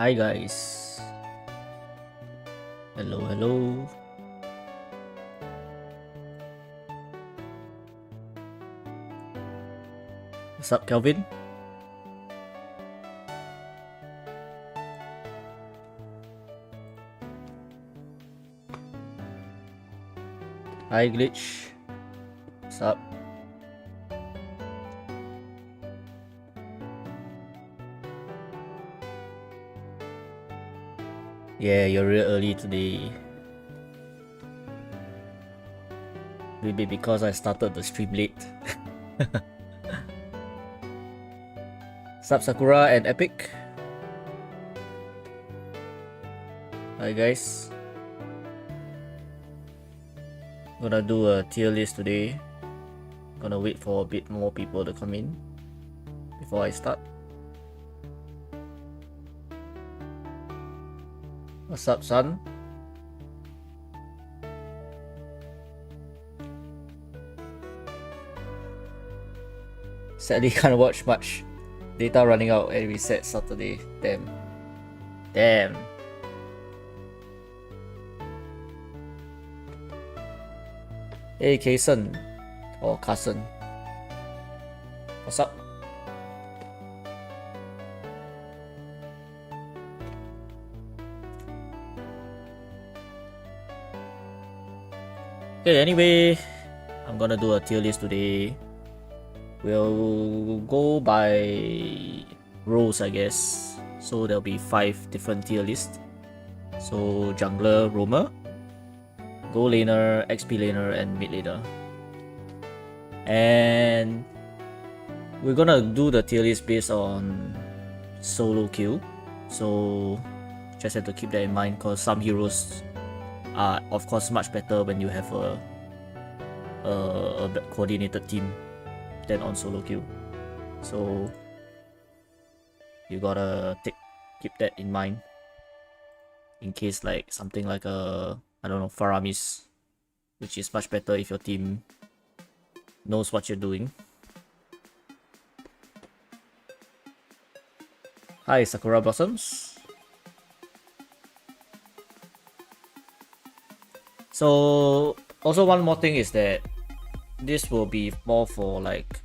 Hi guys. Hello. What's up, Kelvin? Hi, Glitch. What's up? Yeah, you're real early today. Maybe because I started the stream late. What's up, Sakura and Epic? Hi guys. Gonna do a tier list today. Gonna wait for a bit more people to come in before I start. What's up, son? Sadly, can't watch much. Data running out and reset Saturday. Damn. Hey, Kason or Carson. What's up? Okay, anyway, I'm gonna do a tier list today. We'll go by roles, I guess. So there'll be 5 different tier lists. So jungler, roamer, go laner, XP laner, and mid laner. And we're gonna do the tier list based on solo kill. So just have to keep that in mind, because some heroes are of course much better when you have a coordinated team than on solo kill. So you gotta keep that in mind in case like something like I don't know, Faramis, which is much better if your team knows what you're doing. Hi, Sakura Blossoms. So also one more thing is that this will be more for like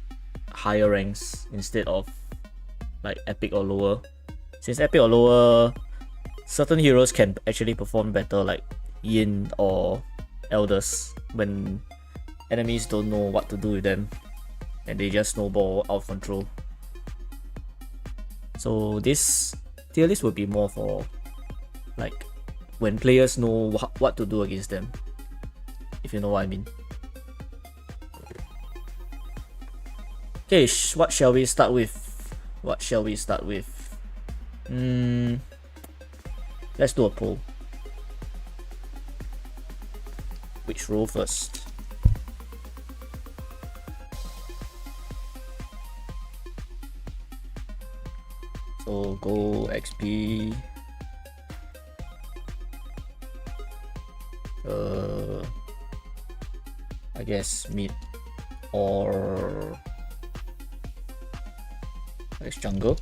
higher ranks instead of like epic or lower. Since epic or lower, certain heroes can actually perform better, like Yin or Elders, when enemies don't know what to do with them and they just snowball out of control. So this tier list will be more for like when players know what to do against them, if you know what I mean. Okay, what shall we start with? Let's do a poll. Which role first? So go XP. I guess mid or X jungle.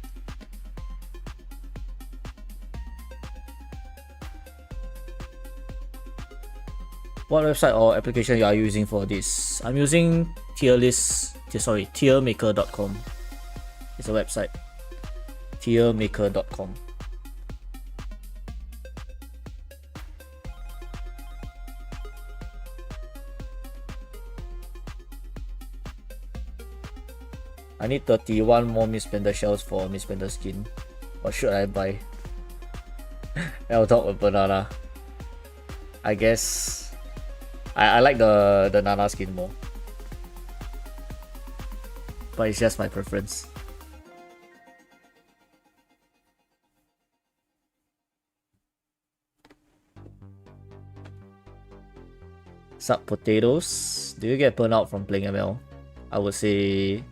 What website or application you are using for this? I'm using tiermaker.com. It's a website. tiermaker.com. I need 31 more Mistbender shells for Mistbender skin. What should I buy? L-Dog or banana? I guess I like the Nana skin more, but it's just my preference. Sup potatoes? Do you get burnt out from playing ML? I would say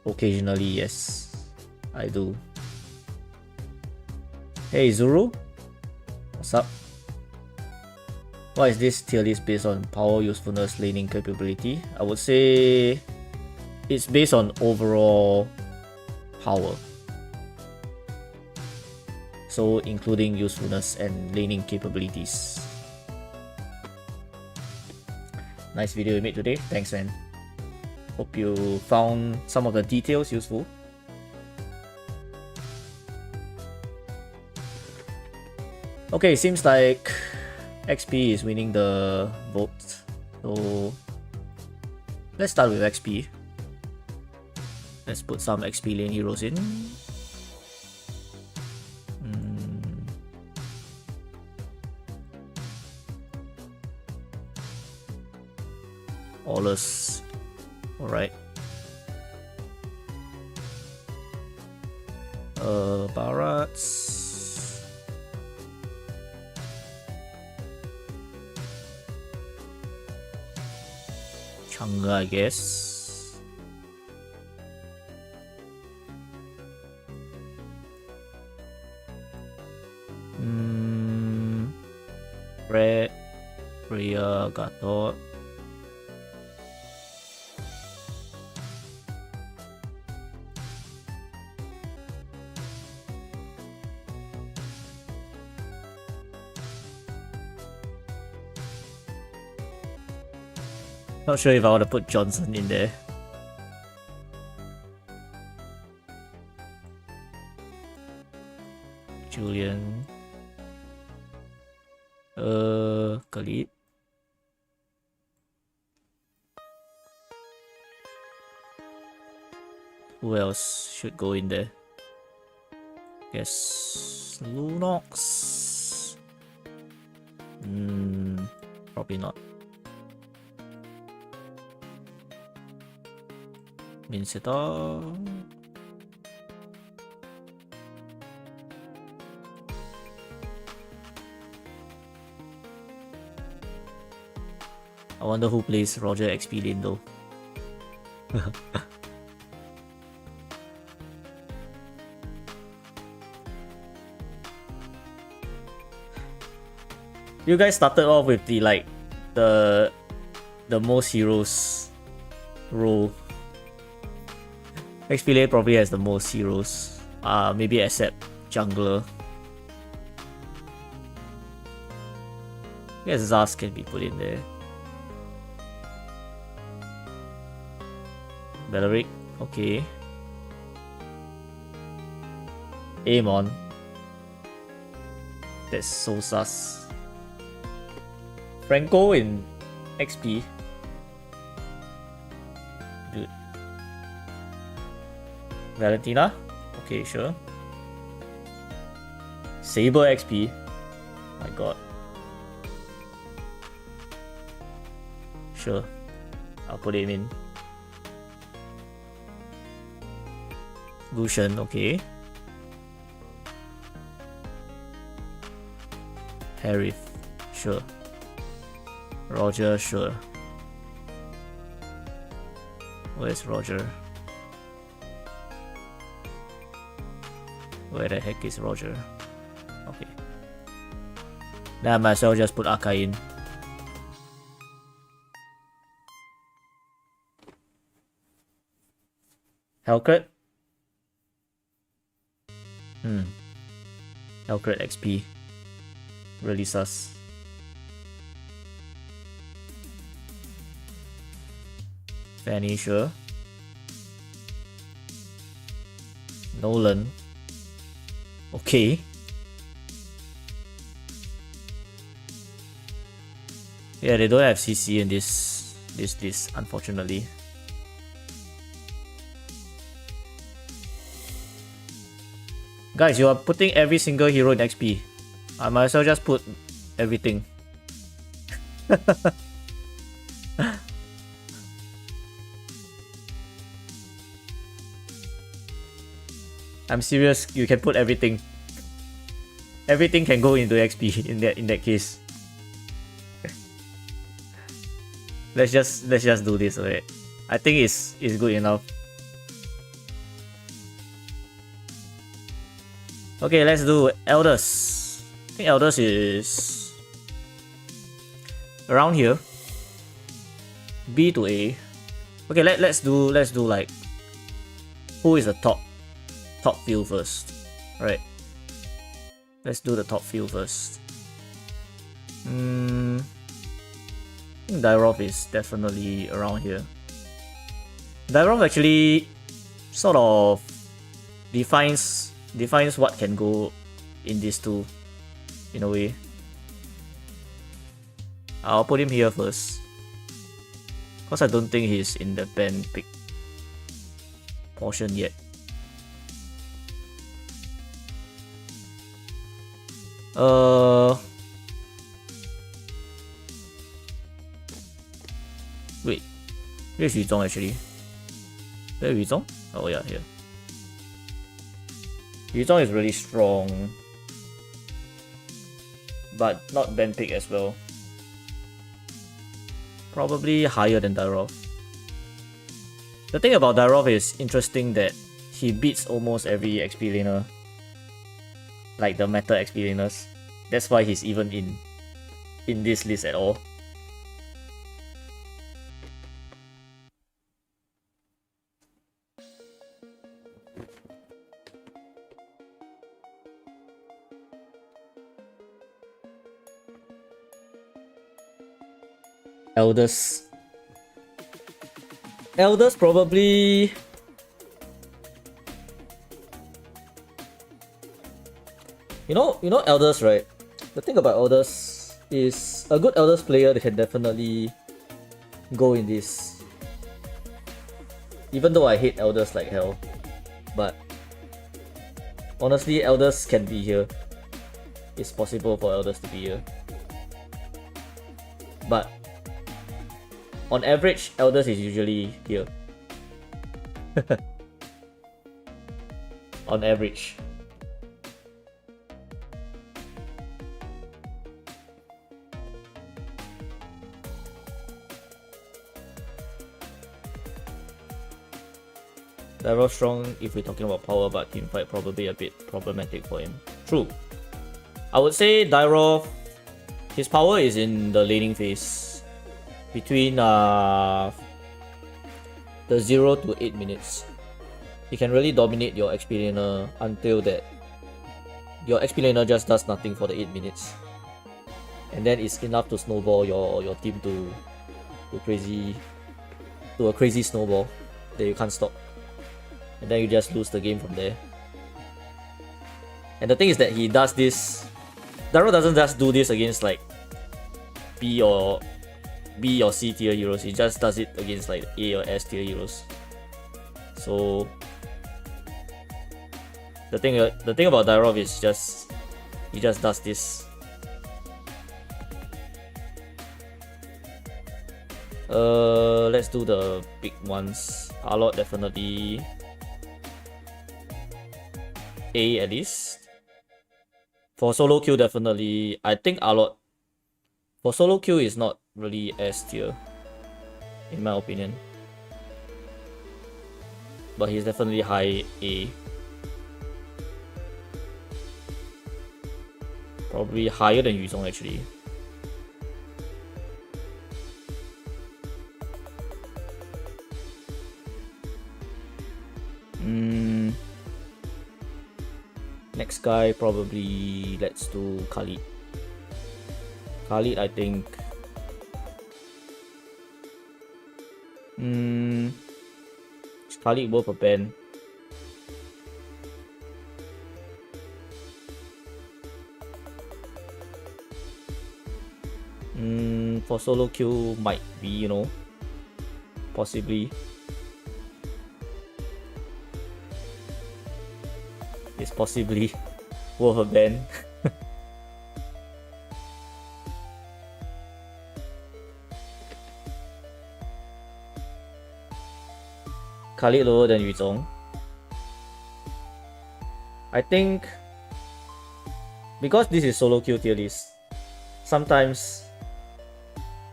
occasionally, yes, I do. Hey Zuru, what's up? Why is this tier list based on power, usefulness, laning capability? I would say it's based on overall power. so including usefulness and laning capabilities. Nice video you made today. Thanks, man. Hope you found some of the details useful. Okay, seems like XP is winning the vote. So let's start with XP. Let's put some XP lane heroes in. Allus. Alright. Barats. Chang'e, I guess. Red, Rhea, Gatot. Not sure if I want to put Johnson in there. Julian. Khalid. Who else should go in there? Guess Lunox. Probably not. Minseta. I wonder who plays Roger XP lane though. You guys started off with the most heroes role. XP lane probably has the most heroes. Maybe except jungler. I guess Zaz can be put in there. Belleric, okay. Amon. That's so sus. Franco in XP. Dude. Valentina? Okay, sure. Saber XP. My god. Sure. I'll put him in. Lucian, okay. Harith, sure. Roger, sure. Where's Roger? Where the heck is Roger? Okay. Then I might as well just put Akai in. Hellcrit? Hellcrit XP. Really sus. Fanny, sure. Nolan. Okay. Yeah, they don't have CC in this unfortunately. Guys, you are putting every single hero in XP. I might as well just put everything. I'm serious, you can put everything. Everything can go into XP in that case. let's just do this, alright. I think it's good enough. Okay, let's do Elders. I think Elders is around here. B to A. Okay, let's do like who is the top field first. Right. Let's do the top few first. I think Dyrov is definitely around here. Dyrov actually sort of defines what can go in these two, in a way. I'll put him here first, because I don't think he's in the ban pick portion yet. Wait, where's Yu Zhong actually? Where Yu Zhong? Oh yeah, here. Yu Zhong is really strong, but not ban pick as well. Probably higher than Dyrov. The thing about Dyrov is interesting that he beats almost every XP laner, like the meta XP laners. That's why he's even in this list at all. Elders probably. You know Elders, right? The thing about Elders is a good Elders player that can definitely go in this. Even though I hate Elders like hell, but honestly, Elders can be here. It's possible for Elders to be here, but on average, Elders is usually here. On average. Dyrov strong if we're talking about power, but teamfight probably a bit problematic for him. True. I would say Dyrov, his power is in the laning phase. Between the 0 to 8 minutes, he can really dominate your XP laner until that your XP laner just does nothing for the 8 minutes, and then it's enough to snowball your team to a crazy snowball that you can't stop, and then you just lose the game from there. And the thing is that he does this. Dyrov doesn't just do this against like B or C tier heroes, he just does it against like A or S tier heroes. So the thing about Dyrov is just he just does this. Let's do the big ones. Alot definitely A at least. For solo queue definitely, I think Alot for solo queue is not really S tier, in my opinion, but he's definitely high A. Probably higher than Yu Zhong actually. Next guy probably, let's do Khalid. Khalid, I think. Is Khalid worth a ban? For solo queue might be, you know, possibly. It's possibly worth a ban. Khalid lower than Yu Zhong. I think because this is solo queue tier list, sometimes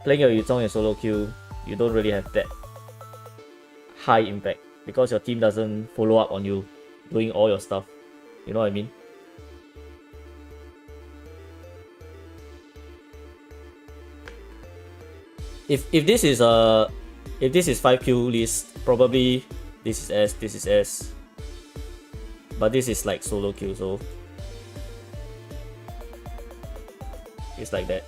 playing your Yu Zhong in solo queue, you don't really have that high impact because your team doesn't follow up on you doing all your stuff. You know what I mean? If this is 5Q list, probably this is S. But this is like solo queue, so It's like that.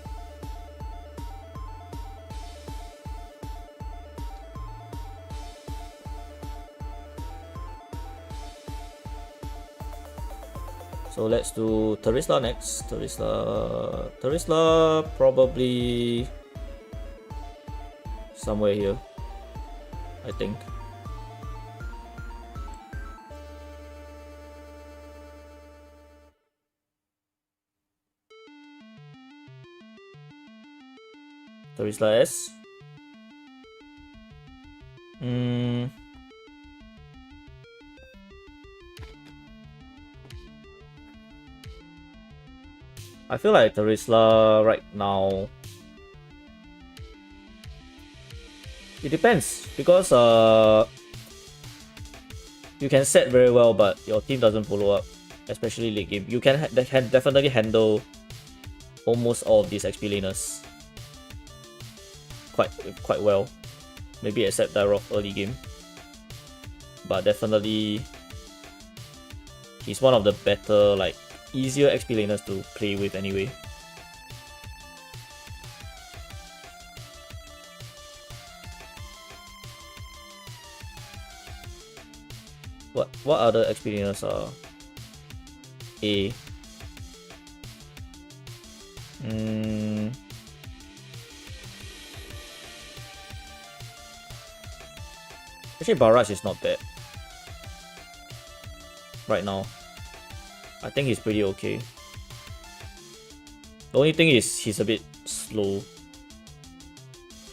So let's do Terisla next. Terisla probably somewhere here, I think. Terisla S. I feel like Terisla right now, it depends, because you can set very well but your team doesn't follow up, especially late game. You can definitely handle almost all of these XP laners quite well, maybe except Dyrok early game, but definitely he's one of the better, like, easier XP laners to play with anyway. What other XP laners are A? Actually, Barrage is not bad right now. I think he's pretty okay. The only thing is he's a bit slow,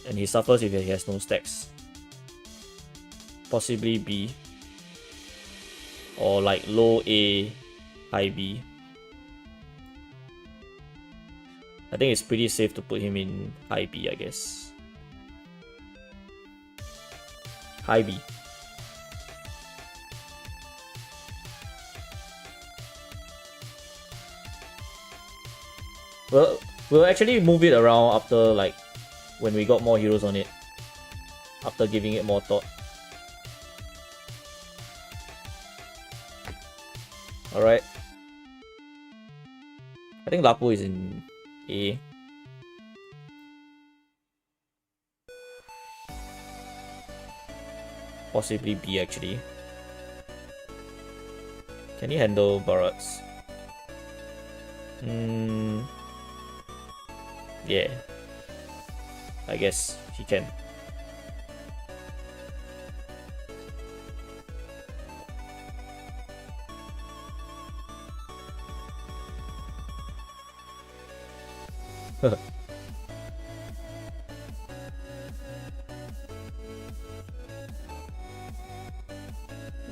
and he suffers if he has no stacks. Possibly B, or like low A, high B. I think it's pretty safe to put him in high B, I guess. High B. We'll actually move it around after, like, when we got more heroes on it, after giving it more thought. Alright. I think Lapu is in A. Possibly B, actually. Can he handle Barats? Yeah, I guess he can.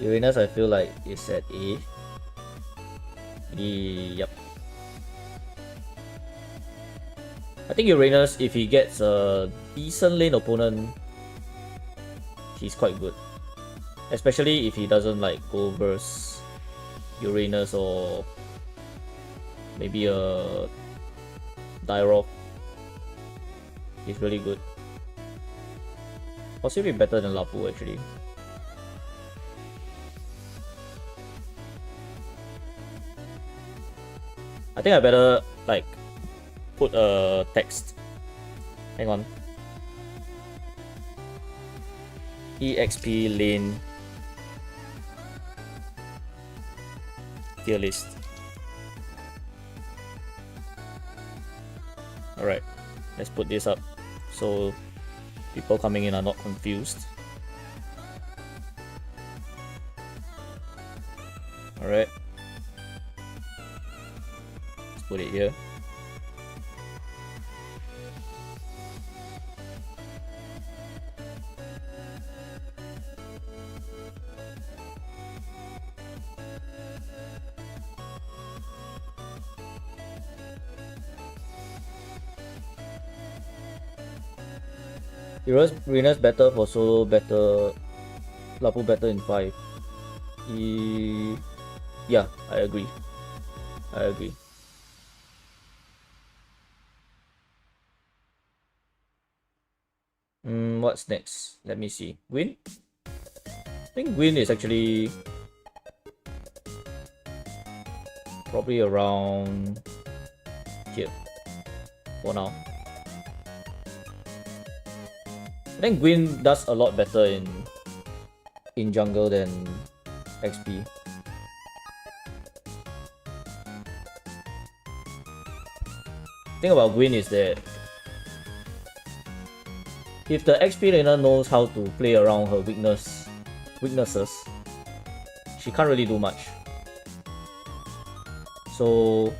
Uranus, I feel like, is at A. Yep. I think Uranus, if he gets a decent lane opponent, he's quite good. Especially if he doesn't, like, go versus Uranus or maybe a Dyrok. He's really good. Possibly better than Lapu, actually. I think I better, like, put a text. Hang on. EXP lane tier list. Alright, let's put this up so people coming in are not confused. Alright, let's put it here. Rena's better for solo, better Lapu better in 5. Yeah, I agree. What's next? Let me see. Gwyn? I think Gwyn is actually probably around here. for now. I think Gwyn does a lot better in jungle than XP. The thing about Gwyn is that if the XP laner knows how to play around her weaknesses, she can't really do much. So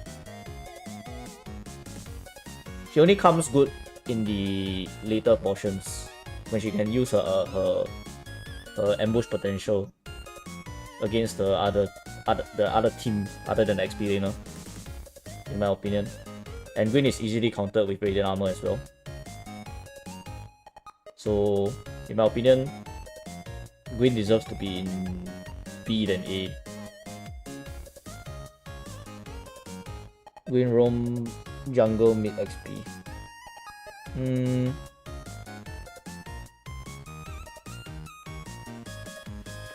she only comes good in the later portions when she can use her ambush potential against the other team other than the XP laner, in my opinion. And Gwyn is easily countered with Radiant Armor as well. So, in my opinion, Gwyn deserves to be in B than A. Gwyn roam jungle mid XP.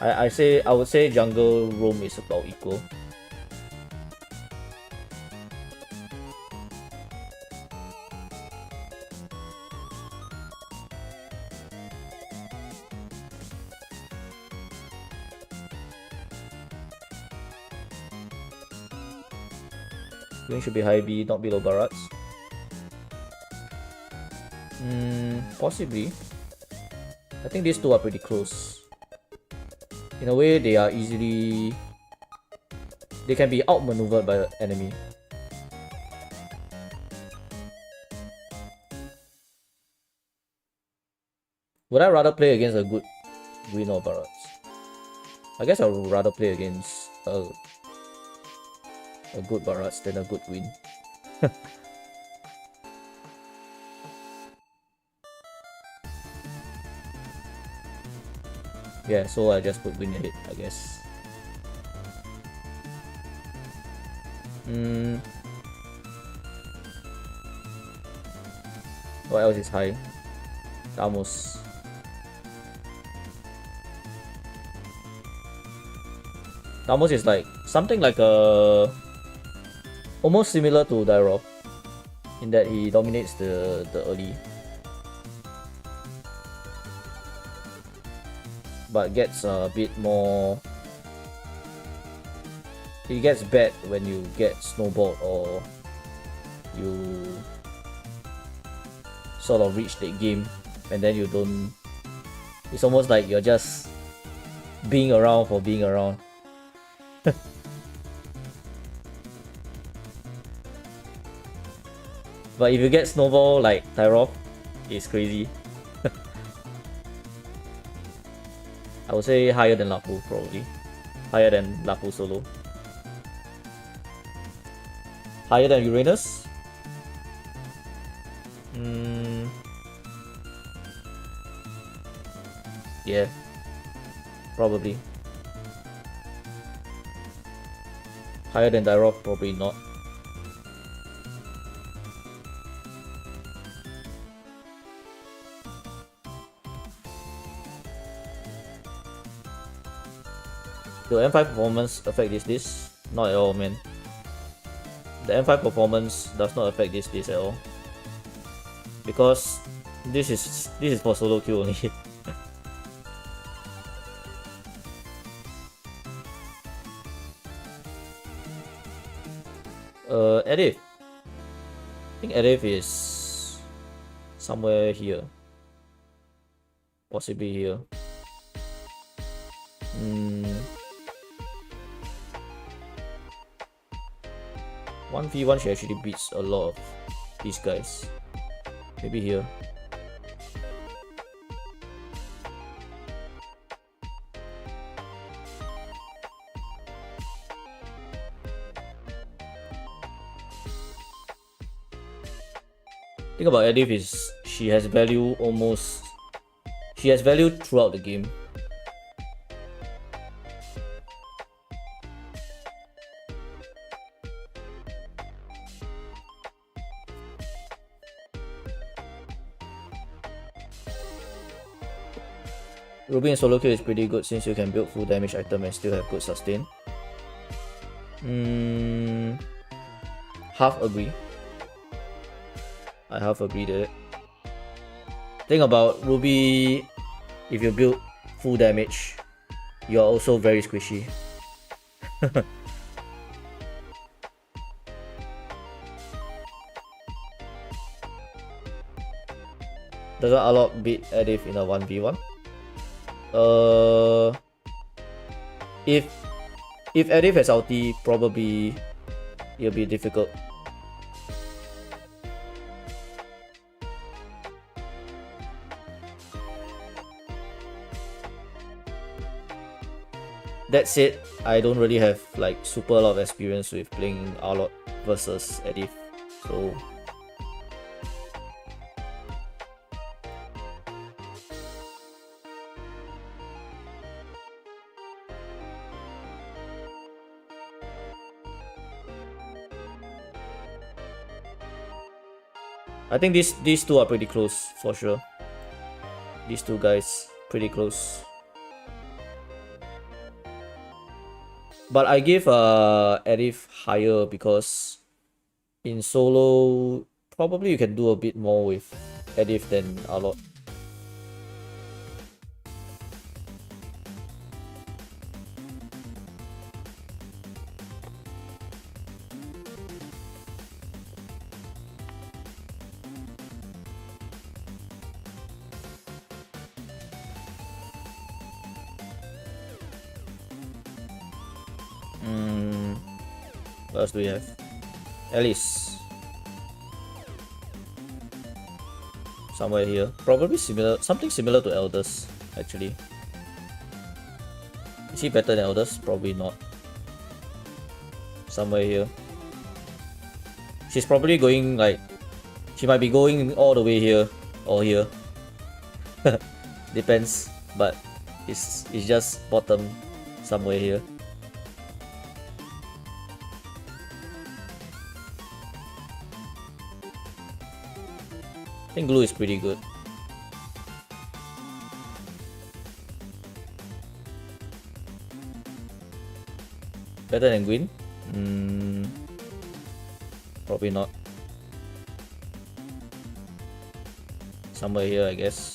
I would say jungle roam is about equal. Gwyn should be high B, not below Barats. Possibly. I think these two are pretty close. In a way, they can be outmaneuvered by the enemy. Would I rather play against a good Gwyn or Barats? I guess I would rather play against a good Barats than a good Gwyn. Yeah, so I just put Gwyn ahead, I guess. What else is high? Damos. Damos is like something like a almost similar to Dairoth in that he dominates the early, but gets a bit more. It gets bad when you get snowballed or you sort of reach the game and then you don't. It's almost like you're just being around for being around. But if you get snowball like Dairoth, it's crazy. I would say higher than Lapu, probably. Higher than Lapu solo. Higher than Uranus? Yeah, probably. Higher than Dairoth, probably not. The M5 performance affect this? Not at all, man. The M5 performance does not affect this at all. Because this is for solo queue only. Edith. I think Edith is somewhere here. Possibly here. 1v1 she actually beats a lot of these guys. Maybe here. Thing about Edith is she has value throughout the game. Ruby in solo kill is pretty good since you can build full damage item and still have good sustain. Half agree. I half agree with it. Thing about Ruby, if you build full damage, you are also very squishy. Doesn't Alok beat Edith in a 1v1? If Edith has ulti, probably it'll be difficult. That said, I don't really have like super lot of experience with playing Alok versus Edith, so I think these two are pretty close for sure. These two guys pretty close. But I give Edith higher because in solo probably you can do a bit more with Edith than Alok. What else do we have? Alice. Somewhere here. Probably similar, something similar to Elders, actually. Is he better than Elders? Probably not. Somewhere here. She's probably going like, she might be going all the way here or here. Depends, but it's just bottom somewhere here. I think Glue is pretty good. Better than Gwyn? Probably not. Somewhere here, I guess.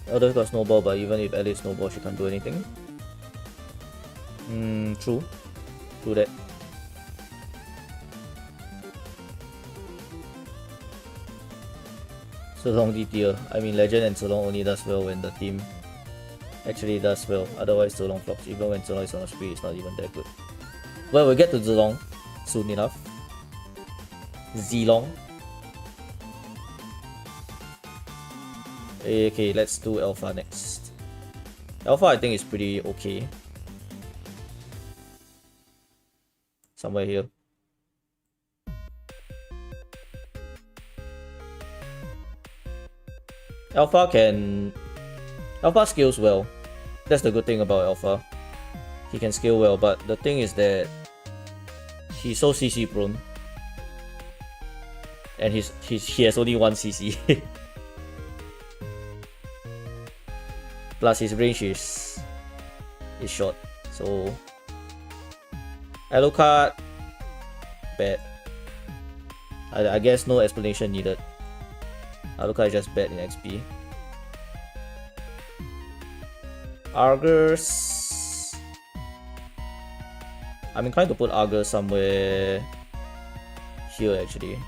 Elders got snowball, but even if Alice snowball, she can't do anything. True. True that. Long D tier. I mean, Legend and Long only does well when the team actually does well. Otherwise, Long flops. Even when Long is on a spree, it's not even that good. Well, we'll get to Long soon enough. Long. Okay, let's do Alpha next. Alpha, I think, is pretty okay. Somewhere here. Alpha scales well. That's the good thing about Alpha. He can scale well, but the thing is that he's so CC prone. And he has only one CC. Plus his range is short. So Alucard, bad. I guess no explanation needed. Alucard is just bad in XP. Argus, I'm inclined to put Argus somewhere here actually.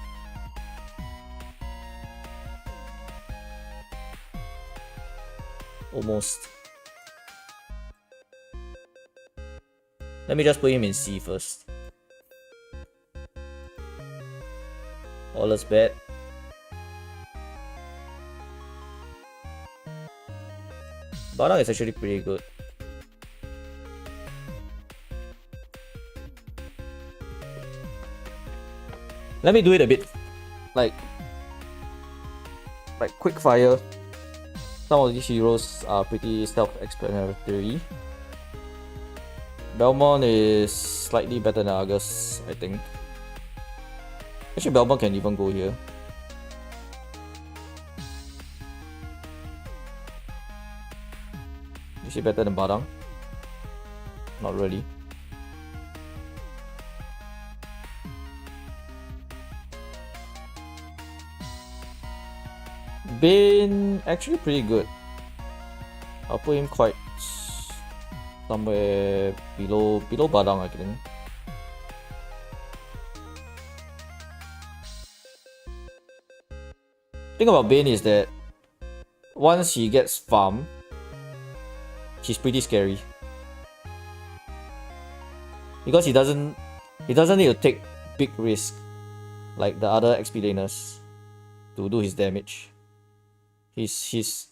Almost. Let me just put him in C first. All is bad. Bardock is actually pretty good. Let me do it a bit like quick fire. Some of these heroes are pretty self-explanatory. Belmont is slightly better than Argus, I think. Actually, Belmont can even go here. Is he better than Badang? Not really. Bane actually pretty good. I'll put him quite somewhere below Badang, I think. Thing about Bane is that once he gets farmed, he's pretty scary. Because he doesn't need to take big risk like the other XP laners to do his damage. He's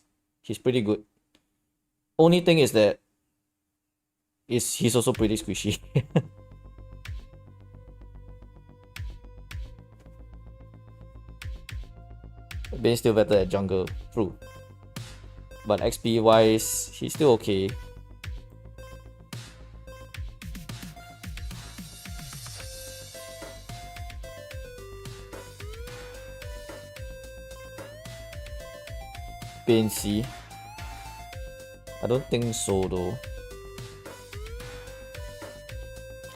pretty good. Only thing is that he's also pretty squishy. Bane's still better at jungle, true. But XP wise, he's still okay. Bane C. I don't think so though.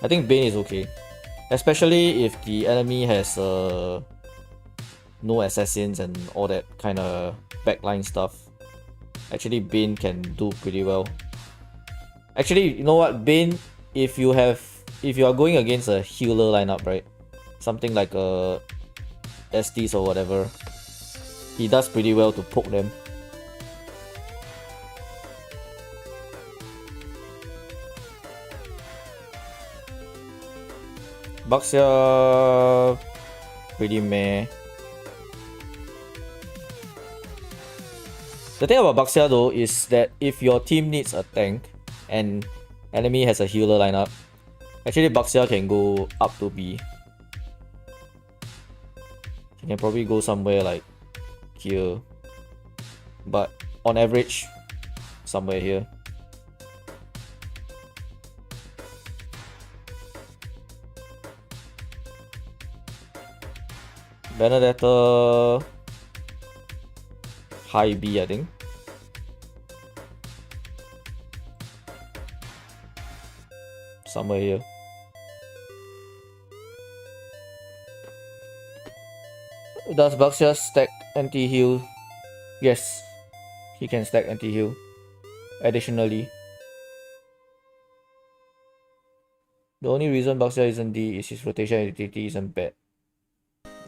I think Bane is okay. Especially if the enemy has no assassins and all that kind of backline stuff. Actually, Bane can do pretty well. Actually, you know what? Bane, if you are going against a healer lineup, right? Something like a Estes or whatever, he does pretty well to poke them. Baxia pretty meh. The thing about Baxia though is that if your team needs a tank and enemy has a healer lineup, actually Baxia can go up to B. He can probably go somewhere like here, but on average, somewhere here. Benedetta high B, I think. Somewhere here. Does Baxia stack anti-heal? Yes, he can stack anti-heal. Additionally, the only reason Baxia isn't D is his rotation ability isn't bad.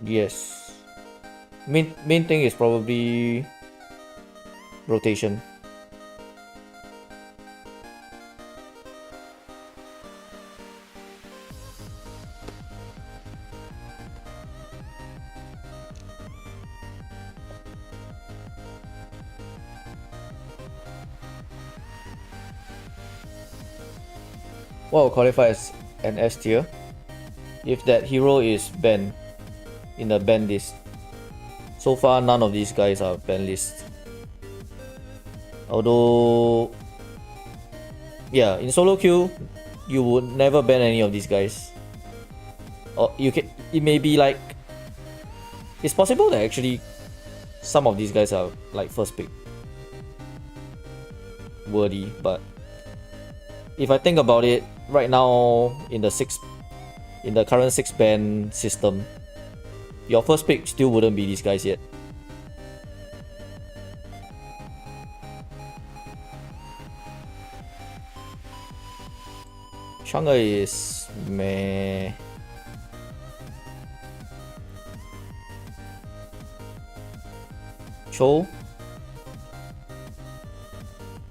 Yes. Main thing is probably rotation. What will qualify as an S tier? If that hero is banned in the ban list. So far, none of these guys are ban list. Although, yeah, in solo queue, you would never ban any of these guys. Or you can, it may be like, it's possible that actually some of these guys are like first pick worthy, but if I think about it, right now in the current 6 ban system, your first pick still wouldn't be these guys yet. Shanghai is meh. Cho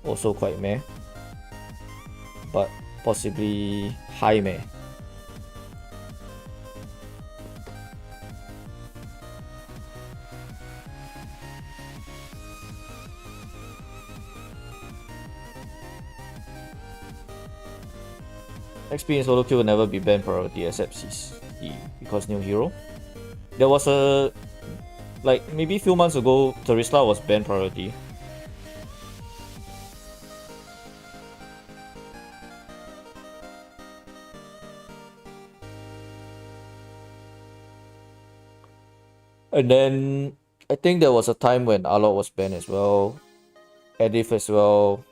also quite meh, but possibly high meh. XP in solo queue will never be banned priority except CC because new hero. There was a, like maybe a few months ago, Terisla was banned priority. And then I think there was a time when Alok was banned as well, Edith as well.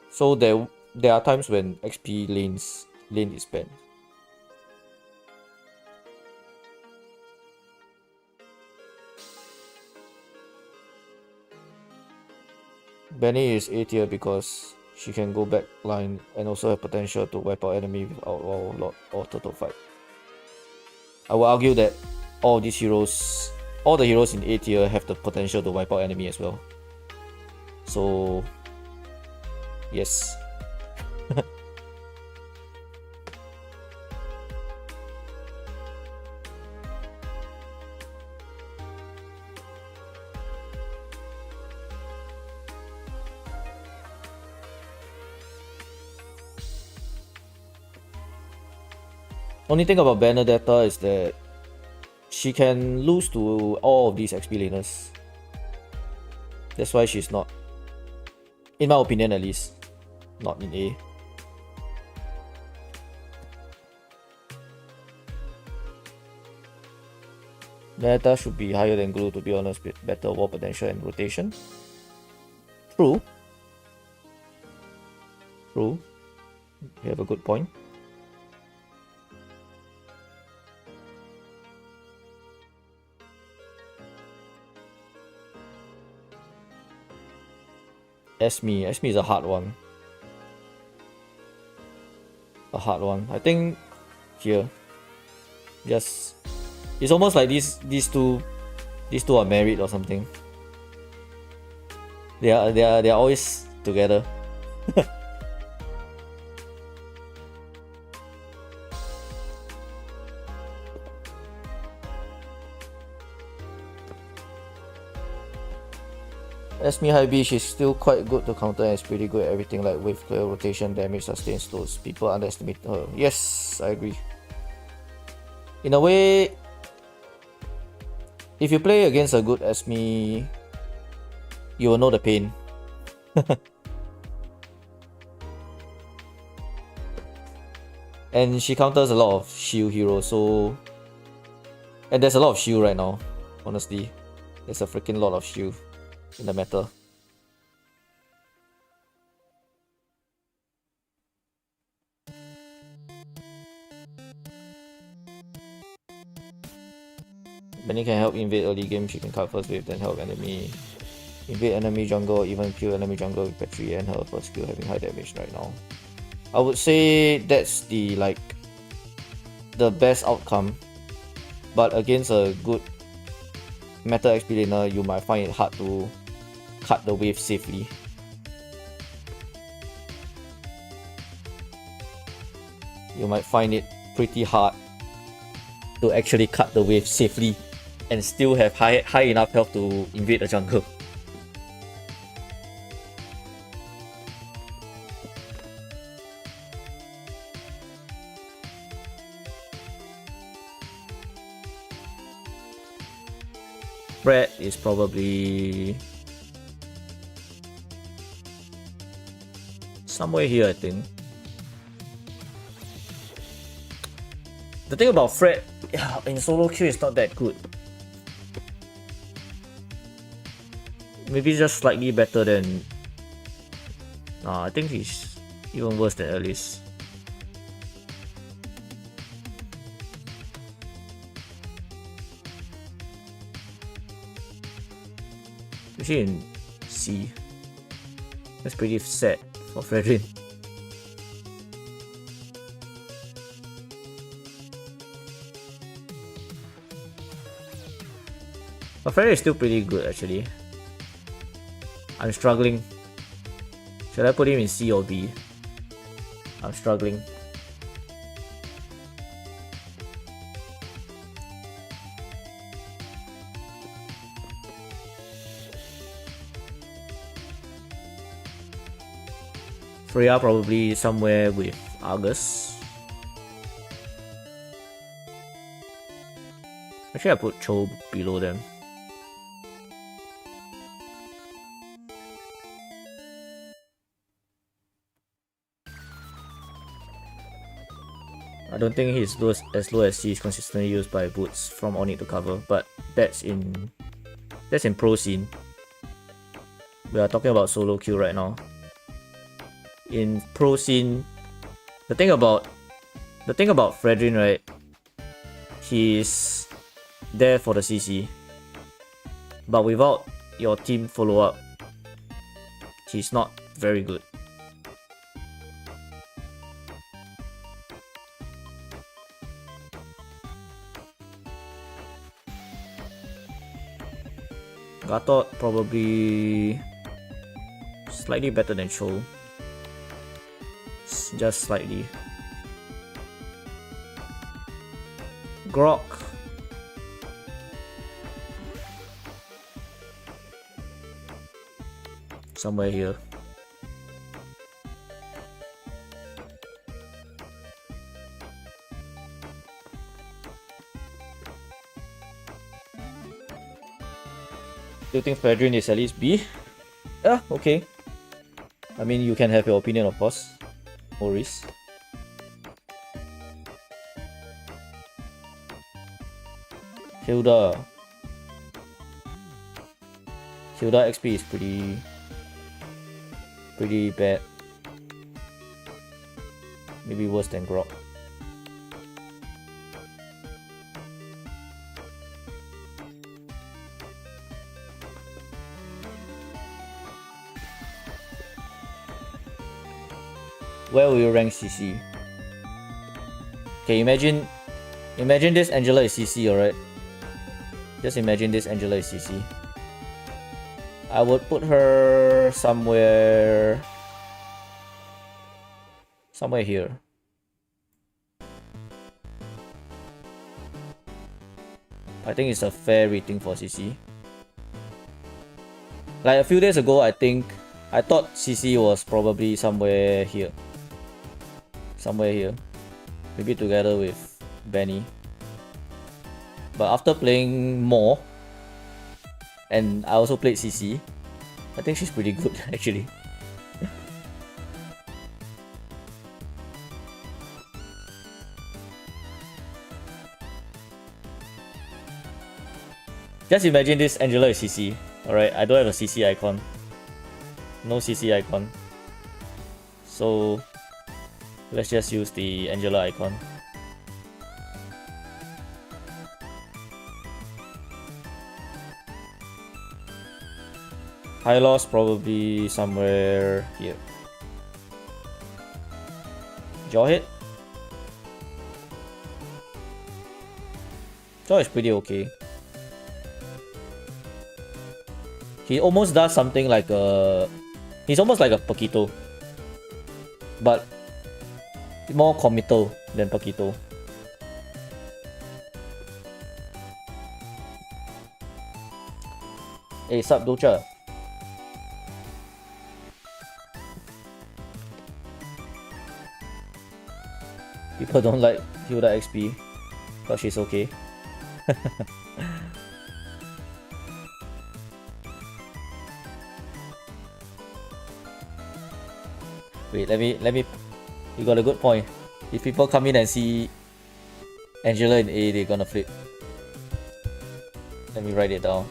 So there are times when XP lane is banned. Benny is A tier because she can go back line and also have potential to wipe out enemy without or turtle fight. I will argue that all the heroes in A tier have the potential to wipe out enemy as well. So yes. Only thing about Benedetta is that she can lose to all of these XP laners. That's why she's not, in my opinion at least, not in A. Benedetta should be higher than Glue, to be honest, with better wall potential and rotation. True. You have a good point. Esme is a hard one. I think here, just it's almost like these two are married or something. They are always together. Esme High Beach is still quite good to counter and is pretty good at everything like wave clear, rotation, damage, sustain, slows. People underestimate her. Yes, I agree. In a way, if you play against a good Esme, you will know the pain. And she counters a lot of shield heroes, so... And there's a lot of shield right now, honestly. There's a freaking lot of shield in the meta. Benny can help invade early game, she can cut first wave, then help enemy. Invade enemy jungle, even kill enemy jungle with Petri and her first skill having high damage right now. I would say that's the best outcome. But against a good meta XP laner, you might find it hard to cut the wave safely. You might find it pretty hard to actually cut the wave safely and still have high enough health to invade the jungle. Brett is probably somewhere here, I think. The thing about Fred in solo queue is not that good. Maybe just slightly better than... I think he's even worse than Alice. Especially in C. That's pretty sad for Fredrin. But Fredrin is still pretty good actually. I'm struggling. Should I put him in C or B? I'm struggling. Freya probably somewhere with Argus. Actually, I put Cho below them. I don't think he's as low as he is consistently used by boots from on it to cover, but that's in pro scene. We are talking about solo queue right now. In pro scene, the thing about Fredrin, right? He's there for the CC, but without your team follow up, he's not very good. Gatot probably slightly better than Cho. Just slightly. Grok. Somewhere here. Do you think Fredrin is at least B? Yeah, okay. I mean, you can have your opinion, of course. No worries. Hilda XP is pretty bad. Maybe worse than Grok. Where will you rank CC? Okay, imagine this Angela is CC, alright? Just imagine this Angela is CC. I would put her somewhere here. I think it's a fair rating for CC. Like a few days ago, I thought CC was probably somewhere here. Maybe together with Benny. But after playing more, and I also played CC, I think she's pretty good actually. Just imagine this Angela is CC. Alright, I don't have a CC icon. No CC icon. So let's just use the Angela icon. High loss probably somewhere here. Jaw hit. Jaw is pretty okay. He almost does something like a... He's almost like a Paquito, but more committal than Paquito. Hey, sup, Docha? People don't like Hilda XP, but she's okay. Wait, let me. You got a good point. If people come in and see Angela in A, they're gonna flip. Let me write it down.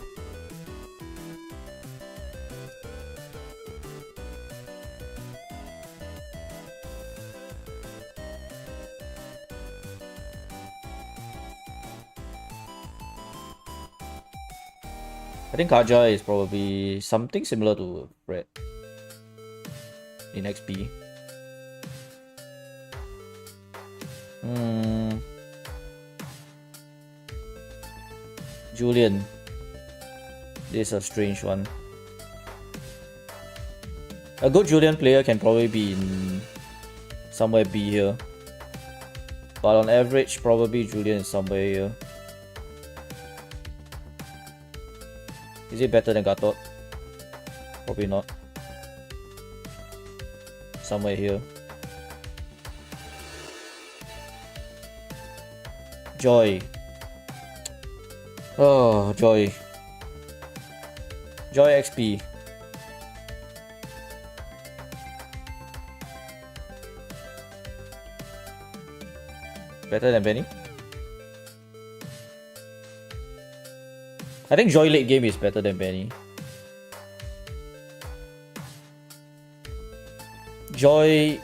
I think Kaja is probably something similar to Brett in XP. Julian. This is a strange one. A good Julian player can probably be in somewhere B here. But on average, probably Julian is somewhere here. Is it better than Gatot? Probably not. Somewhere here. Joy. Oh, Joy. Joy XP. Better than Benny? I think Joy late game is better than Benny. Joy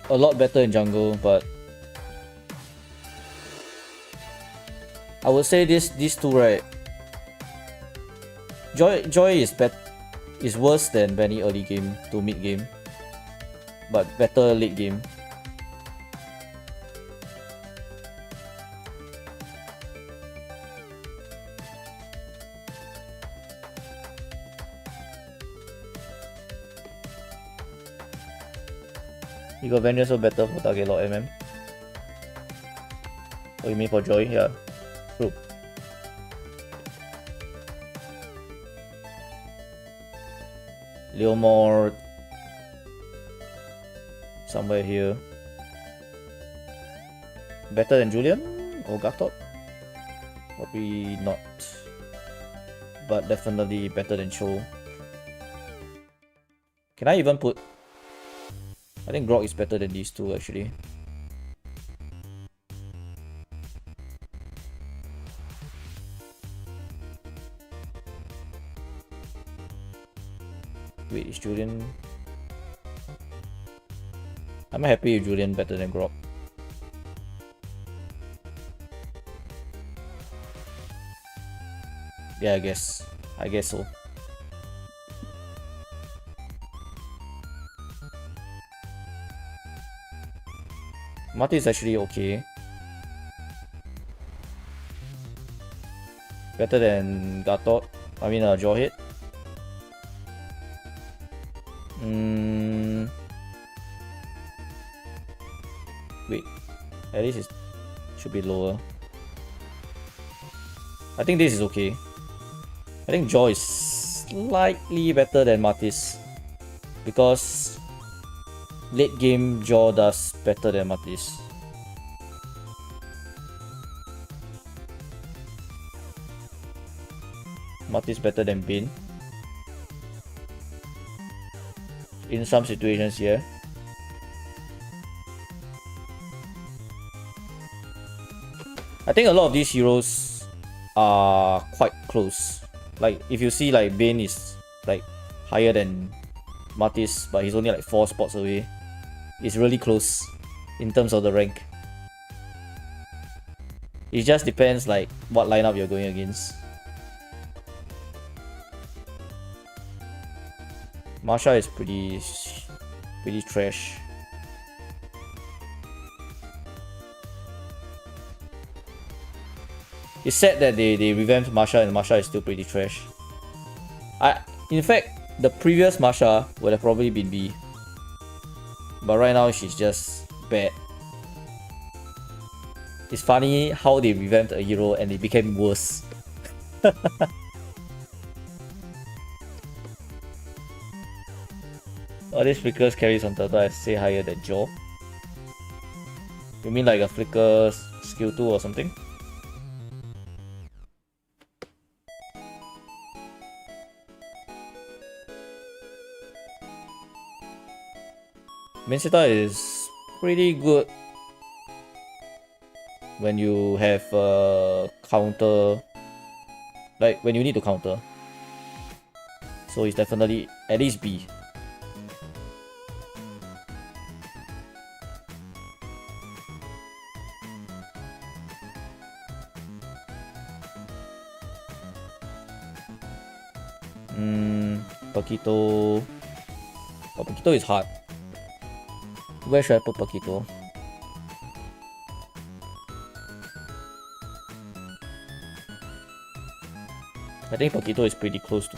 a lot better in jungle, but I would say these two, right? Joy is worse than Benny early game to mid game, but better late game. You got Vengeance so better for target lock MM. Oh, you mean for Joy? Yeah, true. Leomord somewhere here. Better than Julian or Gatot? Probably not, but definitely better than Cho. Can I even put? I think Grok is better than these two actually. Wait, is Julian? I'm happy with Julian better than Grok. Yeah, I guess so. Marty is actually okay. Better than Gatot. I mean, Jawhead. Wait, at least it should be lower. I think this is okay. I think Jaw is slightly better than Martis because late game Jaw does better than Martis. Martis better than Bane in some situations here. I think a lot of these heroes are quite close. Like if you see like Bane is like higher than Martis, but he's only like 4 spots away. It's really close in terms of the rank. It just depends like what lineup you're going against. Marsha is pretty trash. It's sad that they revamped Marsha and Marsha is still pretty trash. In fact, the previous Marsha would have probably been B. But right now she's just bad. It's funny how they revamped a hero and it became worse. All these flickers carries on turtle I say higher than Jaw. You mean like a flicker skill 2 or something? Minsita is pretty good when you have a counter, like when you need to counter. So it's definitely at least B. Paquito. Oh, Paquito is hard. Where should I put Paquito? I think Paquito is pretty close to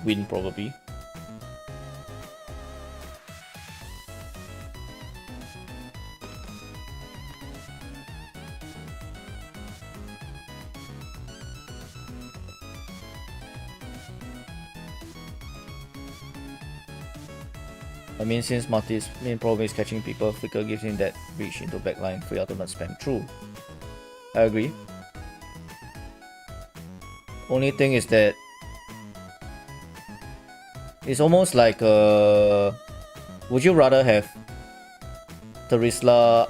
win probably. I mean, since Marty's main problem is catching people, Flicker gives him that reach into backline free ultimate spam. True. I agree. Only thing is that it's almost like would you rather have Terisla.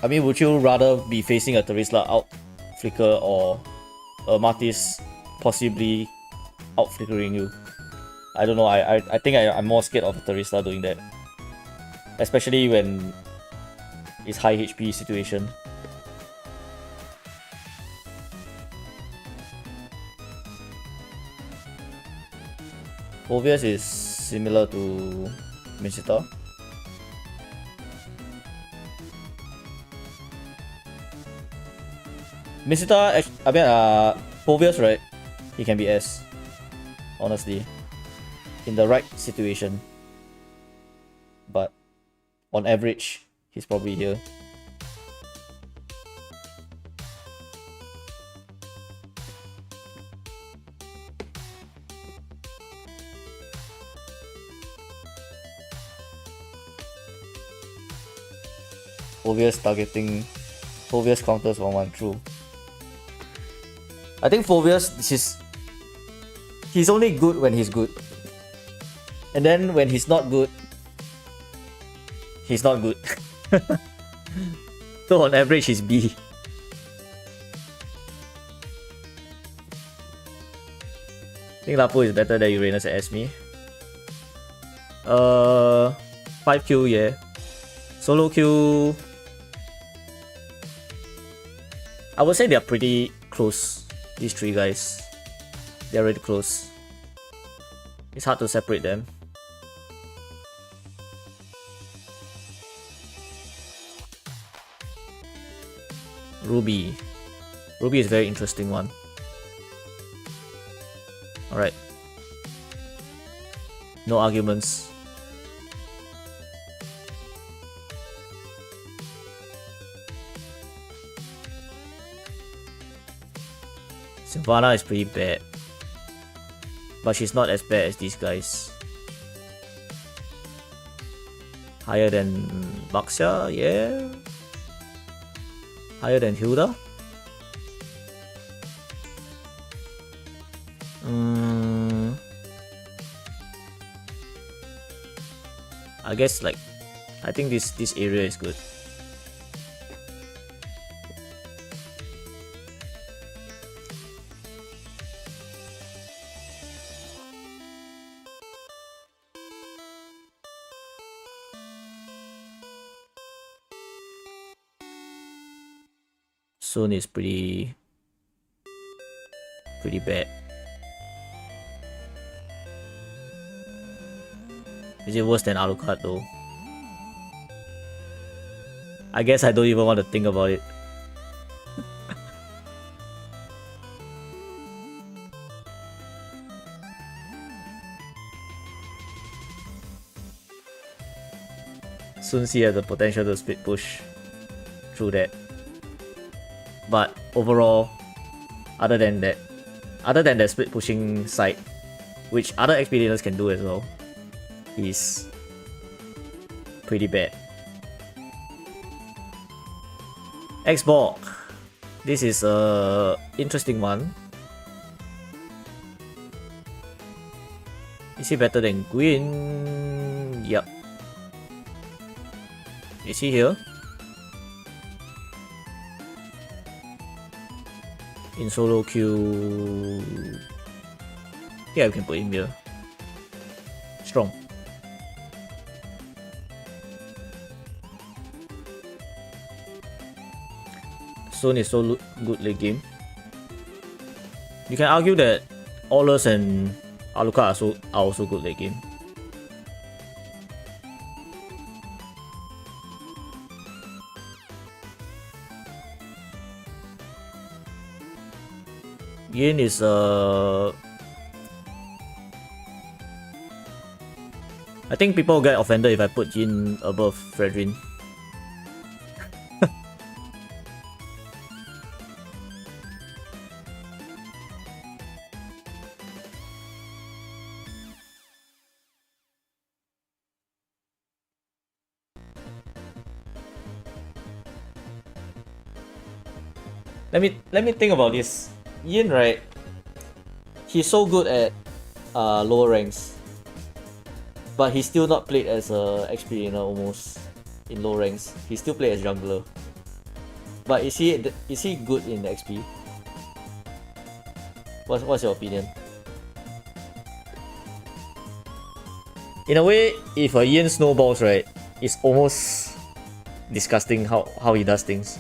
I mean, would you rather be facing a Terisla out flicker or a Martis possibly out flickering you? I don't know. I think I'm more scared of a Terisla doing that, especially when it's high HP situation. Phoveus is similar to Misita. Misita, I mean, Phoveus, right? He can be S. Honestly, in the right situation. But on average, he's probably here. Phoveus targeting, Phoveus counters 1-1, true. I think Phoveus, he's only good when he's good. And then when he's not good, he's not good. So on average, he's B. I think Lapu is better than Uranus at Esme. 5Q, yeah. Solo Q, I would say they're pretty close, these three guys. They're really close. It's hard to separate them. Ruby. Ruby is a very interesting one. Alright. No arguments. Sylvana is pretty bad, but she's not as bad as these guys. Higher than Baxia, yeah. Higher than Hilda. I guess like, I think this area is good. Soon is pretty bad. Is it worse than Alucard though? I guess I don't even want to think about it. Sun Si has the potential to split push through that. But overall, other than that split pushing side, which other expedienters can do as well, is pretty bad. Xborg. This is a interesting one. Is he better than Gwyn? Yep. Is he here? In solo queue, yeah, we can put him here. Strong. Sun is so good late game. You can argue that Aulus and Alucard are also good late game. Yin is I think people get offended if I put Yin above Fredrin. Let me think about this. Yin, right? He's so good at lower ranks, but he's still not played as a expedient almost. in low ranks. He still plays as jungler. But is he good in the XP? What's your opinion? In a way, if a Ian snowballs, right, it's almost disgusting how he does things.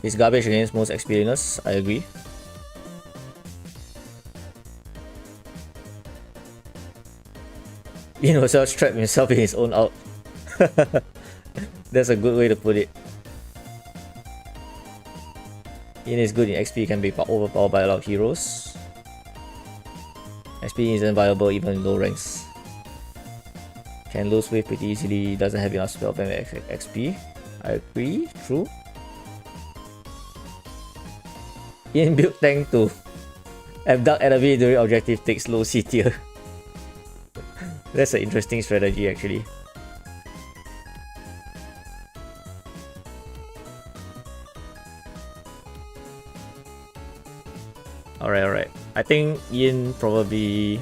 He's garbage against most experienced, I agree. Ian was trapped himself in his own ult. That's a good way to put it. Ian is good in XP, can be overpowered by a lot of heroes. XP isn't viable even in low ranks. Can lose wave pretty easily, doesn't have enough spell and XP. I agree, true. Ian build tank to abduct enemy during objective takes low C tier. That's an interesting strategy actually. Alright. I think Ian probably...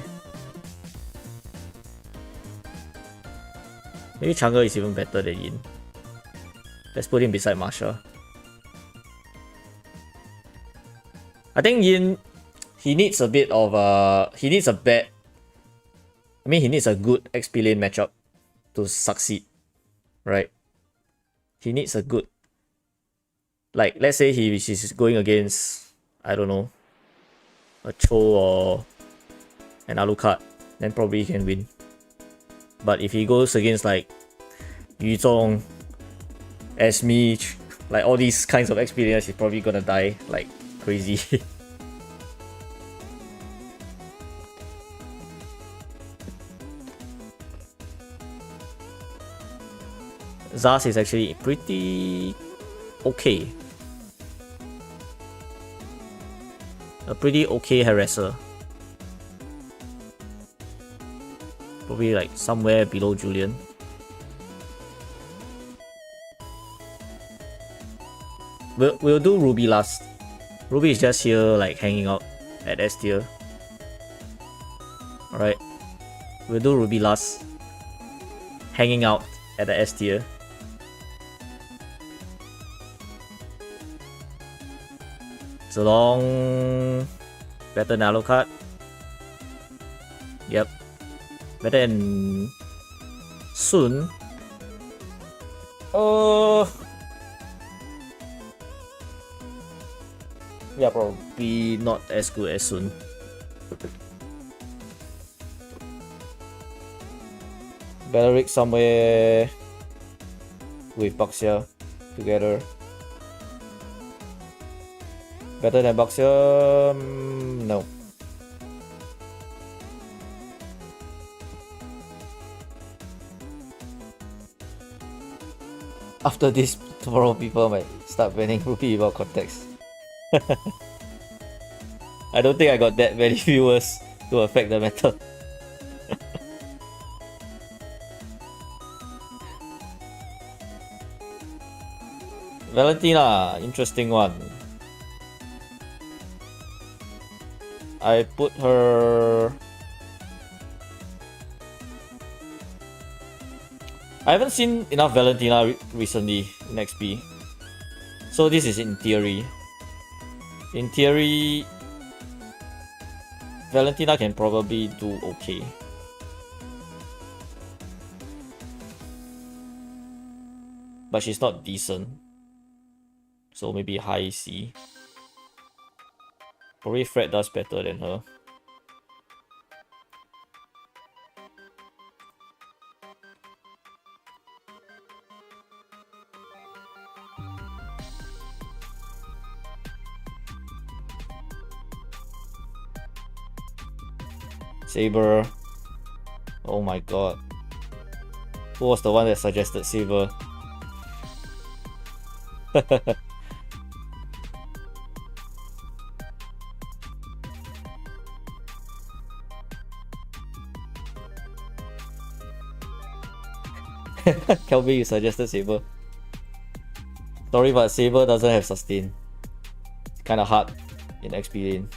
Maybe Chang'e is even better than Ian. Let's put him beside Marsha. I think Yin, he needs a bit of he needs a good XP lane matchup to succeed, right? He needs a good, like, let's say he's going against, I don't know, a Cho or an Alucard, then probably he can win. But if he goes against like Yu Zhong, Esme, like all these kinds of experience, he's probably gonna die like crazy. Zaz is actually pretty okay. A pretty okay harasser. Probably like somewhere below Julian. We'll do Ruby last. Ruby is just here like hanging out at S tier. Alright. We'll do Ruby last. Hanging out at the S tier. Zolong better than Alucard. Yep. Better than Sun. Yeah, probably not as good as Sun. Belleric somewhere with Baxia together. Better than Baxia? No. After this, tomorrow people might start banning Ruby without context. I don't think I got that many viewers to affect the matter. Valentina, interesting one. I put her... I haven't seen enough Valentina recently in XP. So this is in theory. In theory, Valentina can probably do okay. But she's not decent. So maybe high C. Probably Fred does better than her. Saber. Oh my god. Who was the one that suggested Saber? Kelvin, you suggested Saber. Sorry, but Saber doesn't have sustain. It's kind of hard in XP lane.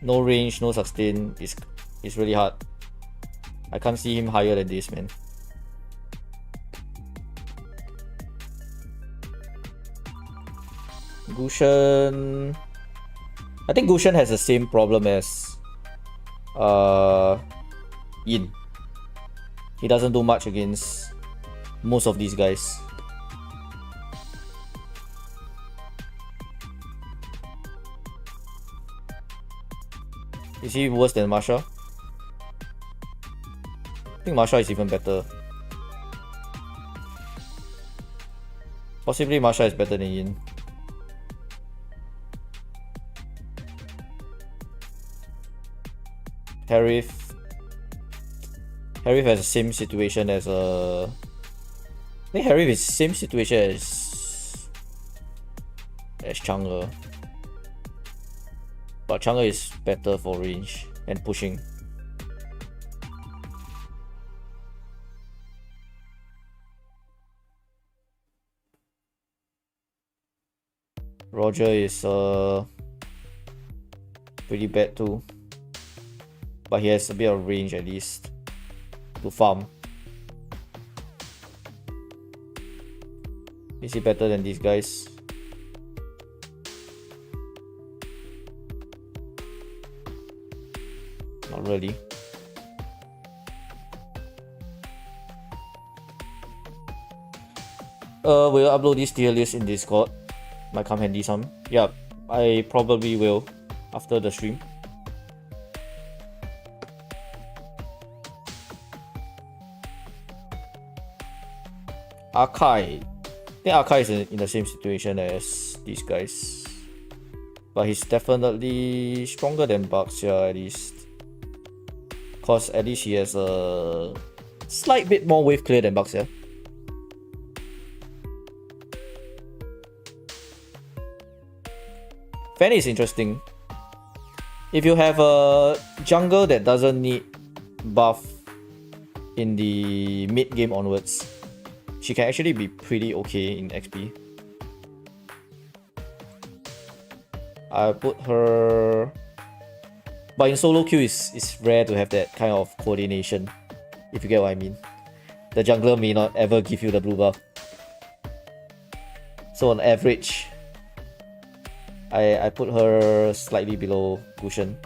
No range, no sustain. It's really hard. I can't see him higher than this, man. Gushen... I think Gushen has the same problem as Yin. He doesn't do much against most of these guys. Is he worse than Marsha? I think Marsha is even better. Possibly Marsha is better than Yin. Harith has the same situation as I think Harith is same situation as Chang'e. But Chang'e is better for range and pushing. Roger is pretty bad too. But he has a bit of range at least to farm. Is he better than these guys? Not really. We'll upload this tier list in Discord. Might come handy some. Yeah, I probably will after the stream. Akai. I think Akai is in the same situation as these guys. But he's definitely stronger than Bugs here at least. Cause at least he has a slight bit more wave clear than Bugs here. Fanny is interesting. If you have a jungle that doesn't need buff in the mid game onwards, she can actually be pretty okay in XP. I put her... But in solo queue, it's rare to have that kind of coordination, if you get what I mean. The jungler may not ever give you the blue buff. So on average, I put her slightly below Gushen.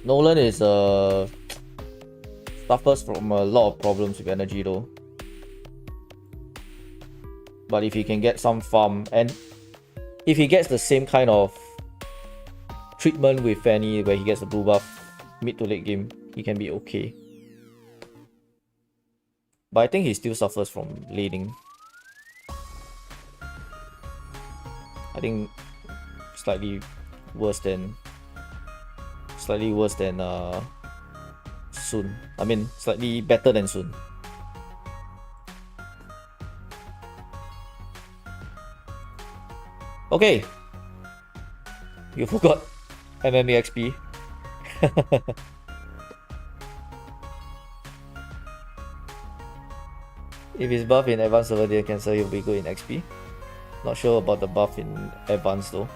Nolan is suffers from a lot of problems with energy though. But if he can get some farm, and if he gets the same kind of treatment with Fanny where he gets the blue buff mid to late game, he can be okay. But I think he still suffers from laning. I think slightly worse than Sun. I mean, slightly better than Sun. Okay. You forgot MMA XP. If it's buff in advanced server deal cancel, you'll be good in XP. Not sure about the buff in advanced though.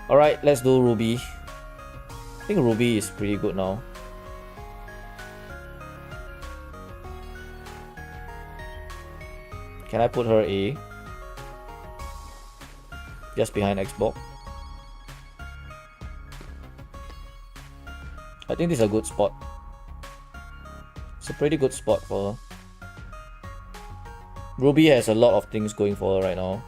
Alright, let's do Ruby. I think Ruby is pretty good now. Can I put her A? Just behind Xbox. I think this is a good spot. It's a pretty good spot for her. Ruby has a lot of things going for her right now.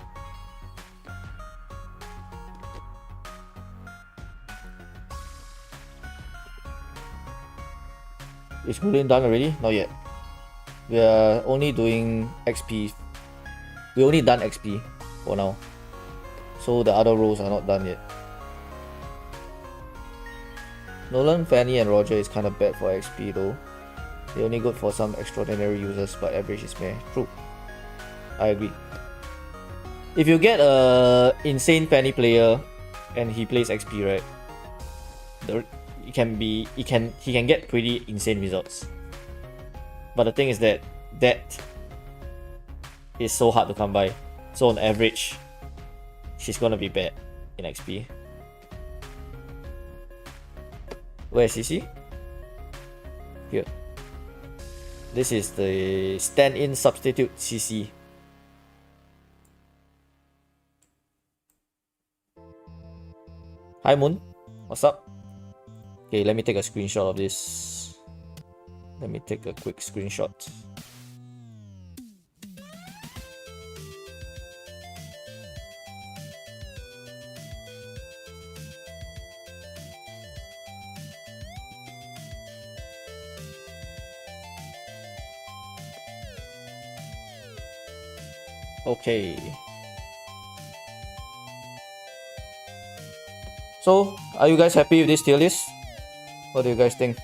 Is Bullion done already? Not yet. We are only doing XP. We only done XP for now. So the other roles are not done yet. Nolan, Fanny, and Roger is kind of bad for XP though. They're only good for some extraordinary users, but average is meh. True. I agree. If you get a insane Fanny player and he plays XP, right? He can get pretty insane results. But the thing is that is so hard to come by. So on average, she's gonna be bad in XP. Where is CC? Here. This is the stand-in substitute CC. Hi Moon, what's up? Okay, let me take a screenshot of this. Let me take a quick screenshot. Okay. So, are you guys happy with this tier list? What do you guys think?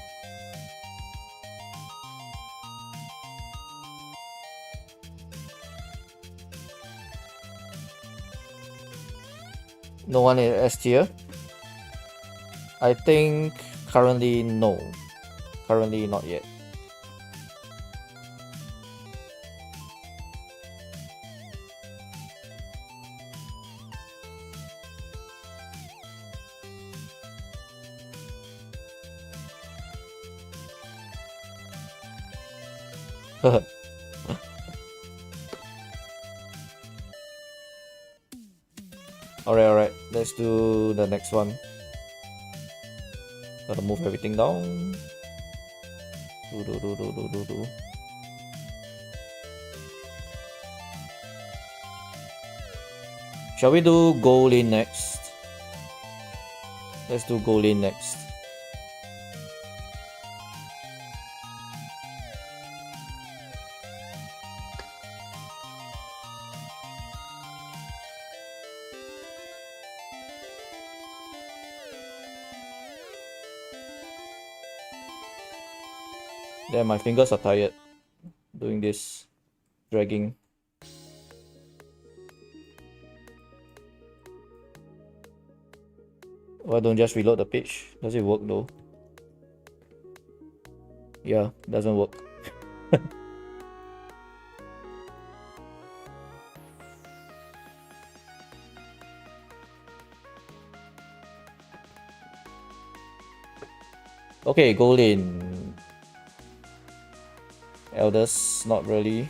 No one in S tier? I think currently no. Currently not yet. Alright, let's do the next one. Gotta move everything down. Shall we do goal in next? Let's do goal in next. Damn, my fingers are tired doing this dragging. Why don't just reload the page? Does it work though? Yeah, doesn't work. Okay, goal in. Elders, not really.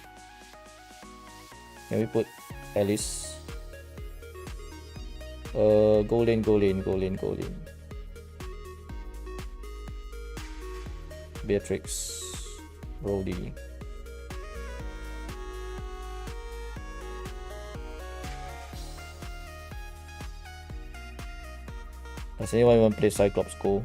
Can we put Alice? Goal in. Beatrix, Brody. Does anyone even play Cyclops Go?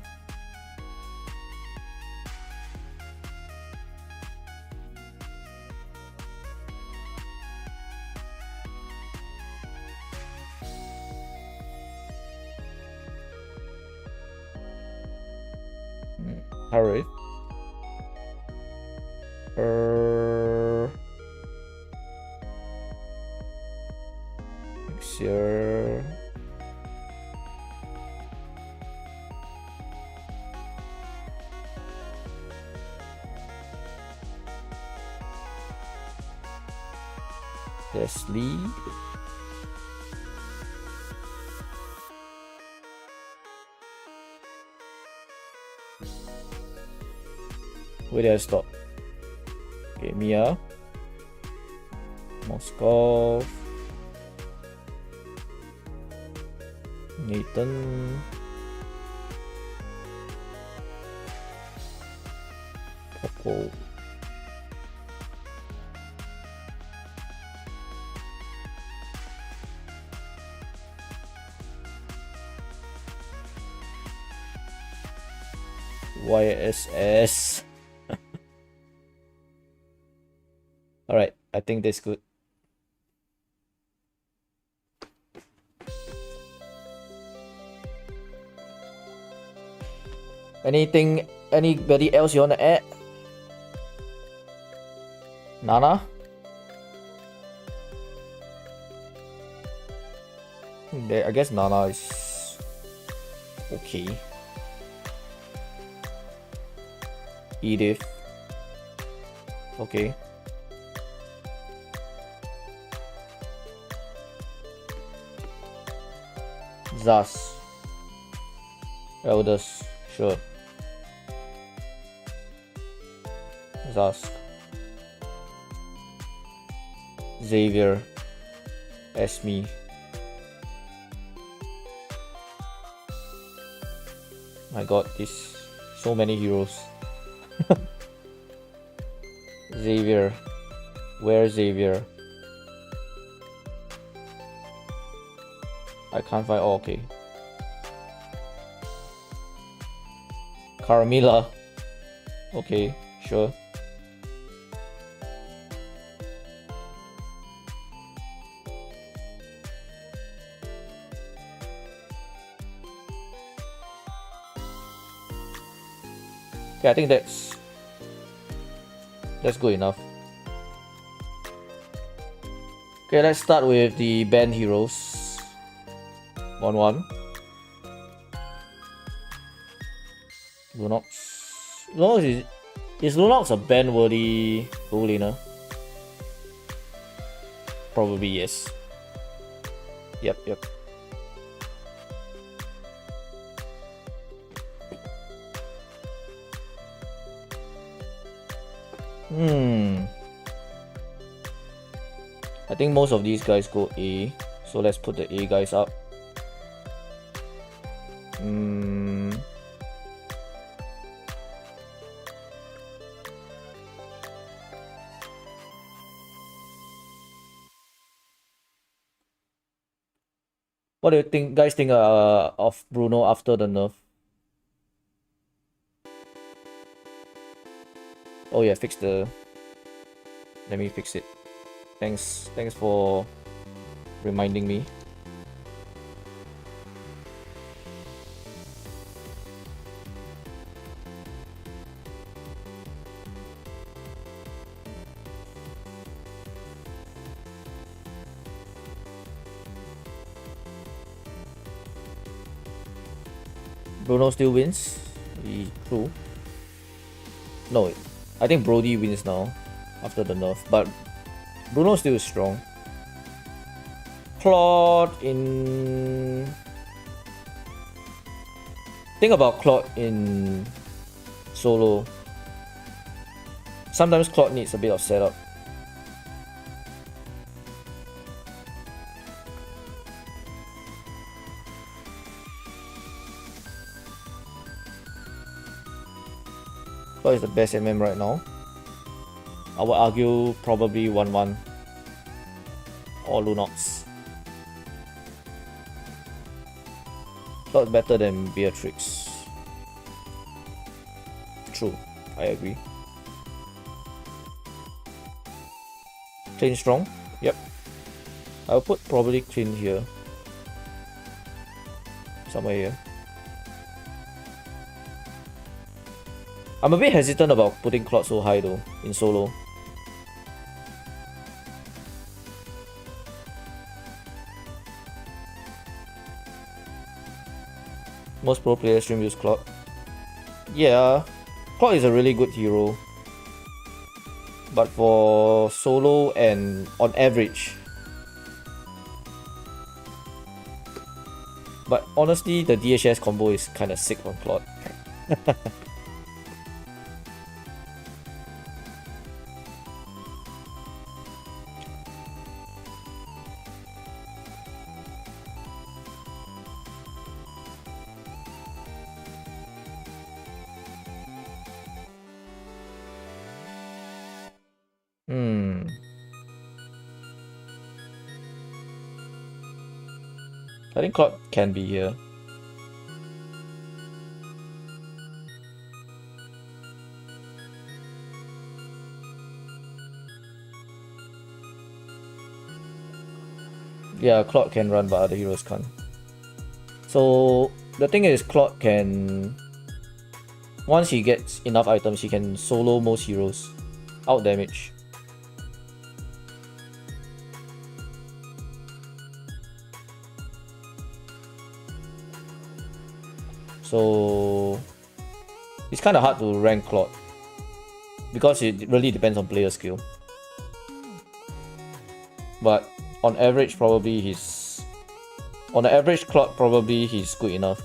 Alright. Next year. Leslie. Where did I stop? Okay, Mia. Moskov. Nathan. Popo. YSS. Alright, I think that's good. Anybody else you wanna add? Nana? I guess Nana is okay. Edith. Okay. Zas. Elders. Sure. Zask. Xavier. Esme. My god, this so many heroes. Xavier. Where's Xavier? I can't find. Oh, okay. Carmilla. Okay, sure. Okay, I think that's good enough. Okay, let's start with the band heroes. 1-1. Lunox. Is Lunox a ban worthy goal laner? Probably yes. Yep. I think most of these guys go A, so let's put the A guys up. What do you guys think of Bruno after the nerf? Oh yeah, let me fix it. Thanks for reminding me. Bruno still wins. True. No, I think Brody wins now after the nerf, but Bruno still is strong. Claude in... Think about Claude in solo. Sometimes Claude needs a bit of setup. Claude is the best MM right now. I would argue probably 1-1 or Lunox. Claude better than Beatrix. True, I agree. Clean strong? Yep. I'll put probably clean here. Somewhere here. I'm a bit hesitant about putting Claude so high though, in solo. Most pro players stream use Claude. Yeah, Claude is a really good hero. But for solo and on average. But honestly, the DHS combo is kinda sick on Claude. I think Claude can be here. Yeah, Claude can run, but other heroes can't. So the thing is, Claude can once he gets enough items, he can solo most heroes, out damage. So it's kind of hard to rank Claude because it really depends on player skill. But on average, probably he's Claude probably he's good enough.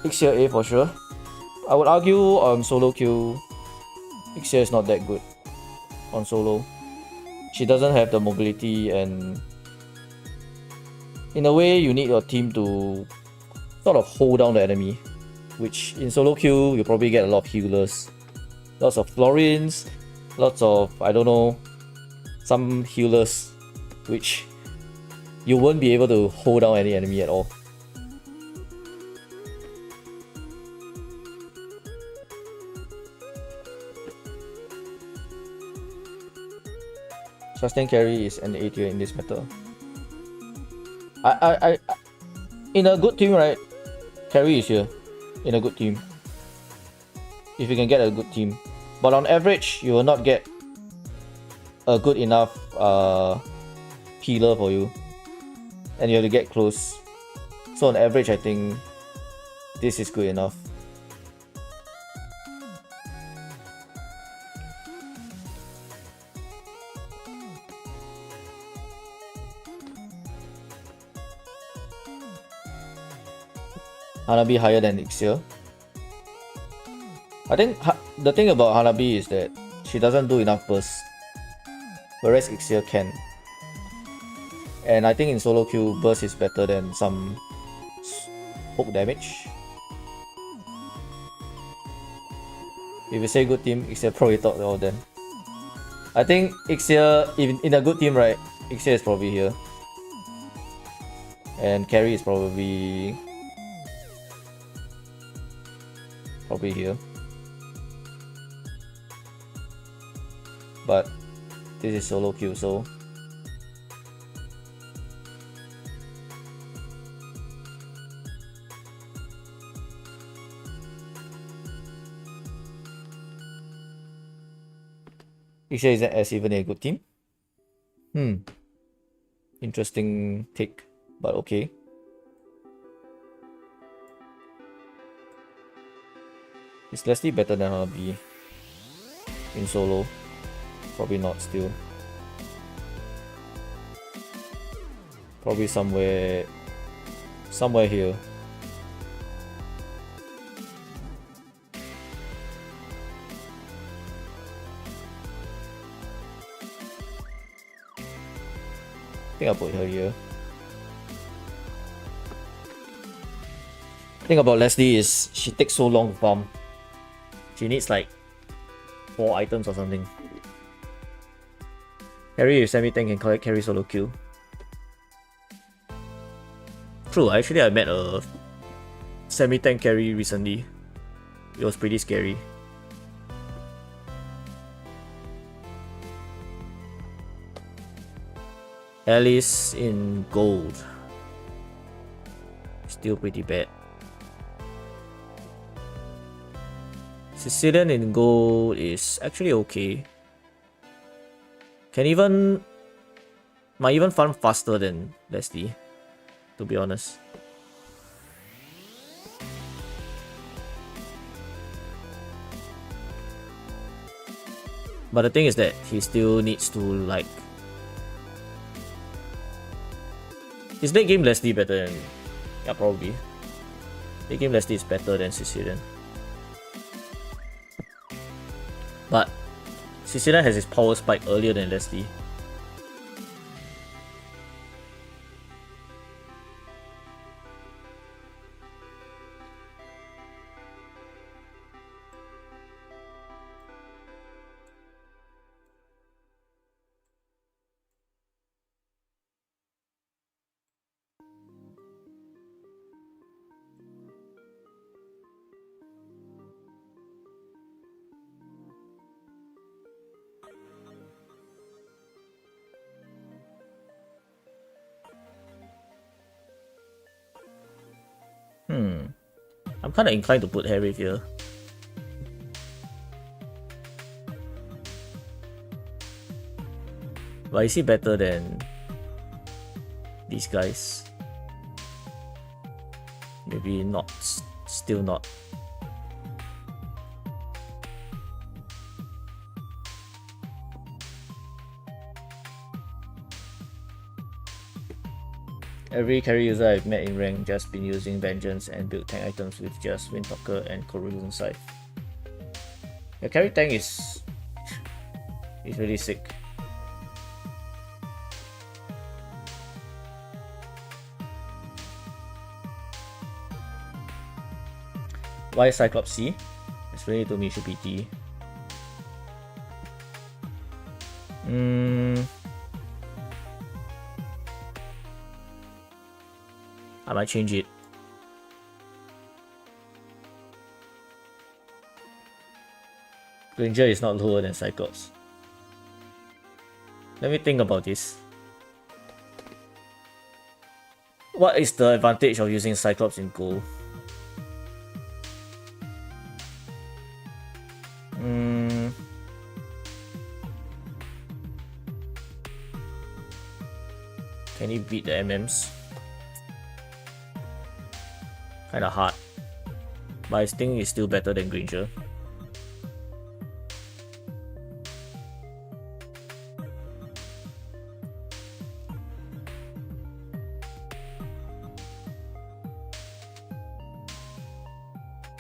Ixia A for sure. I would argue solo queue, Ixia is not that good on solo. She doesn't have the mobility, and in a way you need your team to sort of hold down the enemy, which in solo queue you probably get a lot of healers. Lots of Florins, lots of, I don't know, some healers, which you won't be able to hold down any enemy at all. Sustain carry is an A tier in this meta. I in a good team, right? Carry is here. In a good team. If you can get a good team. But on average, you will not get a good enough healer for you. And you have to get close. So on average, I think this is good enough. Hanabi higher than Ixia. I think the thing about Hanabi is that she doesn't do enough burst, whereas Ixia can. And I think in solo queue, burst is better than some hook damage. If you say good team, Ixia probably top all them. I think Ixia, even in a good team, right? Ixia is probably here. And carry is probably here. But this is solo queue, so Ixia isn't as even a good team. Interesting take, but okay. Is Leslie better than Hanabi in solo? Probably not still. Probably somewhere here. I think I'll put her here. The thing about Leslie is she takes so long to farm. She needs like 4 items or something. Carry if semi-tank can collect carry solo kill. True, actually I met a semi-tank carry recently. It was pretty scary. Alice in gold. Still pretty bad. Sicilian in gold is actually okay. Might even farm faster than Leslie, to be honest. But the thing is that he still needs to like... Is late game Leslie better than... Yeah, probably. Late game Leslie is better than Sicilian. But Sicilian has his power spike earlier than Leslie. I'm kind of inclined to put Harry here. But is he better than these guys? Maybe not. Still not. Every carry user I've met in rank just been using Vengeance and build tank items with just Windtalker and Corrosion Scythe. Your carry tank is really sick. Why Cyclops C? Explain it to me, should be D. I might change it. Granger is not lower than Cyclops. Let me think about this. What is the advantage of using Cyclops in gold? Can he beat the MMs? Kinda hard. But I think it's still better than Granger.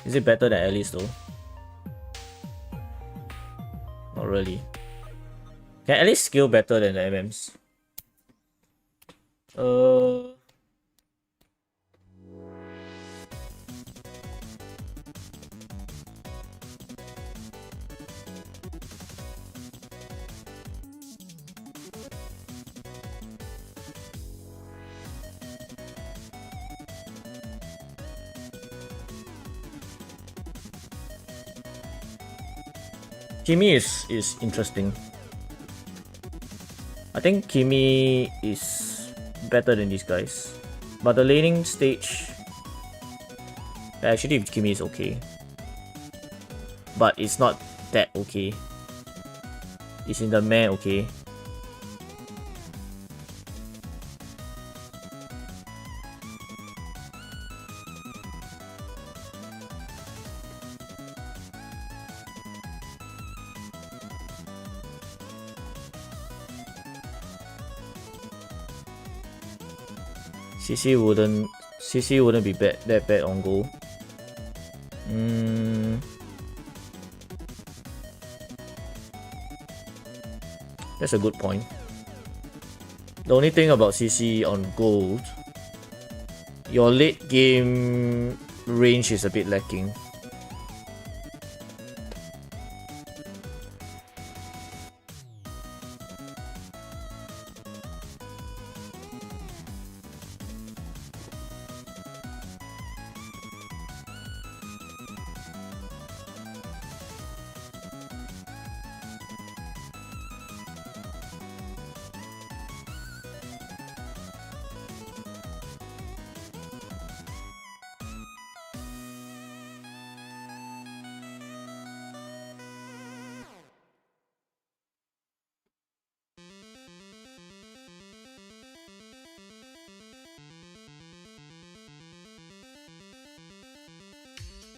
Is it better than Alice though? Not really. Can Alice scale better than the MMs? Kimi is interesting. I think Kimi is better than these guys. But the laning stage, actually Kimi is okay. But it's not that okay. It's in the meh okay. CC wouldn't be that bad on goal. That's a good point. The only thing about CC on gold, your late game range is a bit lacking.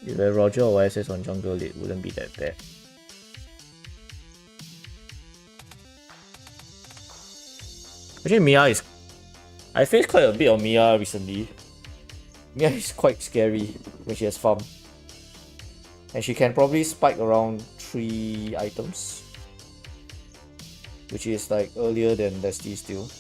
If a Roger or YSS on jungle, it wouldn't be that bad. Actually, Mia is... I faced quite a bit of Mia recently. Mia is quite scary when she has farm. And she can probably spike around 3 items. Which is like earlier than Leslie still.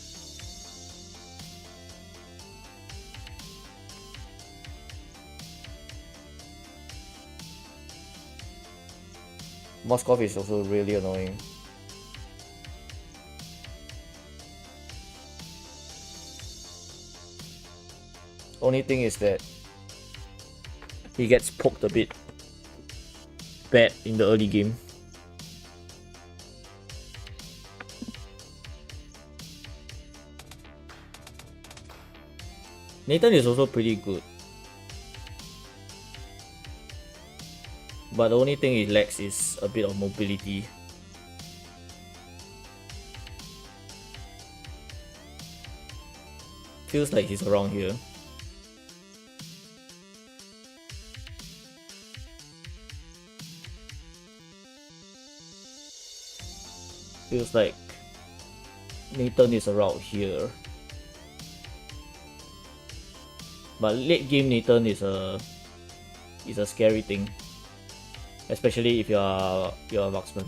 Moskov is also really annoying. Only thing is that he gets poked a bit bad in the early game. Nathan is also pretty good. But the only thing it lacks is a bit of mobility. Feels like he's around here. Feels like Nathan is around here. But late game Nathan is a scary thing. Especially if you're a marksman.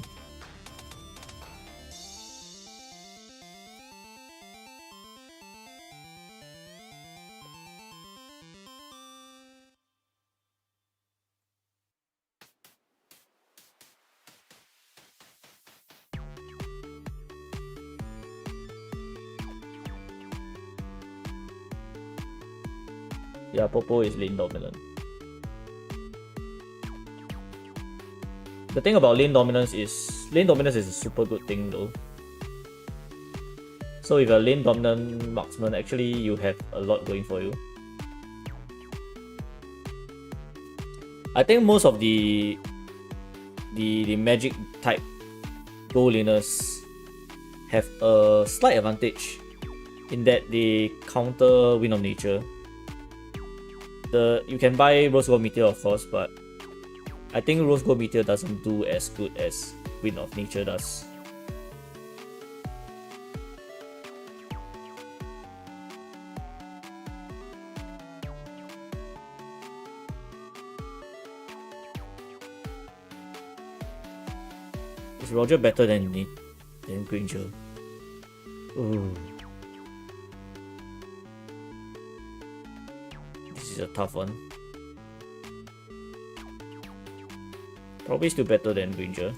Yeah, Popo is lane dominant. The thing about lane dominance is a super good thing though. So if you're a lane dominant marksman, actually you have a lot going for you. I think most of the magic type gold laners have a slight advantage in that they counter Wind of Nature. You can buy Rose Gold Meteor of course, but I think Rose Gold Meteor doesn't do as good as Wind of Nature does. Is Roger better than Granger? Ooh. This is a tough one. Probably still better than Granger.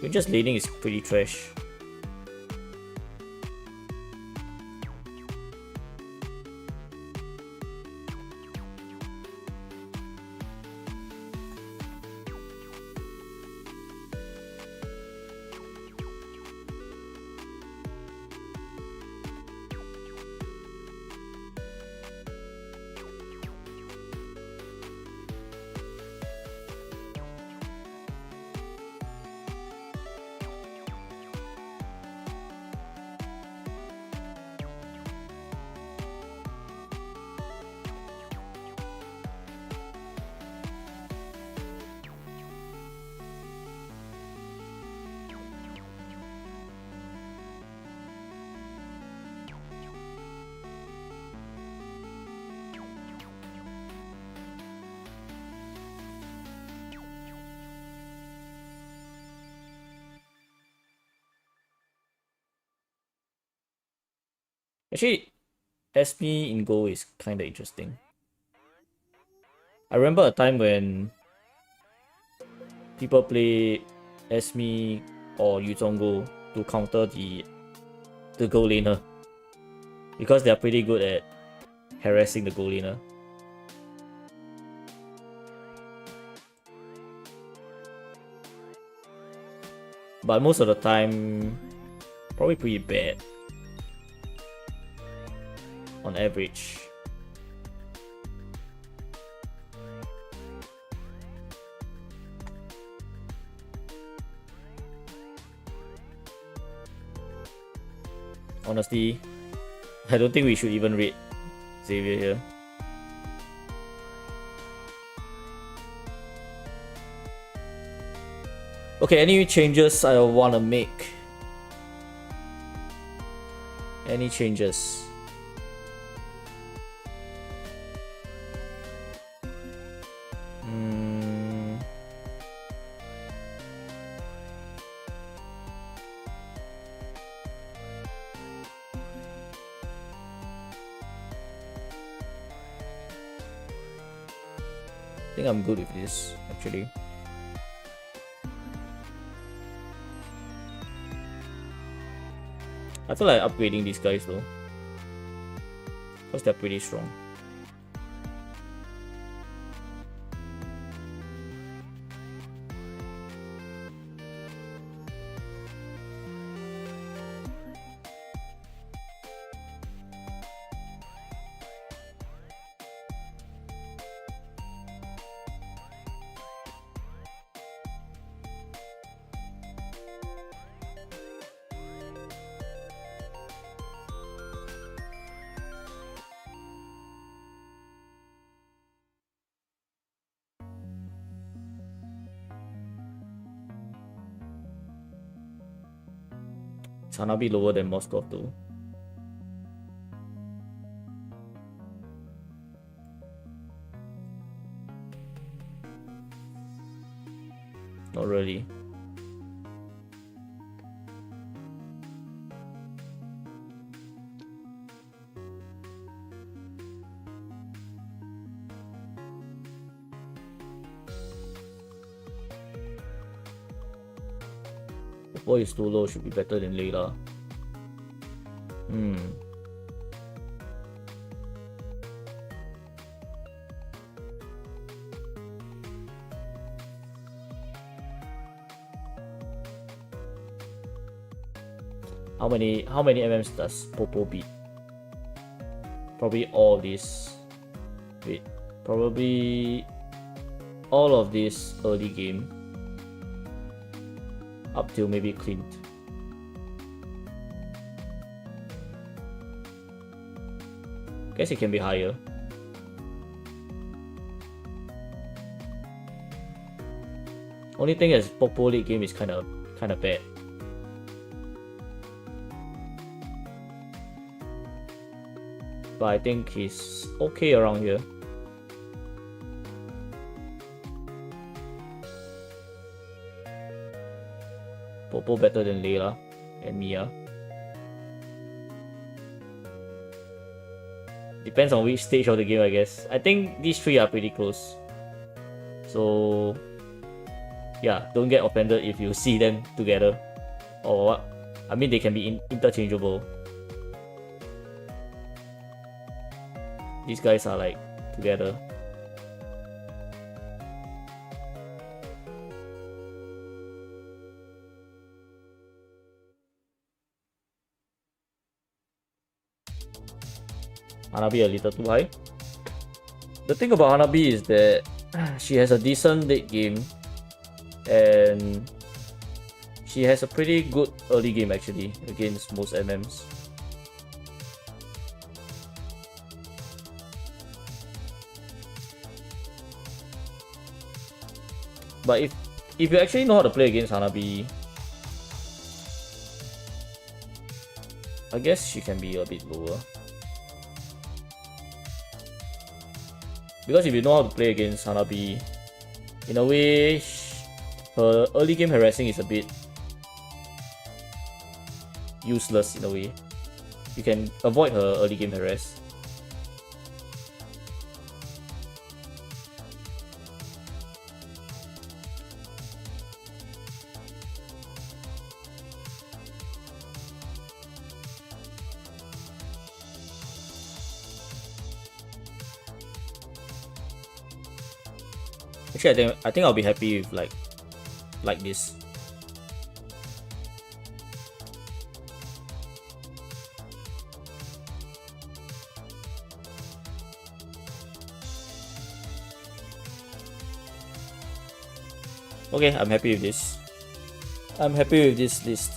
Granger's laning is pretty trash. Actually, SP in Go is kinda interesting. I remember a time when people play Esme or Yu Zhonggo to counter the gold laner. Because they are pretty good at harassing the gold laner. But most of the time, probably pretty bad. On average. Honestly, I don't think we should even rate Xavier here. Okay, any changes I want to make? Any changes? I think I'm good with this, actually. I feel like upgrading these guys though, because they're pretty strong. Is Hanabi lower than Moskov though? Not really. Popo is too low, should be better than Layla. How many MMs does Popo beat? Probably all of these. Wait, probably all of this early game. Up till maybe Clint. Guess it can be higher. Only thing is Popo late game is kinda bad. But I think he's okay around here. Popo better than Layla and Mia. Depends on which stage of the game, I guess. I think these three are pretty close. So yeah, don't get offended if you see them together. Or what? I mean, they can be interchangeable. These guys are like together. Hanabi a little too high. The thing about Hanabi is that she has a decent late game and she has a pretty good early game actually against most MMs. But if you actually know how to play against Hanabi, I guess she can be a bit lower. Because if you know how to play against Hanabi, in a way, her early game harassing is a bit useless in a way. You can avoid her early game harass. Actually, I think I'll be happy with like this. Okay, I'm happy with this. I'm happy with this list,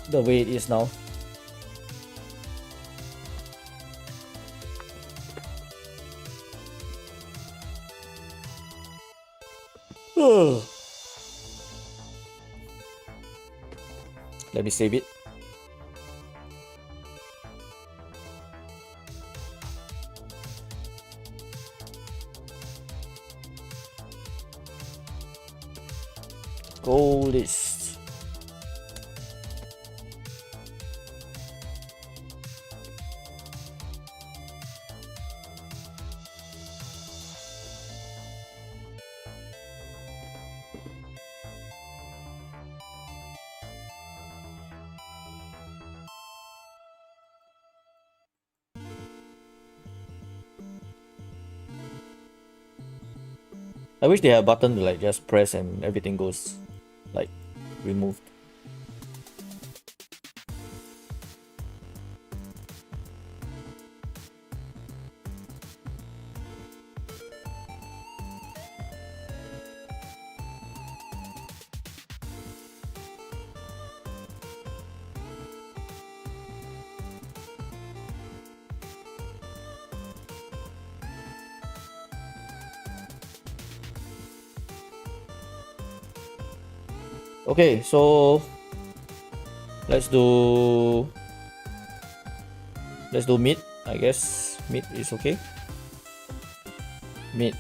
the way it is now. Let me save it. Goal list. I wish they had a button to like just press and everything goes like removed. Okay, so Let's do mid. I guess mid is okay. Mid.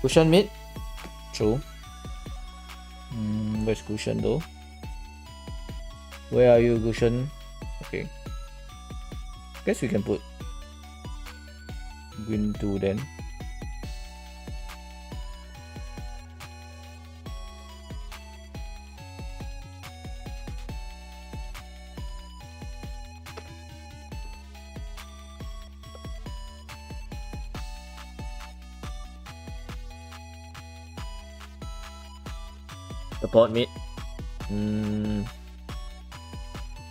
Cushion mid. True. Where's cushion though? Where are you, cushion? Okay. Guess we can put green 2 then. Support mid.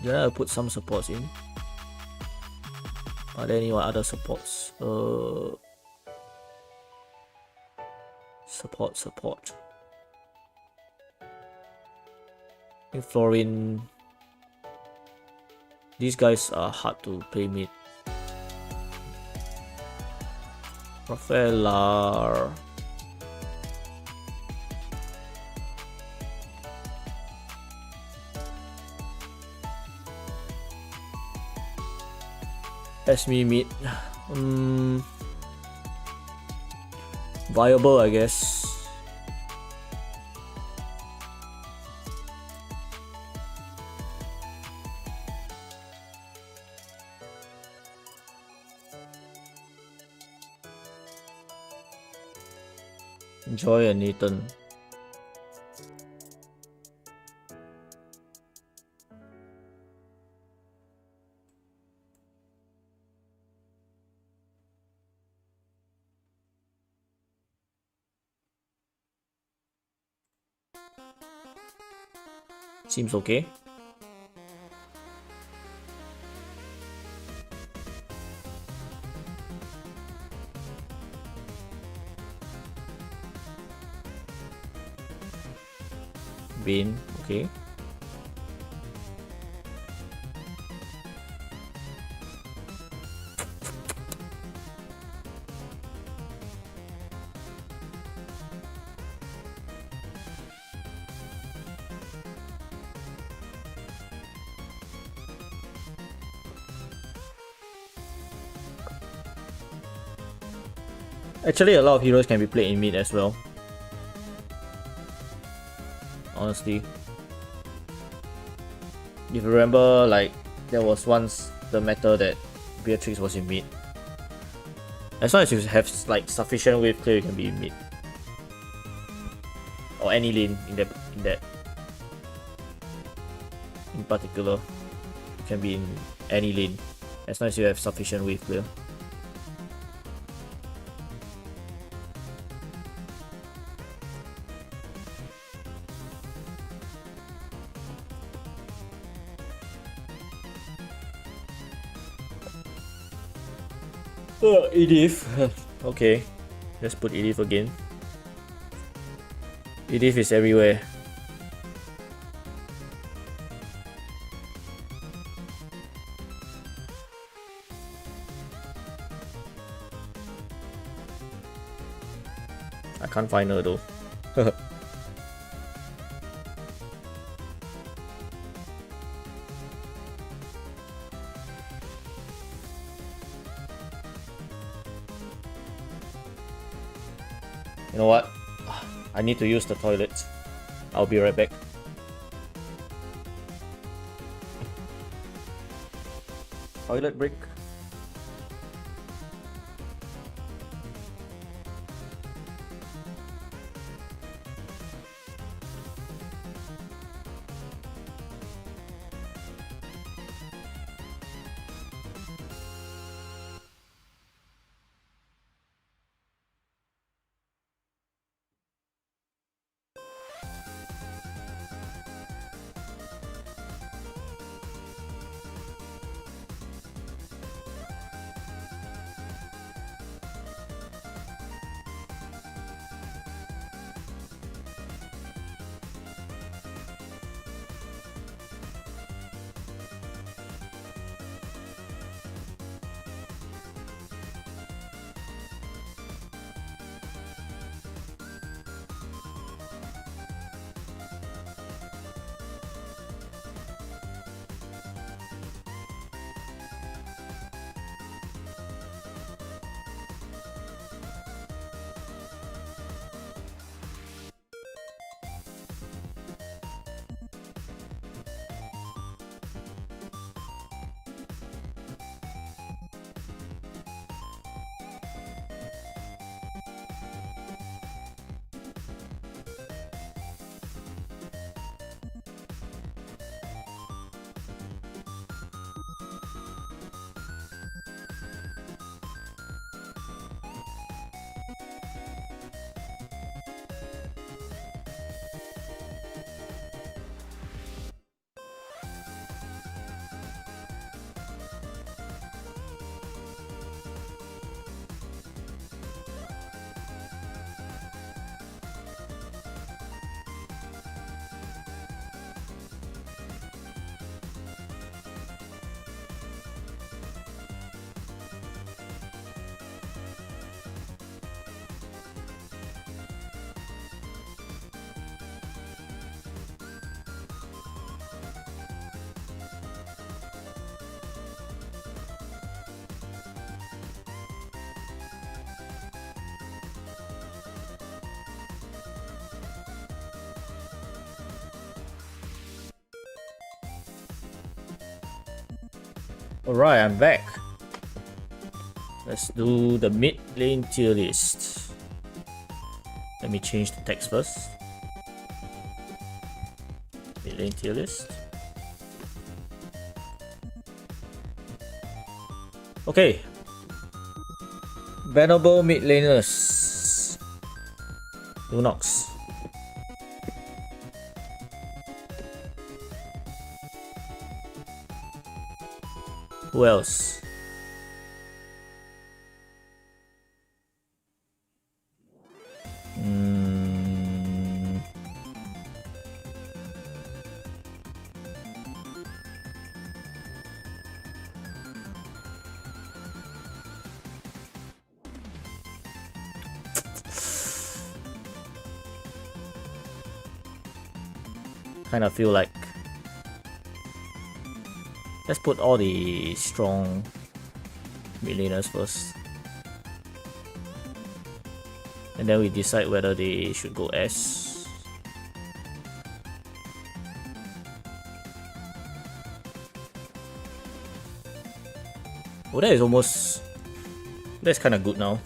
Yeah, I'll put some supports in. Are there any other supports? Support. I think Florin. These guys are hard to play mid. Rafaela. Esme mid. Viable, I guess. Joy and Nathan. Seems okay. Bin, okay. Actually, a lot of heroes can be played in mid as well. Honestly. If you remember, like, there was once the meta that Beatrix was in mid. As long as you have like sufficient wave clear, you can be in mid. Or any lane in that in particular. You can be in any lane. As long as you have sufficient wave clear. EDIF. Okay, let's put EDIF again. EDIF is everywhere. I can't find her though. You know what? I need to use the toilet. I'll be right back. Toilet break. Alright, I'm back. Let's do the mid lane tier list. Let me change the text first. Mid lane tier list. Okay. Bannable mid laners. Lunox. Who else? Kind of feel like let's put all the strong mid laners first, and then we decide whether they should go S. Oh, that is almost... that's kind of good now.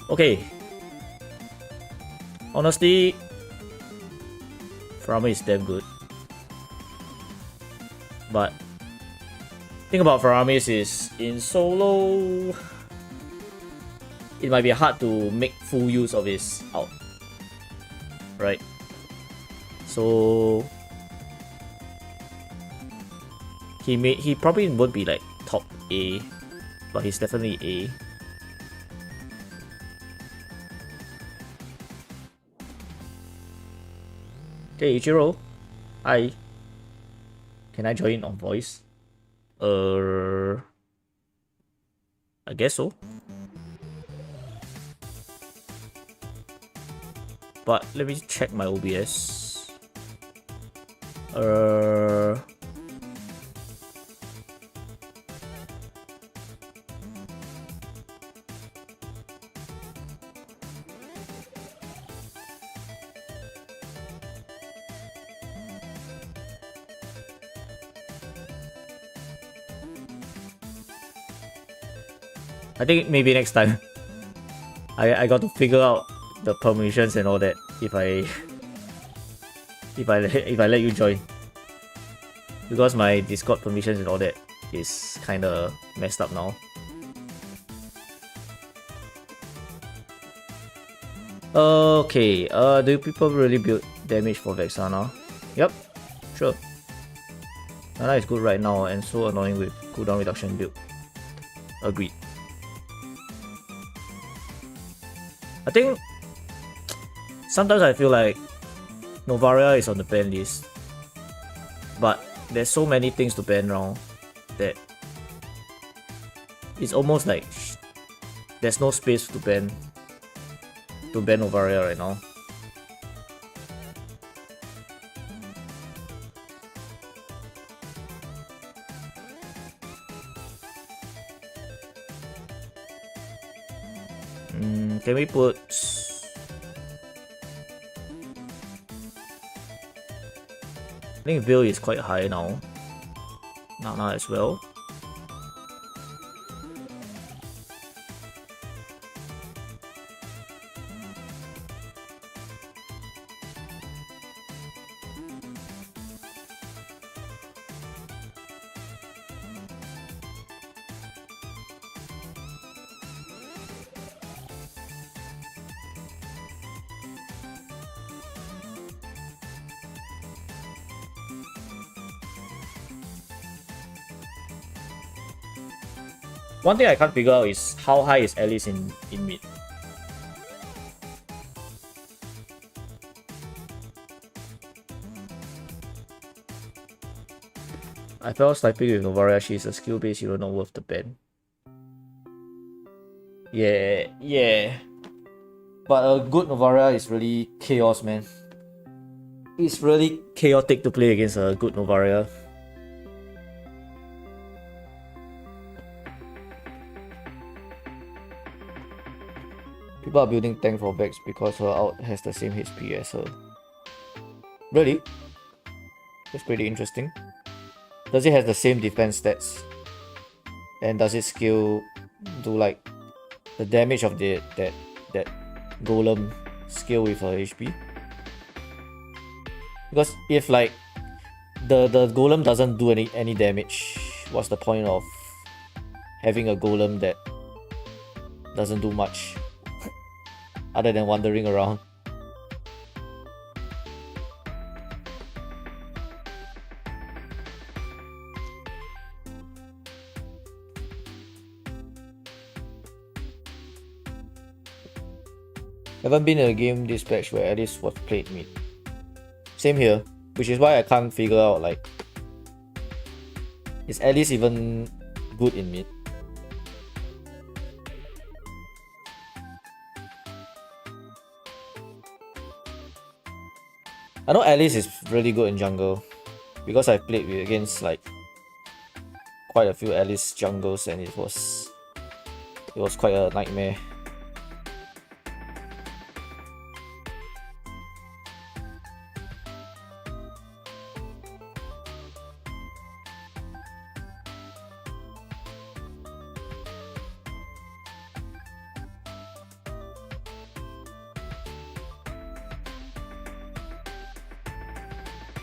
Okay. Honestly, Farami is damn good. But thing about Faramis is in solo it might be hard to make full use of his ult. Right? So he probably won't be like top A, but he's definitely A. Okay, Ichiro. Hi. Can I join on voice? I guess so. But let me check my OBS. I think maybe next time I got to figure out the permissions and all that if I let you join, because my Discord permissions and all that is kinda messed up now. Okay, do people really build damage for Vexana? Yep, sure. Nana is good right now and so annoying with cooldown reduction build. Agreed. I think sometimes I feel like Novaria is on the ban list, but there's so many things to ban now that it's almost like there's no space to ban Novaria right now. Can we put... I think Bill is quite high now. Nana as well. One thing I can't figure out is how high is Alice in mid. I felt sniping with Novaria, she's a skill based hero not worth the ban. Yeah. But a good Novaria is really chaos, man. It's really chaotic to play against a good Novaria. People are building tank for Vex because her ult has the same HP as her. Really? That's pretty interesting. Does it have the same defense stats? And does it skill do like the damage of that golem scale with her HP? Because if like the golem doesn't do any damage, what's the point of having a golem that doesn't do much other than wandering around? Haven't been in a game this patch where Alice was played mid. Same here, which is why I can't figure out like, is Alice even good in mid? I know Alice is really good in jungle because I played against like quite a few Alice jungles and it was quite a nightmare.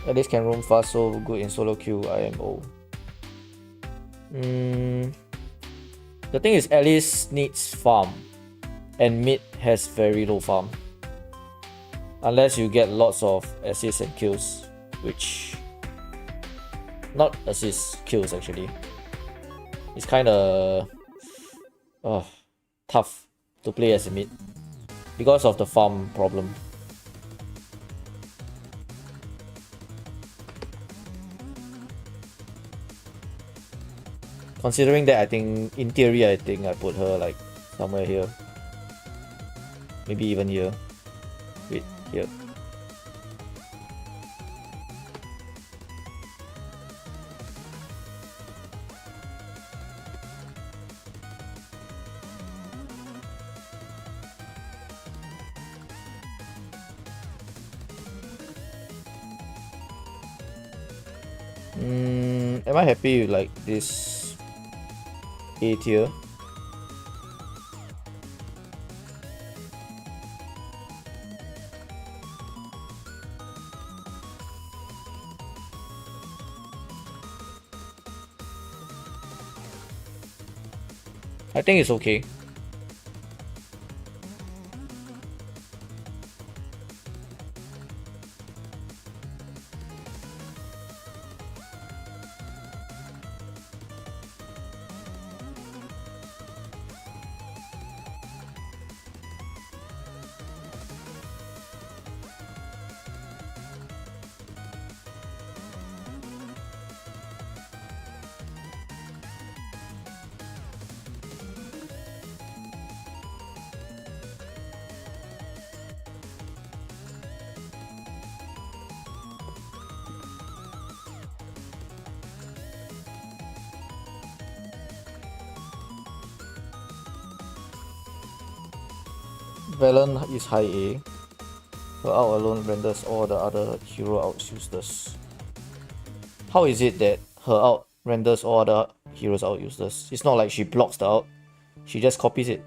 At least can roam fast, so good in solo queue IMO. The thing is, Alice needs farm, and mid has very low farm. Unless you get lots of assists and kills, which... not assists, kills actually. It's kinda... tough to play as a mid because of the farm problem. Considering that, I think, in theory, I think I put her like somewhere here. Maybe even here. Wait, here. Am I happy with like this A tier? I think it's okay. Valen is high A. Her out alone renders all the other hero outs useless. How is it that her out renders all other heroes out useless? It's not like she blocks the out, she just copies it.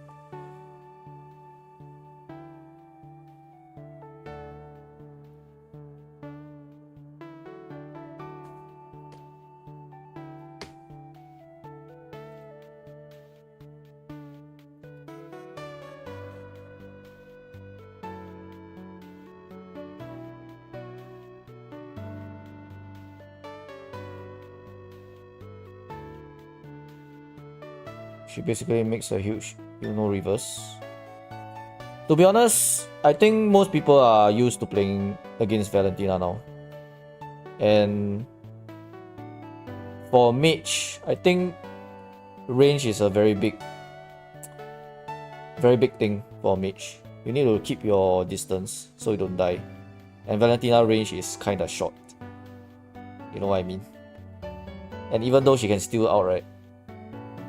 She basically makes a huge reverse. To be honest, I think most people are used to playing against Valentina now. And for mage, I think range is a very big thing for mage. You need to keep your distance so you don't die. And Valentina range is kinda short. You know what I mean? And even though she can steal out, right?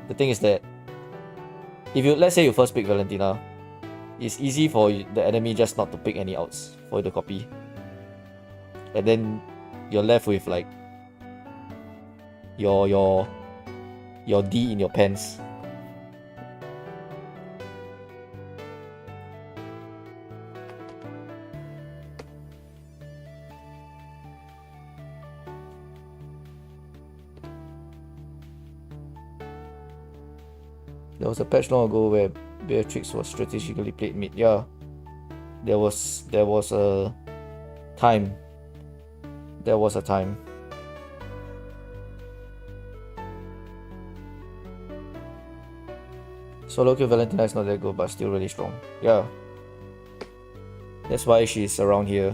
The thing is that if you, let's say you first pick Valentina, it's easy for the enemy just not to pick any outs for you to copy. And then you're left with like your D in your pants. There was a patch long ago where Beatrix was strategically played mid. Yeah, there was a time. There was a time. Solo queue Valentina is not that good, but still really strong. Yeah, that's why she's around here.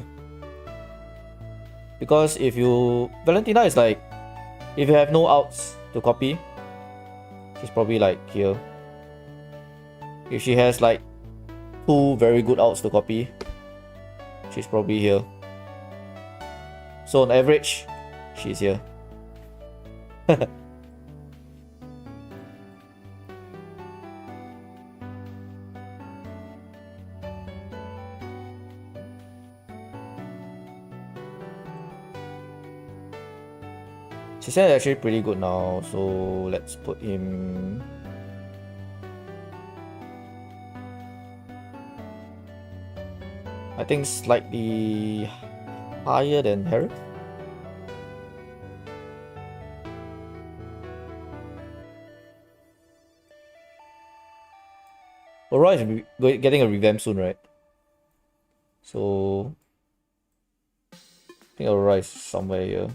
Because if you Valentina is like, if you have no outs to copy, she's probably like here. If she has like 2 very good outs to copy, she's probably here. So on average, she's here. She's actually pretty good now, so let's put him... I think slightly higher than Herod. Aurora is getting a revamp soon, right? So I think Aurora is somewhere here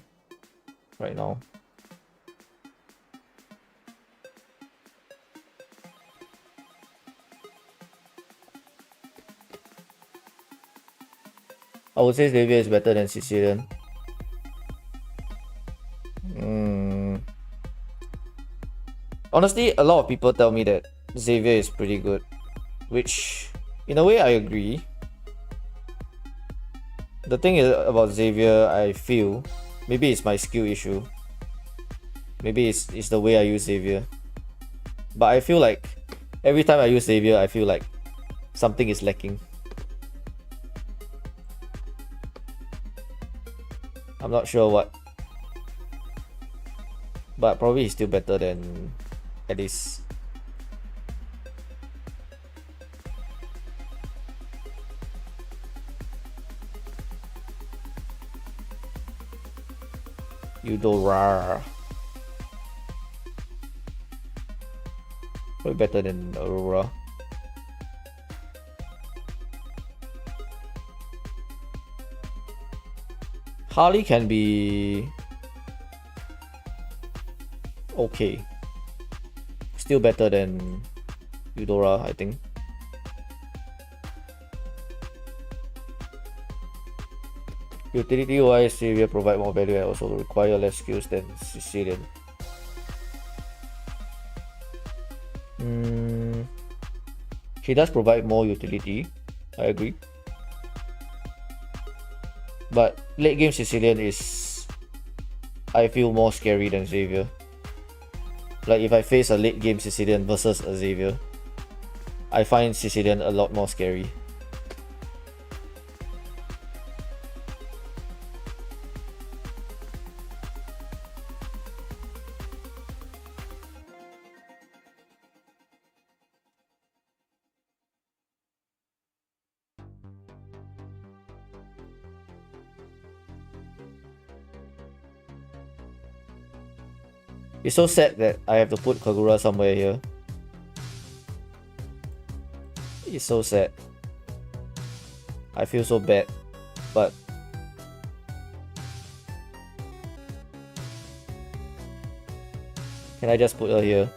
right now. I would say Xavier is better than Sicilian. Honestly, a lot of people tell me that Xavier is pretty good, which in a way I agree. The thing is about Xavier, I feel maybe it's my skill issue. Maybe it's the way I use Xavier. But I feel like every time I use Xavier, I feel like something is lacking. I'm not sure what. But probably he's still better than Alice. Eudora. Probably better than Aurora. Harley can be okay. Still better than Eudora, I think. Utility-wise, Xavier provide more value and also require less skills than Sicilian. He does provide more utility, I agree. But late game Sicilian is, I feel, more scary than Xavier. Like if I face a late game Sicilian versus a Xavier, I find Sicilian a lot more scary. It's so sad that I have to put Kagura somewhere here. It's so sad. I feel so bad, but can I just put her here?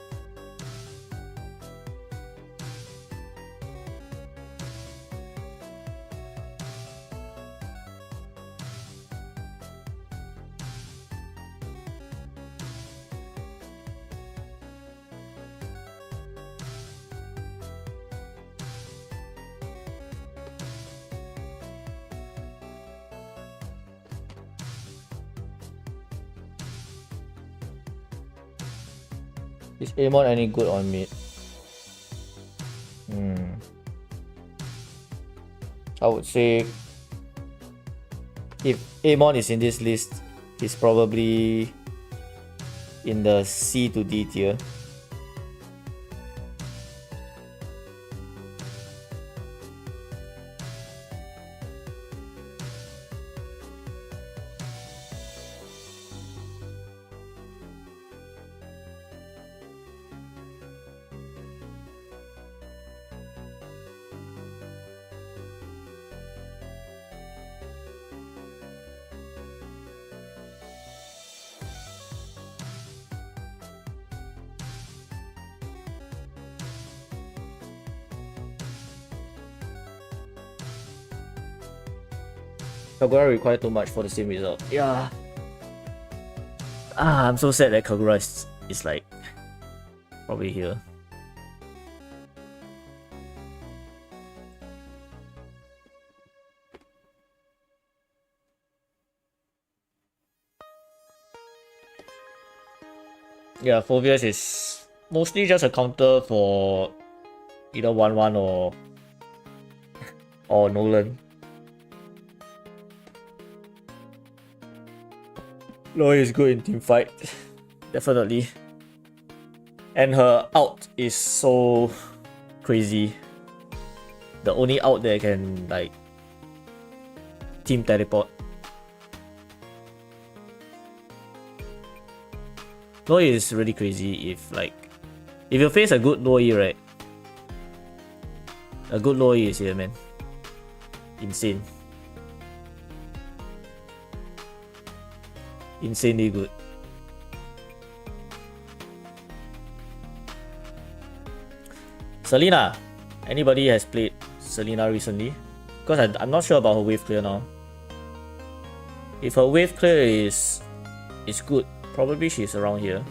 Is Amon any good on mid? I would say if Amon is in this list, he's probably in the C to D tier. Kagura require too much for the same result. Yeah. I'm so sad that Kagura is like probably here. Yeah, Phobius is mostly just a counter for either 1-1 or Nolan. Loi is good in team fight, definitely. And her out is so crazy. The only out that can like team teleport. Loi is really crazy if you face a good Loi, right? A good low E is here, man. Insane. Insanely good. Selena. Anybody has played Selena recently? Because I'm not sure about her wave clear now. If her wave clear is good, probably she's around here.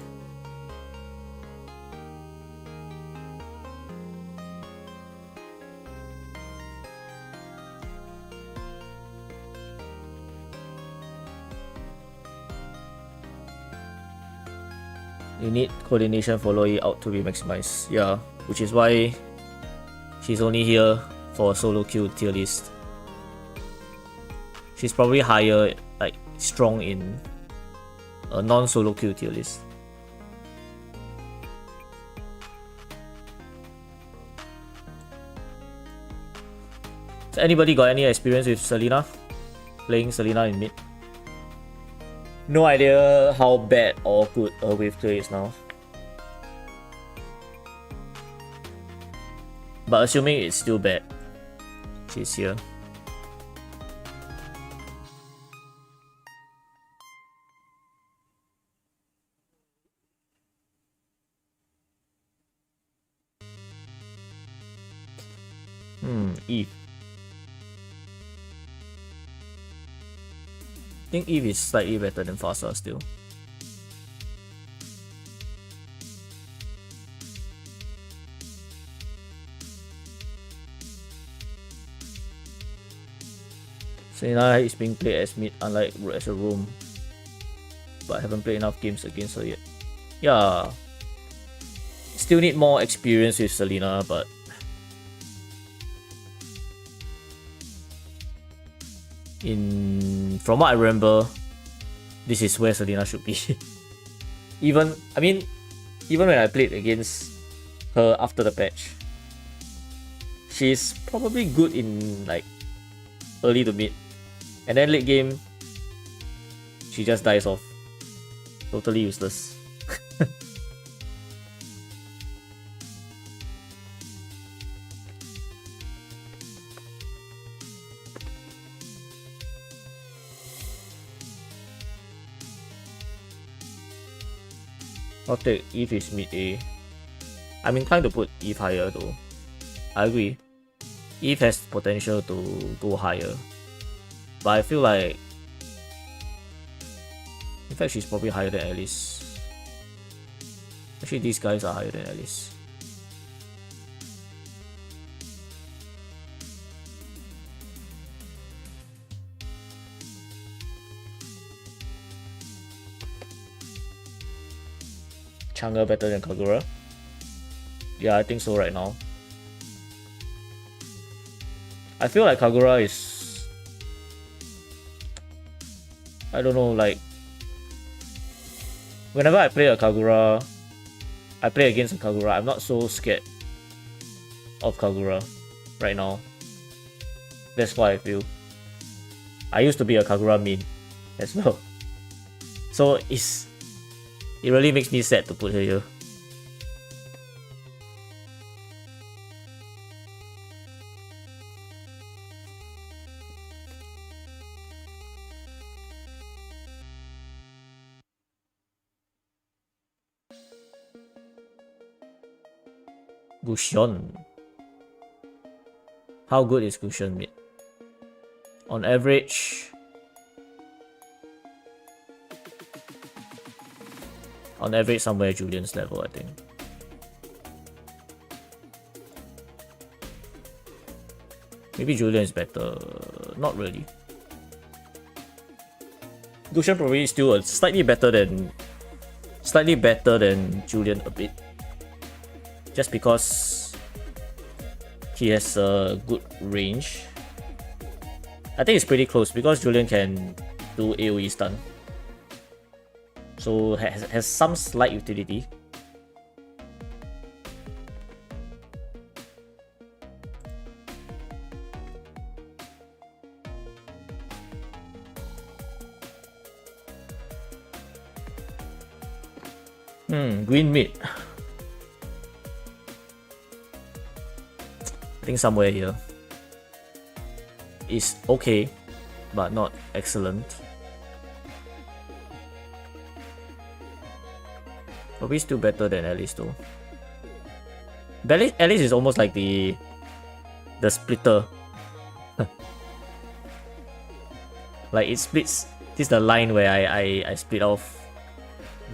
You need coordination for low E out to be maximized. Yeah, which is why she's only here for a solo queue tier list. She's probably higher, like strong in a non-solo queue tier list. So anybody got any experience with Selena? Playing Selena in mid? No idea how bad or good her wave clear is now. But assuming it's still bad, she's here. Eve. I think Eve is slightly better than Fasa still. Selena is being played as mid, unlike as a roam. But I haven't played enough games against her yet. Yeah. Still need more experience with Selena, but from what I remember, this is where Selena should be. even when I played against her after the patch, she's probably good in like early to mid, and then late game she just dies off. Totally useless. I'll take Eve is mid A. I'm inclined to put Eve higher though. I agree. Eve has potential to go higher. But I feel like, in fact, she's probably higher than Alice. Actually, these guys are higher than Alice. Chang'e better than Kagura? Yeah, I think so right now. I feel like Kagura is, I don't know, like whenever I play a Kagura, I play against a Kagura, I'm not so scared of Kagura right now. That's what I feel. I used to be a Kagura main as well. So it really makes me sad to put her here. Gusion. How good is Gusion mid? On average, somewhere Julian's level, I think. Maybe Julian is better. Not really. Gusion probably still slightly better than Julian a bit. Just because he has a good range. I think it's pretty close because Julian can do AoE stun. So has some slight utility. Green mid. I think somewhere here. Is okay, but not excellent. Probably still better than Alice though. Alice is almost like the splitter. Like it splits. This is the line where I split off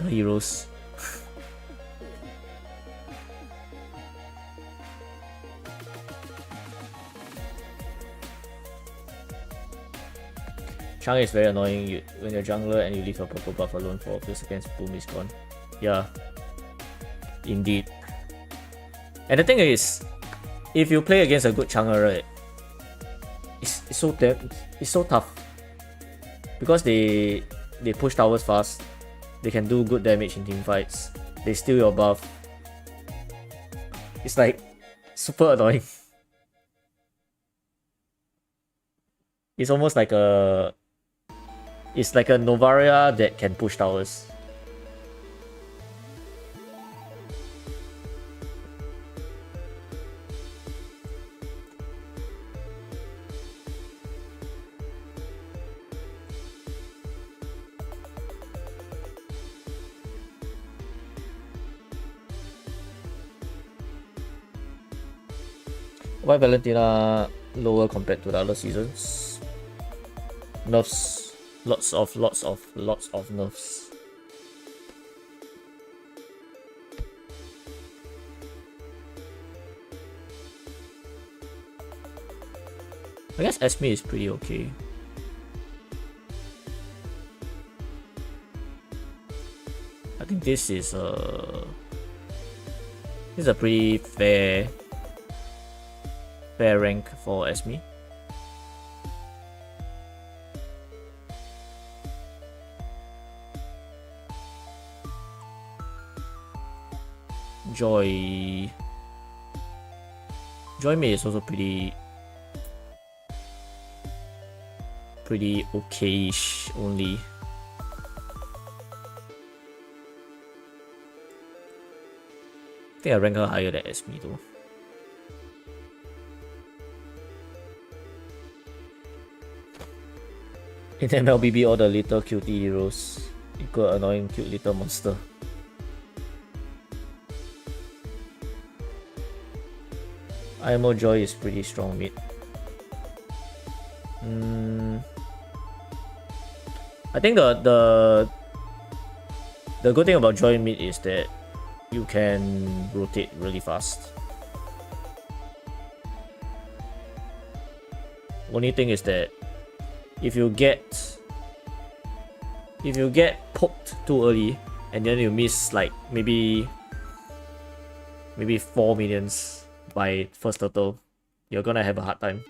the heroes. Chang is very annoying when you're jungler and you leave your purple buff alone for a few seconds, boom, is gone. Yeah, indeed. And the thing is, if you play against a good jungler, right, it's so tough because they push towers fast, they can do good damage in team fights, they steal your buff. It's like super annoying. It's almost like a Novaria that can push towers. Why Valentina lower compared to the other seasons? Nerfs. Lots of nerfs. I guess Esme is pretty okay. I think this is a pretty fair rank for Esme. Joy May is also pretty okay-ish only. I think I rank her higher than Esme though. In MLBB, all the little cutie heroes equal annoying cute little monster. IMO Joy is pretty strong mid. I think the good thing about Joy mid is that you can rotate really fast. Only thing is that if you get poked too early and then you miss like maybe 4 minions by first turtle, you're gonna have a hard time.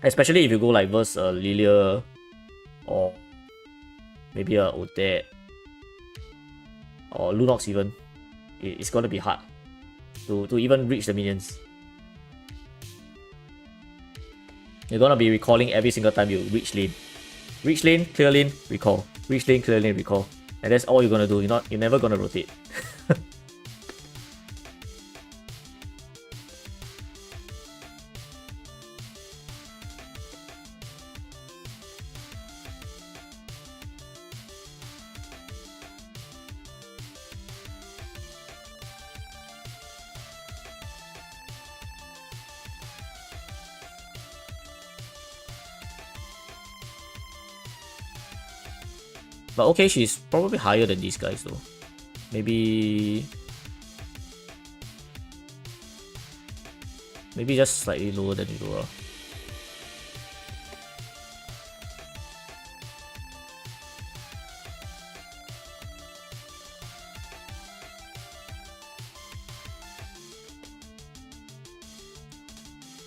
Especially if you go like versus a Lilia or maybe a Odette or Lunox even. It's gonna be hard to even reach the minions. You're gonna be recalling every single time you reach lane. Reach lane, clear lane, recall. Reach lane, clear lane, recall. And that's all you're gonna do. You're never gonna rotate. But okay, she's probably higher than these guys though. Maybe just slightly lower than Eudora.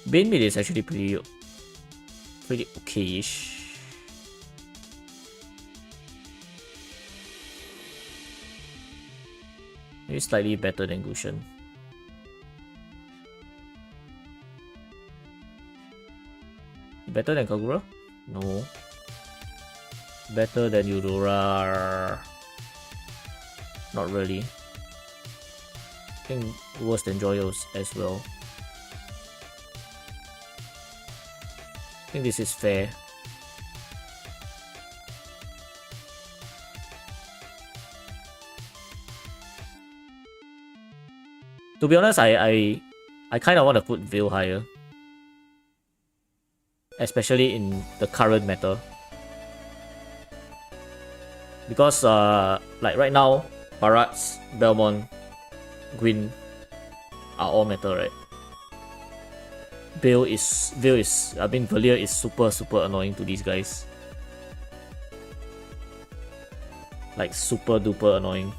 Bane mid is actually pretty okay-ish. Maybe slightly better than Gushen. Better than Kagura? No. Better than Eudora? Not really. think worse than Joyos as well. I think this is fair. To be honest, I kind of want to put Veil higher. Especially in the current meta. Because like right now, Barats, Belmont, Gwyn are all meta, right? Veil is I mean Valier is super annoying to these guys. Like super duper annoying.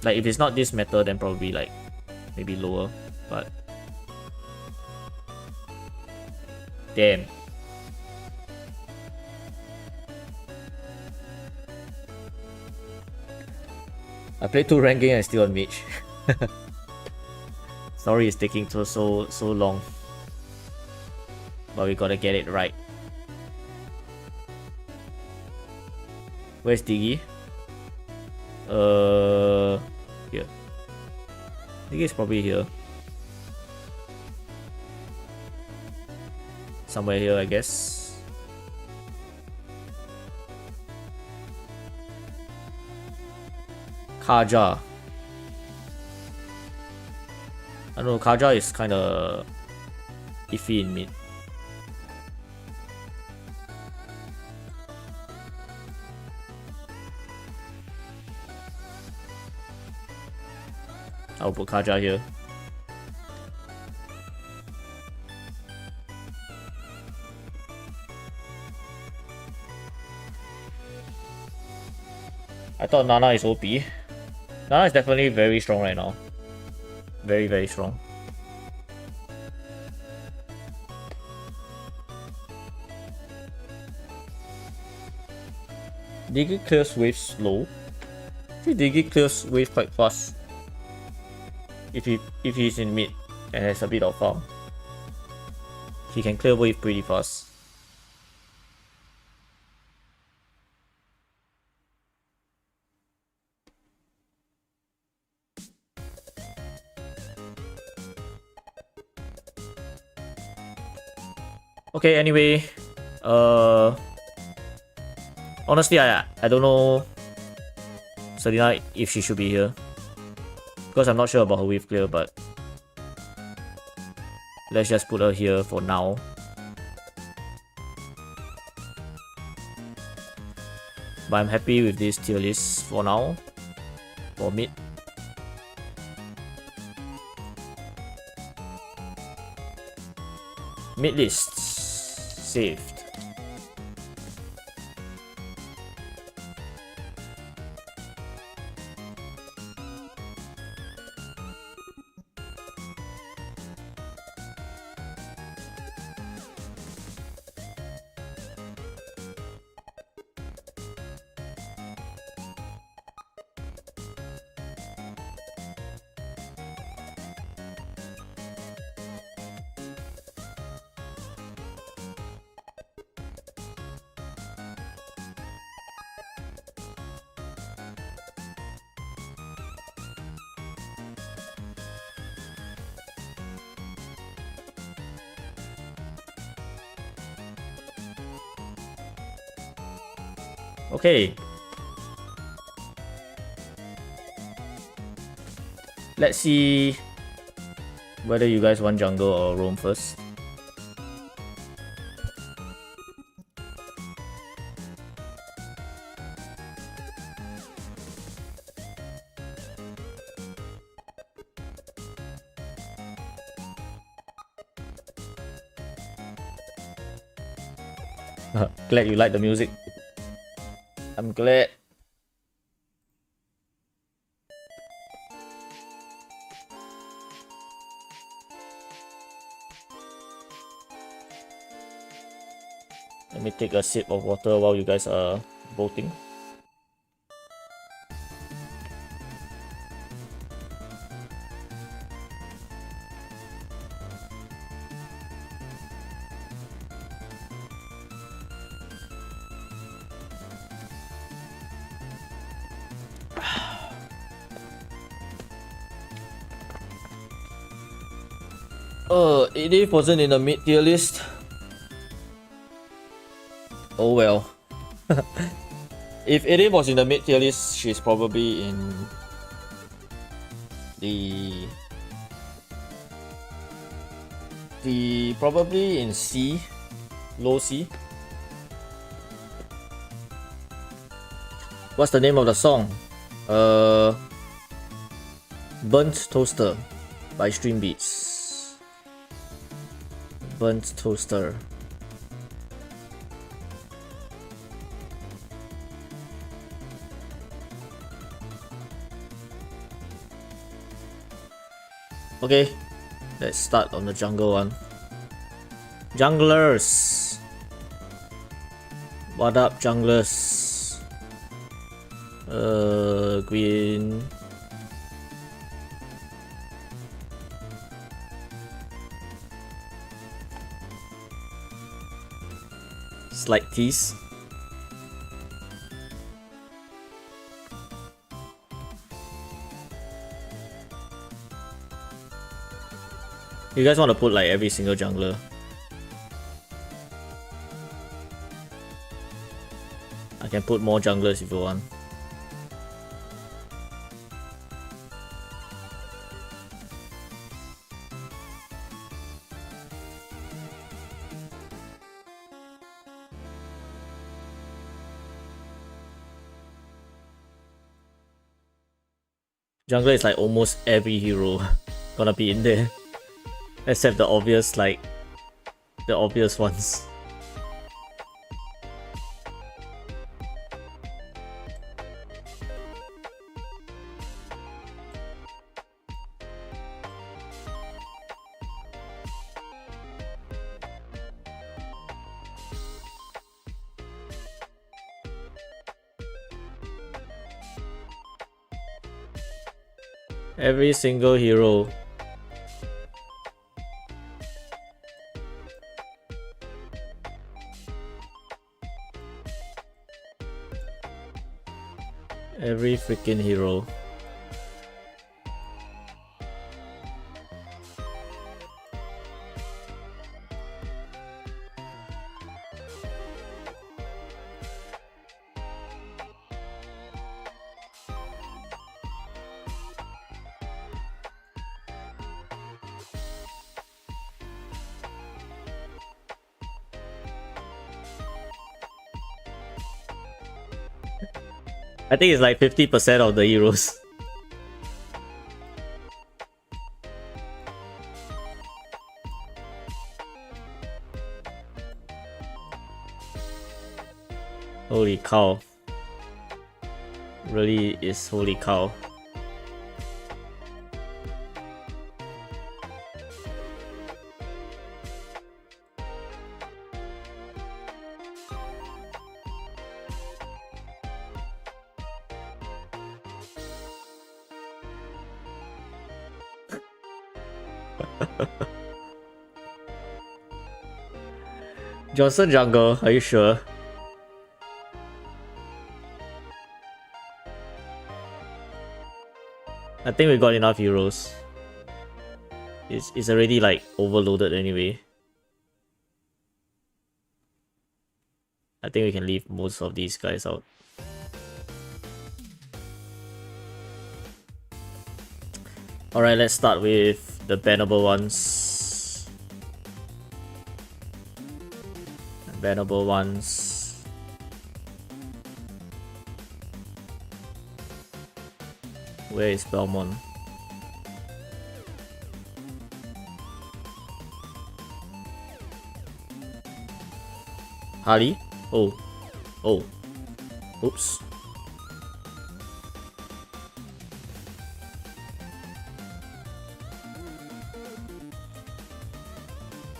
Like if it's not this meta, then probably like maybe lower, but damn. I played 2 rank games and still on mage. Sorry it's taking so long. But we gotta get it right. Where's Diggy? Here. Diggy is probably here. Somewhere here, I guess. Kaja. I don't know, Kaja is kinda iffy in mid. I'll put Kaja here. I thought Nana is OP. Nana is definitely very strong right now. Very strong. Diggy clears wave slow. I think Diggy clears wave quite fast. If he's in mid and has a bit of farm, he can clear wave pretty fast. Okay, anyway, honestly, I don't know Selena if she should be here, because I'm not sure about her wave clear, but let's just put her here for now. But I'm happy with this tier list for now, for mid. Mid lists saved. Okay. Let's see whether you guys want jungle or roam first. Glad you like the music. I'm glad. Let me take a sip of water while you guys are voting. Edith wasn't in the mid-tier list. Oh well. If Edith was in the mid-tier list, she's probably in probably in C, low C. What's the name of the song? Burnt Toaster by Stream Beats. Burnt Toaster. Okay, let's start on the jungle one. Junglers! What up, junglers? Green. Slight tease. You guys want to put like every single jungler? I can put more junglers if you want. Jungler is like almost every hero gonna be in there. Except the obvious, like, the obvious ones. Every single hero. Every freaking hero. I think it's like 50% of the heroes. Holy cow. Really is holy cow. Johnson jungle, are you sure? I think we got enough heroes. It's already like overloaded anyway. I think we can leave most of these guys out. Alright, let's start with the bannable ones. Bannable ones. Where is Belmont? Harley? Oh. Oh. Oops.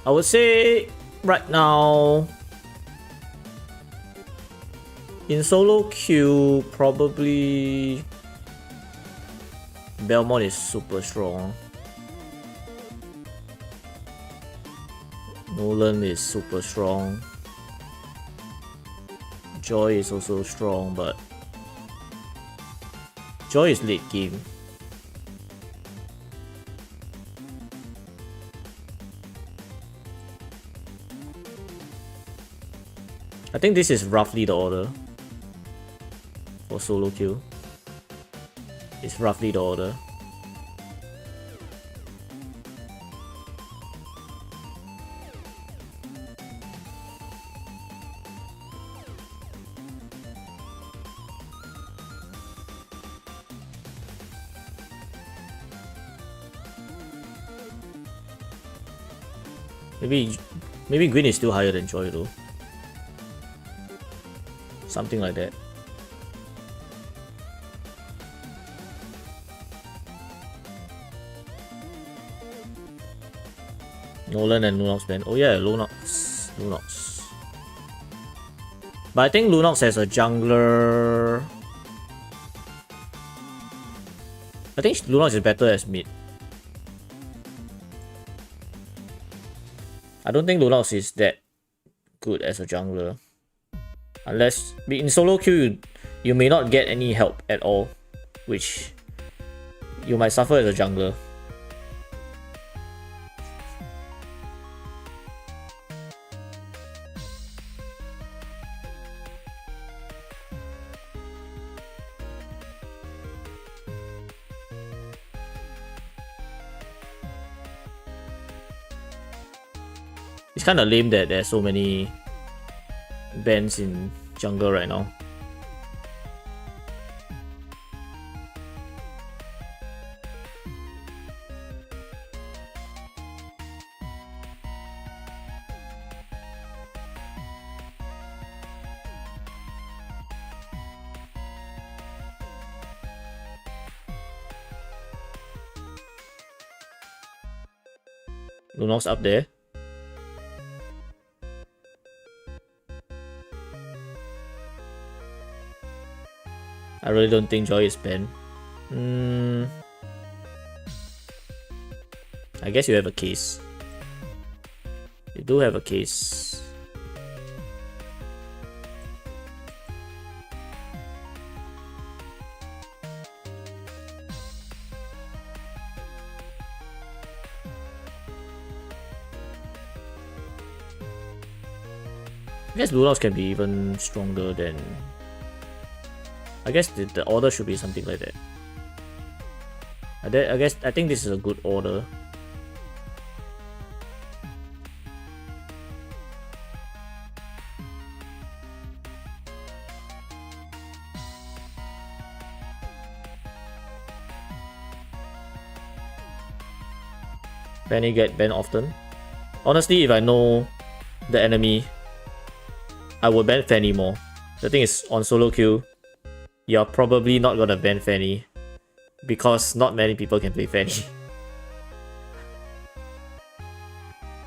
I would say right now in solo queue probably Belmont is super strong. Nolan is super strong. Joy is also strong, but Joy is late game. I think this is roughly the order for solo queue. It's roughly the order. Maybe green is still higher than joy though. Something like that. Nolan and Lunox ban. Oh yeah, Lunox. But I think Lunox has a jungler. I think Lunox is better as mid. I don't think Lunox is that good as a jungler. Unless in solo queue you may not get any help at all, which you might suffer as a jungler. It's kind of lame that there's so many bans in jungle right now. Lunox up there. I really don't think Joy is banned. I guess you have a case. You do have a case. I guess Lunox can be even stronger than... I guess the order should be something like that. I think this is a good order. Fanny get banned often. Honestly, if I know the enemy, I would ban Fanny more. The thing is, on solo queue, you're probably not gonna ban Fanny because not many people can play Fanny.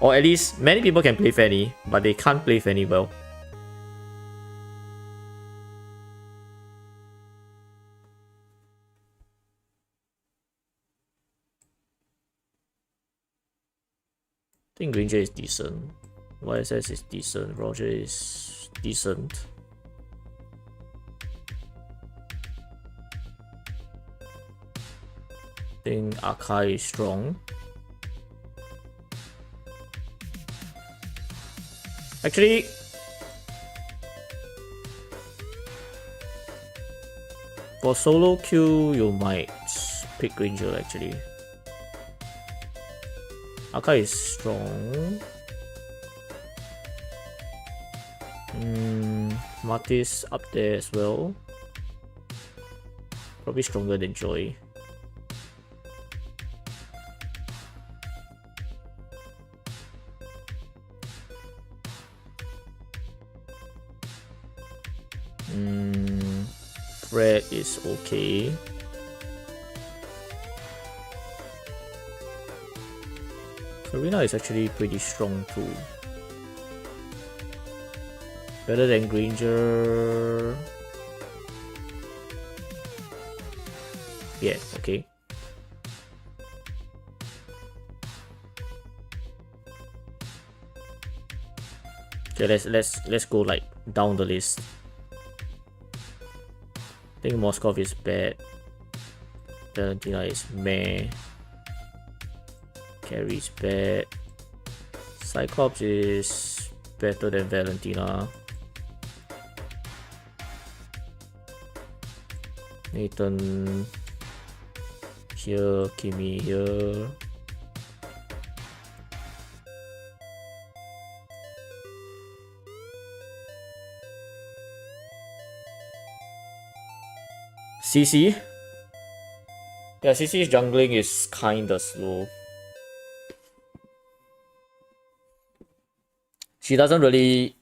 Or at least many people can play Fanny, but they can't play Fanny well. I think Granger is decent. YSS is decent. Roger is decent. I think Akai is strong. Actually, for solo queue, you might pick Granger actually. Akai is strong. Martis up there as well. Probably stronger than Joy. Fred is okay. Karina is actually pretty strong too. Better than Granger. Yeah, okay. Okay, let's go like down the list. I think Moskov is bad. Valentina is meh. Carry is bad. Cyclops is better than Valentina. Nathan here, Kimi here. CC? Yeah, CC's jungling is kinda slow. She doesn't really...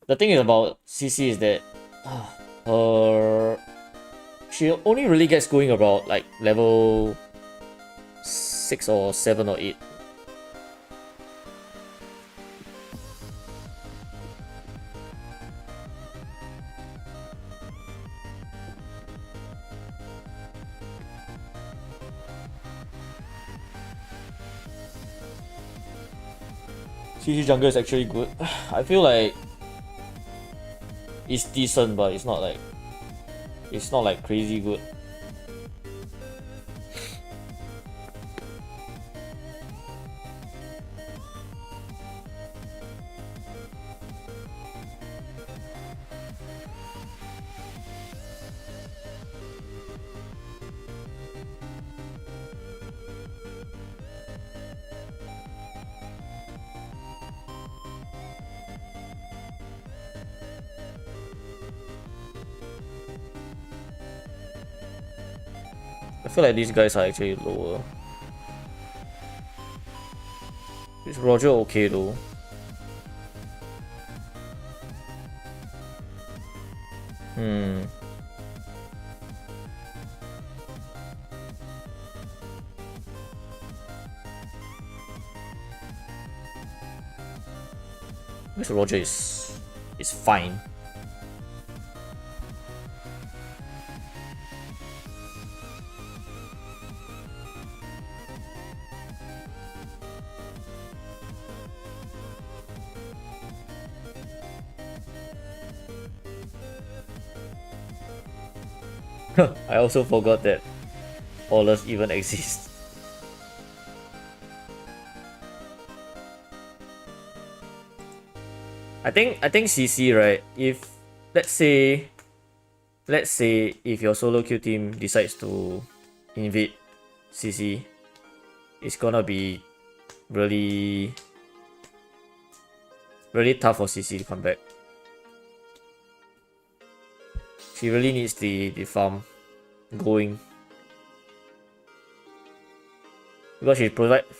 The thing is about CC is that her... She only really gets going about like level 6 or 7 or 8. CC jungle is actually good. I feel like it's decent, but it's not like crazy good. I feel like these guys are actually lower. Is Roger okay though? Mr. Roger is fine. I also forgot that Allers even exist. I think CC, right, if let's say if your solo queue team decides to invade CC, it's gonna be really tough for CC to come back. She really needs the farm going, because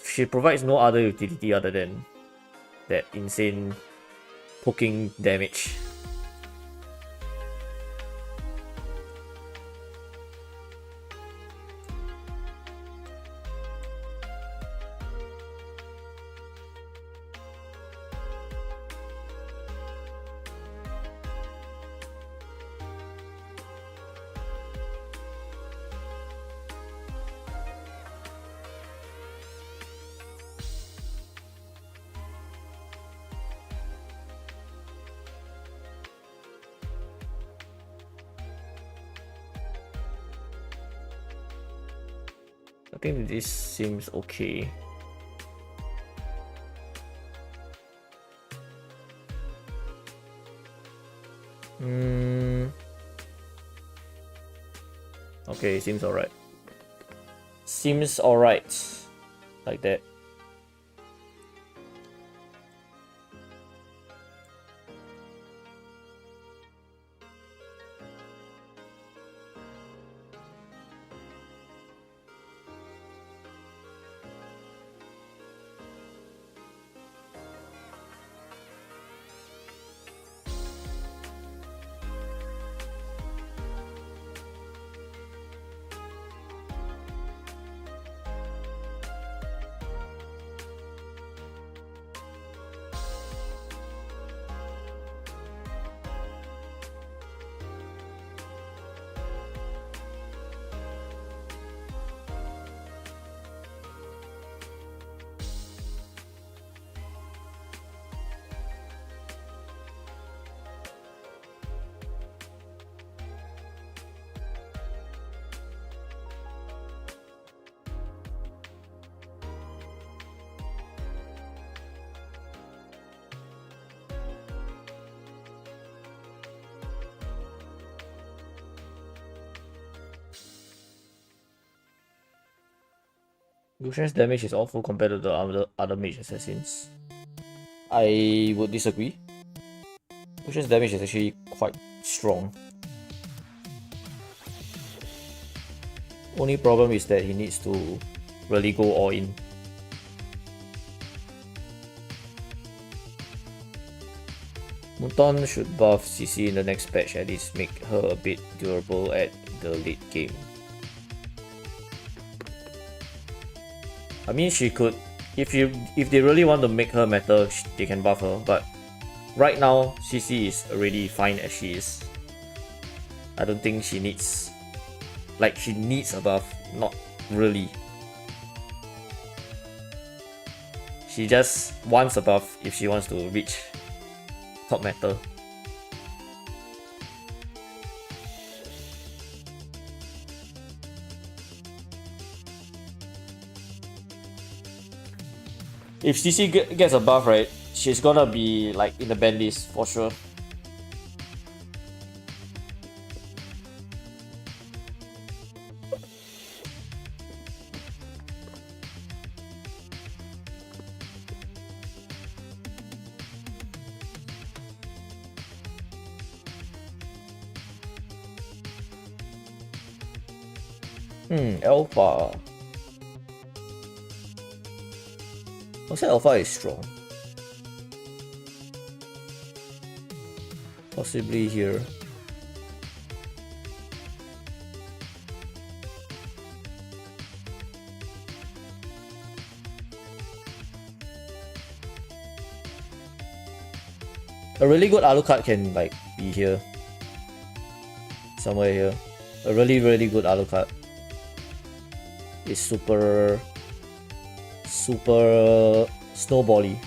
she provides no other utility other than that insane poking damage. I think this seems okay. Okay, seems alright. Seems alright. Like that. Lucian's damage is awful compared to the other mage assassins. I would disagree. Lucian's damage is actually quite strong. Only problem is that he needs to really go all in. Muton should buff CC in the next patch, at least make her a bit durable at the late game. I mean, she could, if they really want to make her matter, they can buff her, but right now CC is already fine as she is. I don't think she needs, like, she needs a buff, not really. She just wants a buff if she wants to reach top matter. If CC gets a buff, right, she's gonna be like in the ban list for sure. Alpha. I'll say Alpha is strong. Possibly here. A really good Alucard can like be here. Somewhere here. A really good Alucard is super snowbally.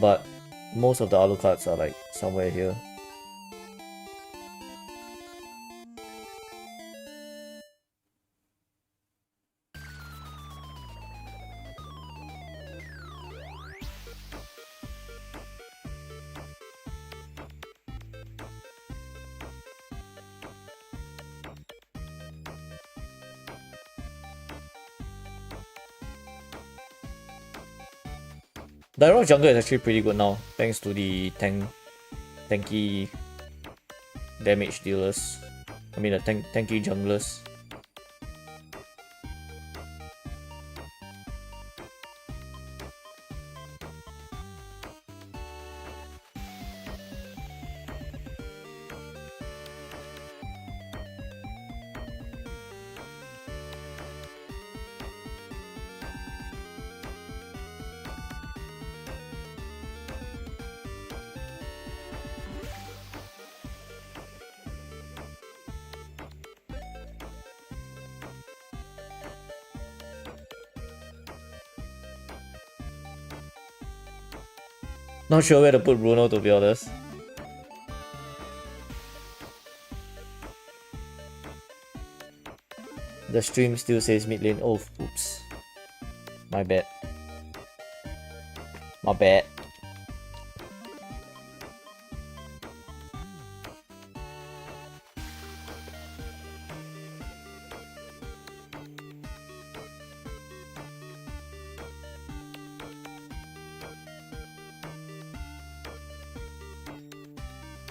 But most of the Alucards are like somewhere here. Direct jungle is actually pretty good now, thanks to the tanky damage dealers. I mean the tanky junglers. Not sure where to put Bruno, to be honest. The stream still says mid lane. Oh, oops. My bad. My bad.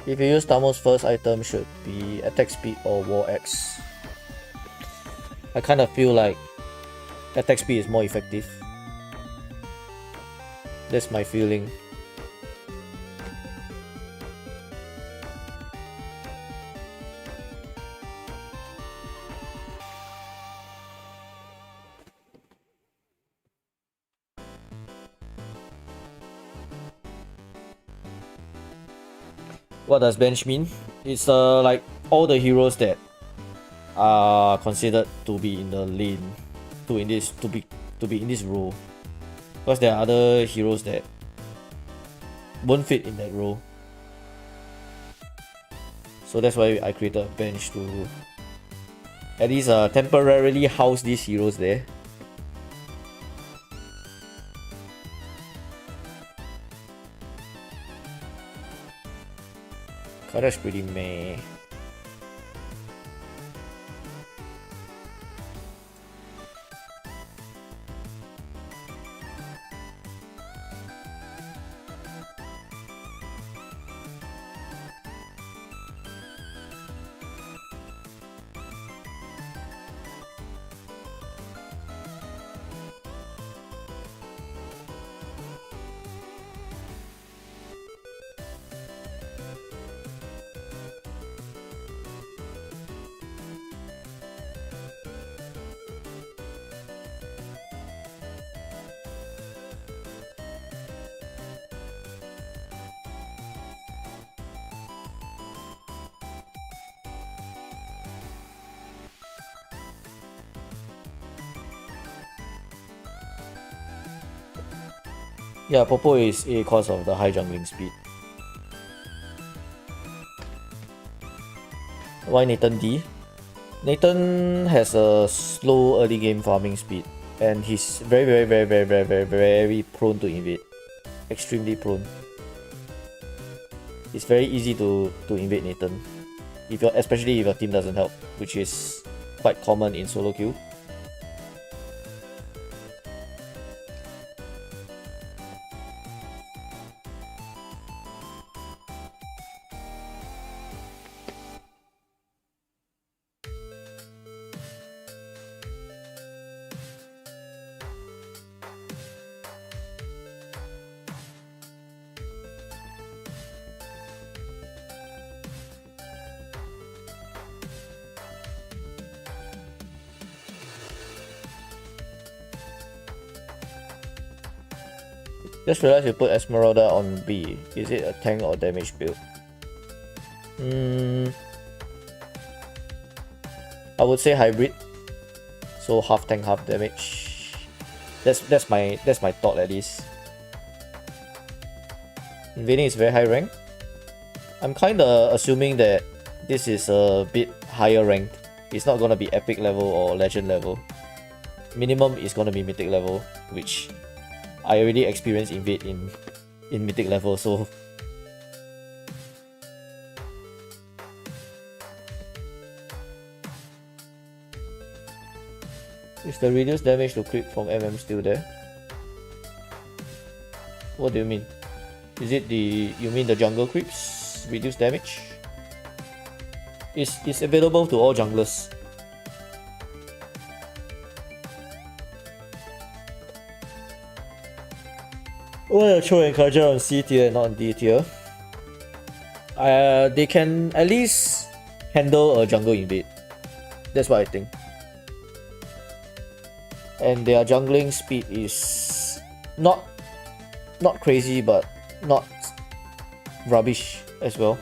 If you use Tamo's first item should be attack speed or war X. I kind of feel like attack speed is more effective. That's my feeling. What does bench mean? It's like all the heroes that are considered to be in the lane, to be in this role. Because there are other heroes that won't fit in that role. So that's why I created a bench to at least temporarily house these heroes there. That's pretty meh. Yeah, Popo is A cause of the high jungling speed. Why Nathan D? Nathan has a slow early game farming speed, and he's very prone to invade. Extremely prone. It's very easy to invade Nathan, especially if your team doesn't help, which is quite common in solo queue. Just realized you put Esmeralda on B. Is it a tank or damage build? I would say hybrid. So half tank, half damage. That's my thought at least. Invading is very high rank. I'm kinda assuming that this is a bit higher ranked. It's not gonna be epic level or legend level. Minimum is gonna be mythic level, which I already experienced invade in mythic level, so is the reduced damage to creep from MM still there? What do you mean? Is it you mean the jungle creeps reduce damage? It's available to all junglers. Why throw encourager on C tier and not on D tier? They can at least handle a jungle invade. That's what I think. And their jungling speed is not crazy, but not rubbish as well.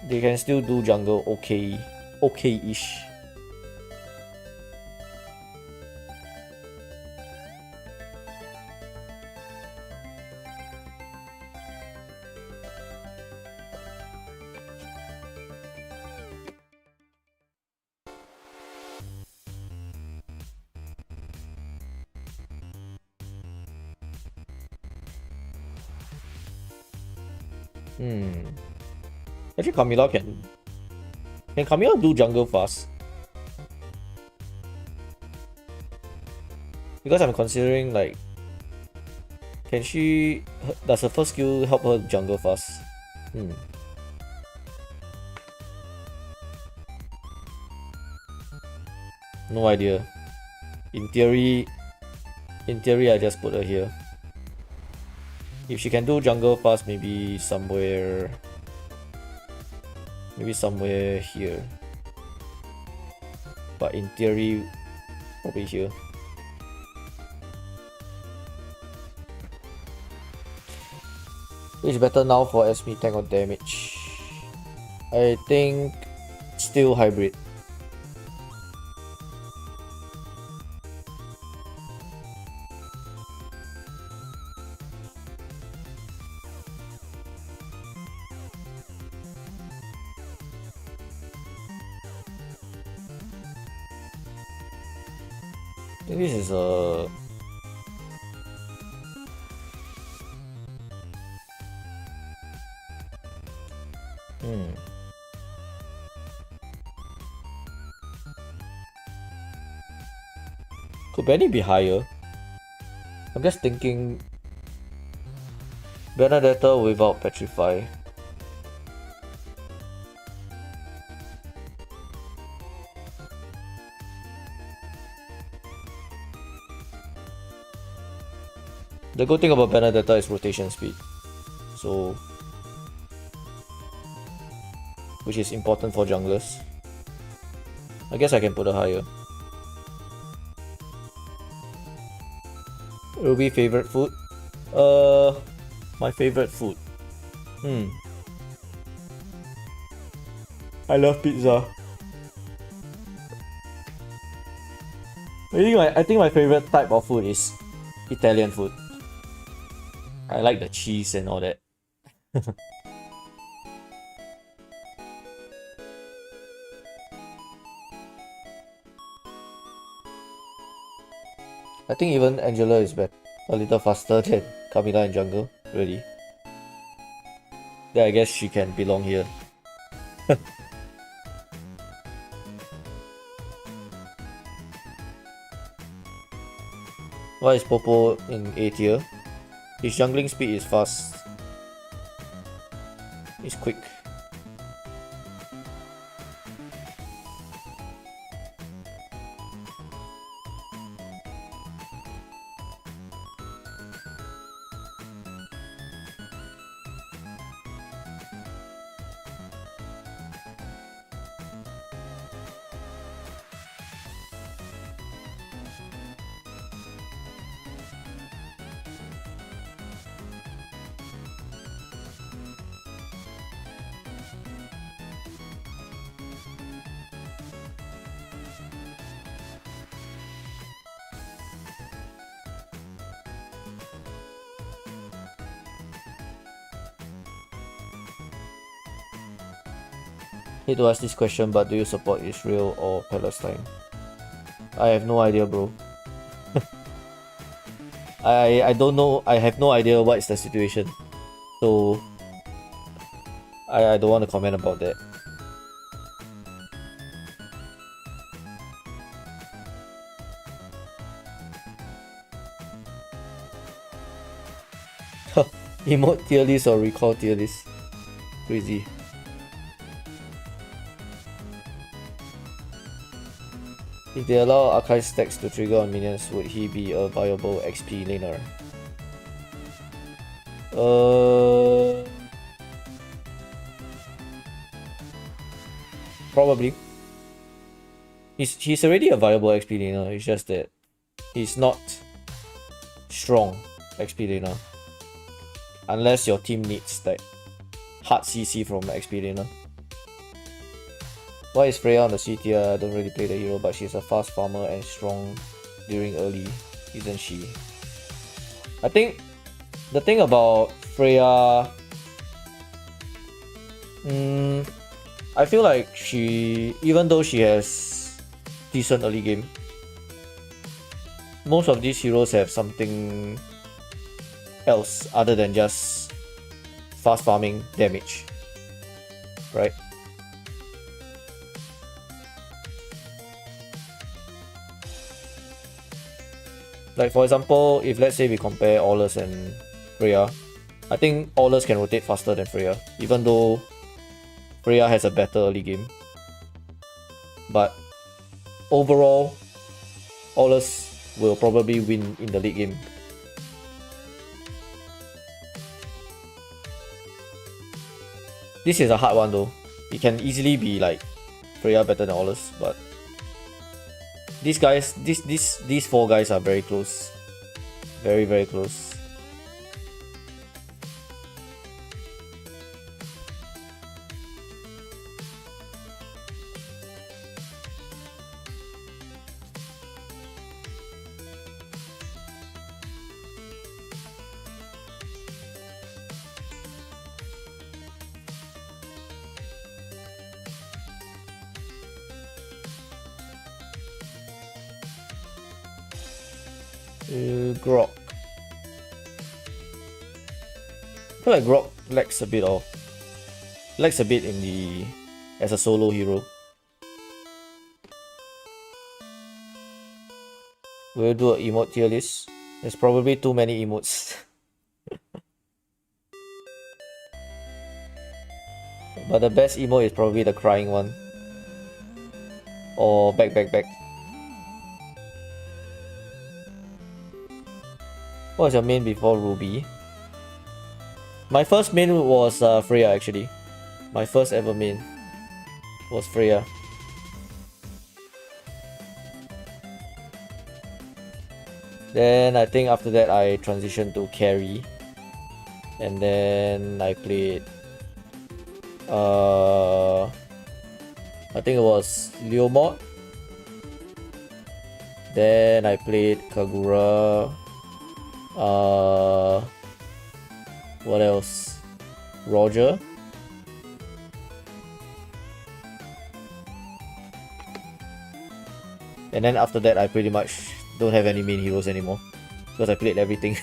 They can still do jungle okay-ish. Actually, Camila can Camila do jungle fast? Because I'm considering like, does her first skill help her jungle fast? No idea. In theory, I just put her here. If she can do jungle fast, maybe somewhere here. But in theory, probably here. Which better now for SP tank or damage? I think still hybrid. I think this is a could Benny be higher? I'm just thinking Benedetta without Petrify. The good thing about Benedetta is rotation speed, so which is important for junglers. I guess I can put her higher. Ruby favorite food? My favorite food. I love pizza. I think my favorite type of food is Italian food. I like the cheese and all that. I think even Angela is a little faster than Camila in jungle, really. Then I guess she can belong here. Why is Popo in A tier? His jungling speed is fast. It's quick. Hate to ask this question, but do you support Israel or Palestine? I have no idea, bro. I don't know. I have no idea what is the situation, so I don't want to comment about that. Emote tier list or recall tier list? Crazy. If they allow archive stacks to trigger on minions, would he be a viable XP laner? Probably. He's already a viable XP laner, it's just that he's not strong XP laner. Unless your team needs like hard CC from XP laner. Why is Freya on the C tier? I don't really play the hero, but she's a fast farmer and strong during early, isn't she? I think the thing about Freya, I feel like even though she has decent early game, most of these heroes have something else other than just fast farming damage, right? Like for example, if let's say we compare Aulus and Freya, I think Aulus can rotate faster than Freya, even though Freya has a better early game. But overall, Aulus will probably win in the late game. This is a hard one though. It can easily be like Freya better than Aulus, but these guys, these four guys are very close. Very, very close. Grok. I feel like Grok lacks a bit in the as a solo hero. We'll do an emote tier list. There's probably too many emotes. But the best emote is probably the crying one. Or back. What was your main before Ruby? My first main was Freya actually. My first ever main was Freya. Then I think after that I transitioned to carry. And then I played I think it was Leomord, Then I played Kagura. What else? Roger. And then after that, I pretty much don't have any main heroes anymore because I played everything.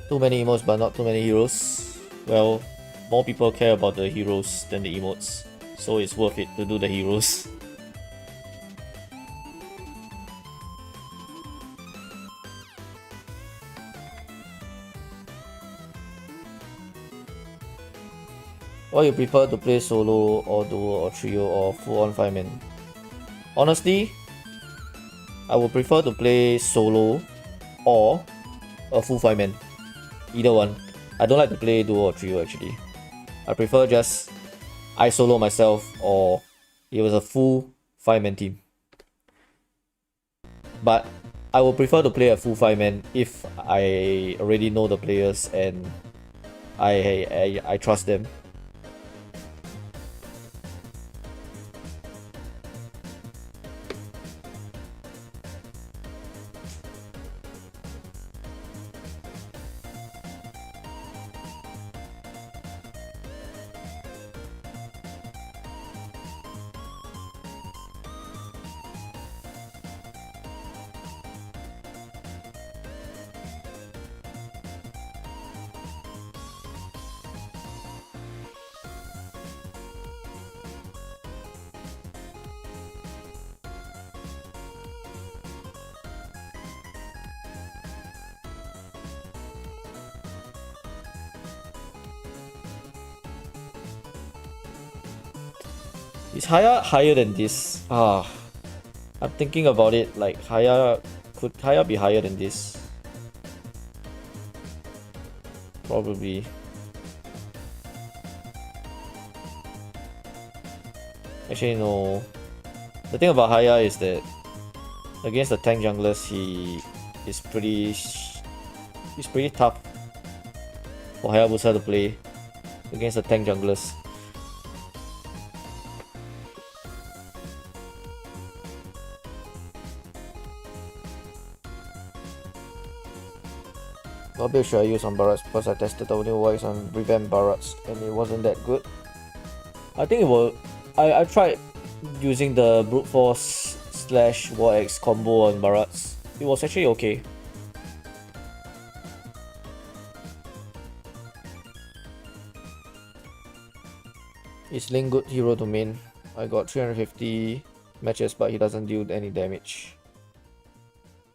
Too many emotes but not too many heroes. Well, more people care about the heroes than the emotes, so it's worth it to do the heroes. What you prefer to play solo or duo or trio or full on 5-man? Honestly, I would prefer to play solo or a full 5-man. Either one. I don't like to play duo or trio actually. I prefer just I solo myself or it was a full 5-man team. But I would prefer to play a full 5-man if I already know the players and I trust them. Is Haya higher than this? I'm thinking about it. Like could Haya be higher than this? Probably. Actually no. The thing about Haya is that against the tank junglers he is pretty tough for Hayabusa to play against the tank junglers. What build should I use on Barats? Because I tested the only voice on revamped Barats and it wasn't that good. I think it will. I tried using the brute force / war X combo on Barats. It was actually okay. Is Link good hero to main? I got 350 matches but he doesn't deal any damage.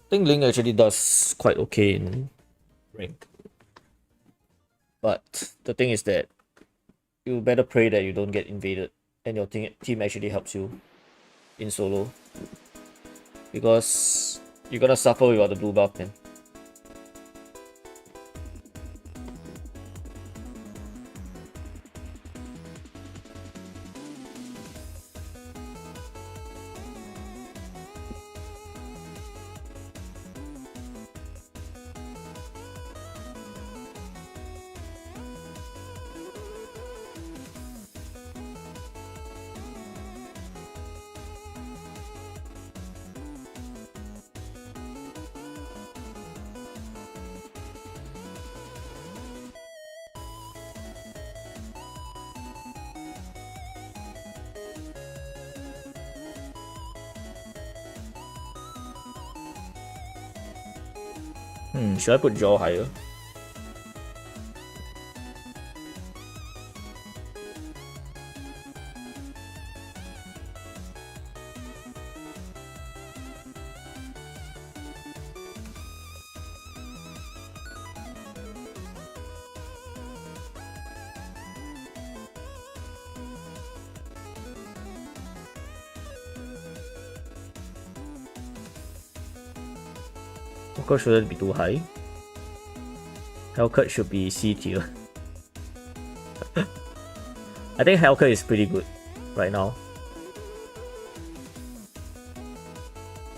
I think Link actually does quite okay in rank. But the thing is that you better pray that you don't get invaded and your team actually helps you in solo. Because you're gonna suffer without the blue buff, man. Should I put jaw higher? Of course, shouldn't be too high. Hellcut should be C tier. I think Hellcut is pretty good right now.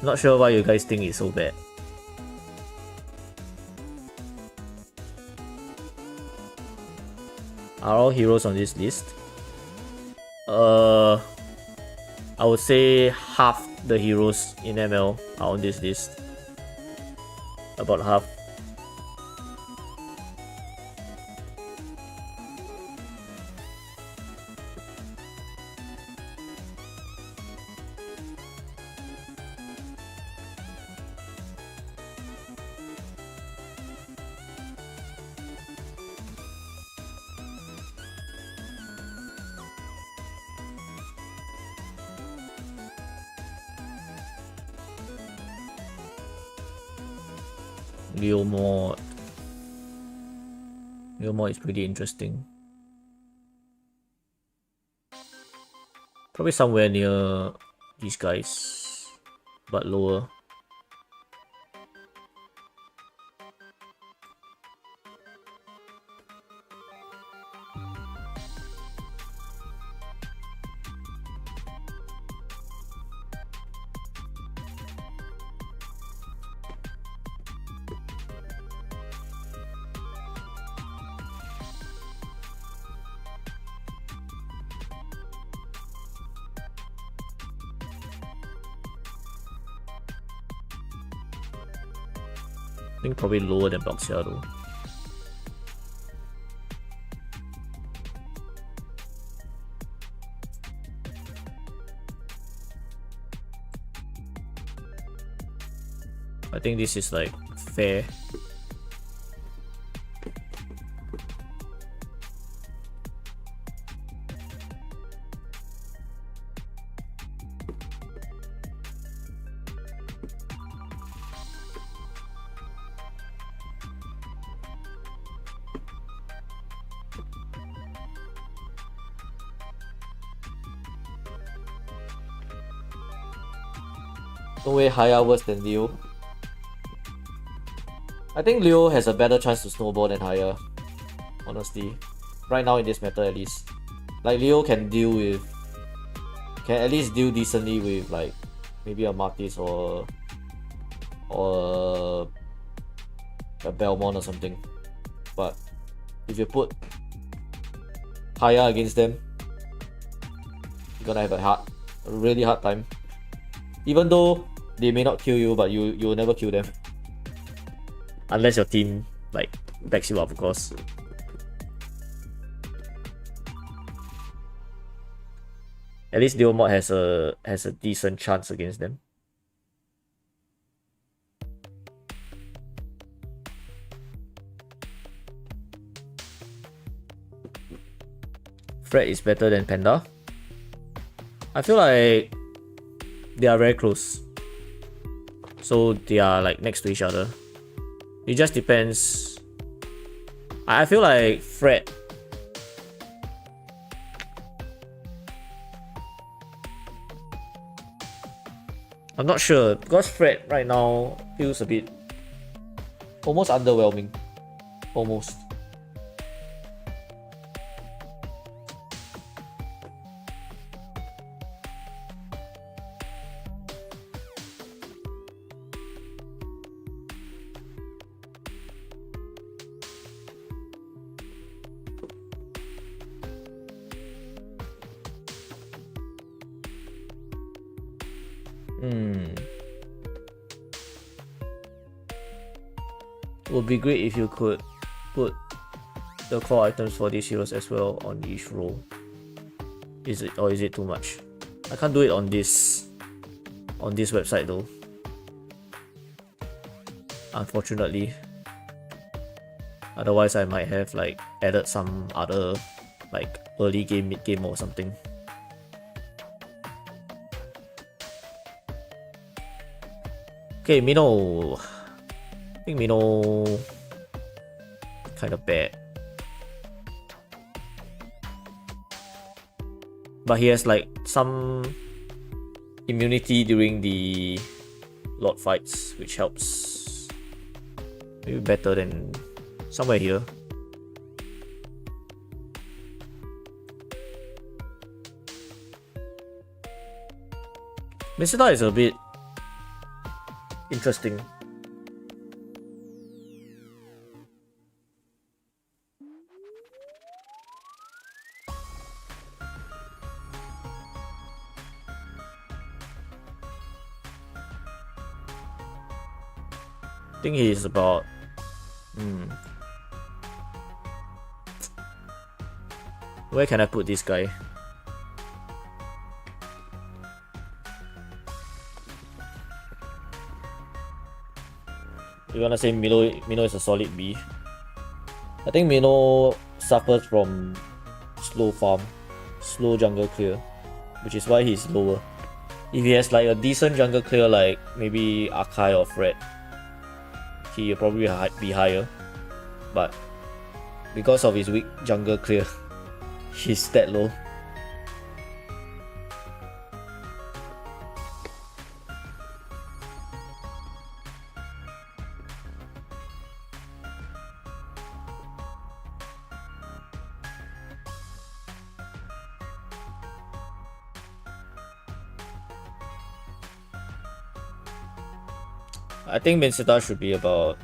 Not sure why you guys think it's so bad. Are all heroes on this list? I would say half the heroes in ML are on this list. About half. Leo mod is pretty interesting. Probably somewhere near these guys, but lower. I think probably lower than Boxia though. I think this is like fair. No way Haya worse than Leo. I think Leo has a better chance to snowball than Haya, honestly. Right now in this meta at least. Like Leo can at least deal decently with like maybe a Martis or a Belmont or something. But if you put Haya against them, you're gonna have a really hard time. Even though they may not kill you, but you'll never kill them. Unless your team like backs you up, of course. At least Leo mod has a decent chance against them. Fred is better than Panda. I feel like they are very close. So they are like next to each other. It just depends. I feel like Fred I'm not sure because Fred right now feels a bit almost underwhelming. Almost. Would be great if you could put the core items for these heroes as well on each role. Is it too much? I can't do it on this website though. Unfortunately. Otherwise I might have like added some other like early game, mid game or something. Okay, Minnow. I think Minnow kind of bad. But he has like some immunity during the Lord fights, which helps. Maybe better than somewhere here. Misita is a bit interesting. I think he's about where can I put this guy? You wanna say Mino is a solid B? I think Mino suffers from slow farm, slow jungle clear, which is why he's lower. If he has like a decent jungle clear like maybe Akai or Fred, he'll probably be higher. But because of his weak jungle clear, he's that low. I think Minsita should be about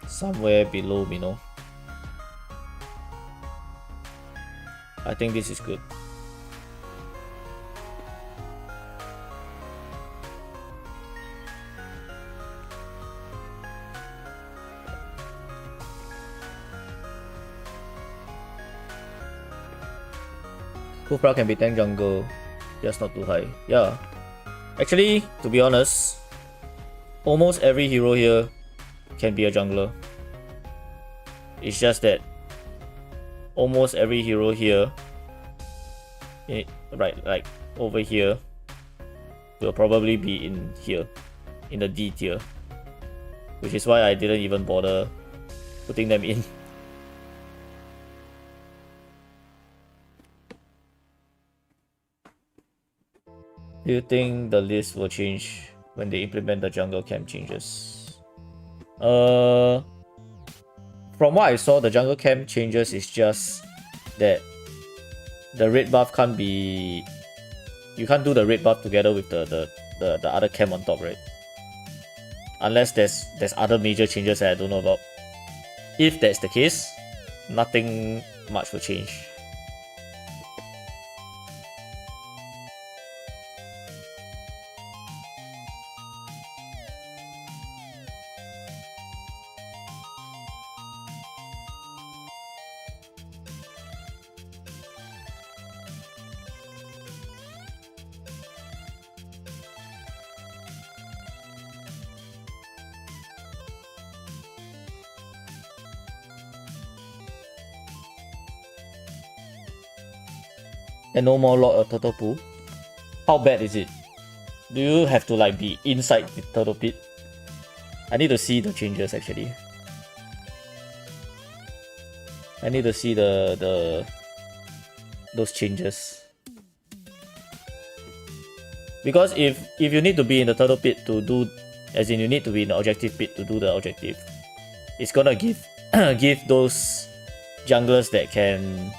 somewhere below Mino. I think this is good. Kufra can be tank jungle, just not too high. Yeah. Actually, to be honest, almost every hero here can be a jungler. It's just that almost every hero here, right, like over here, will probably be in here, in the D tier. Which is why I didn't even bother putting them in. Do you think the list will change when they implement the jungle camp changes? From what I saw, the jungle camp changes is just that the red buff can't be... You can't do the red buff together with the other camp on top, right? Unless there's other major changes that I don't know about. If that's the case, nothing much will change. And no more turtle pool. How bad is it? Do you have to like be inside the turtle pit? I need to see the changes actually. I need to see those changes. Because if you need to be in the turtle pit to do, as in you need to be in the objective pit to do the objective, it's gonna give those junglers that can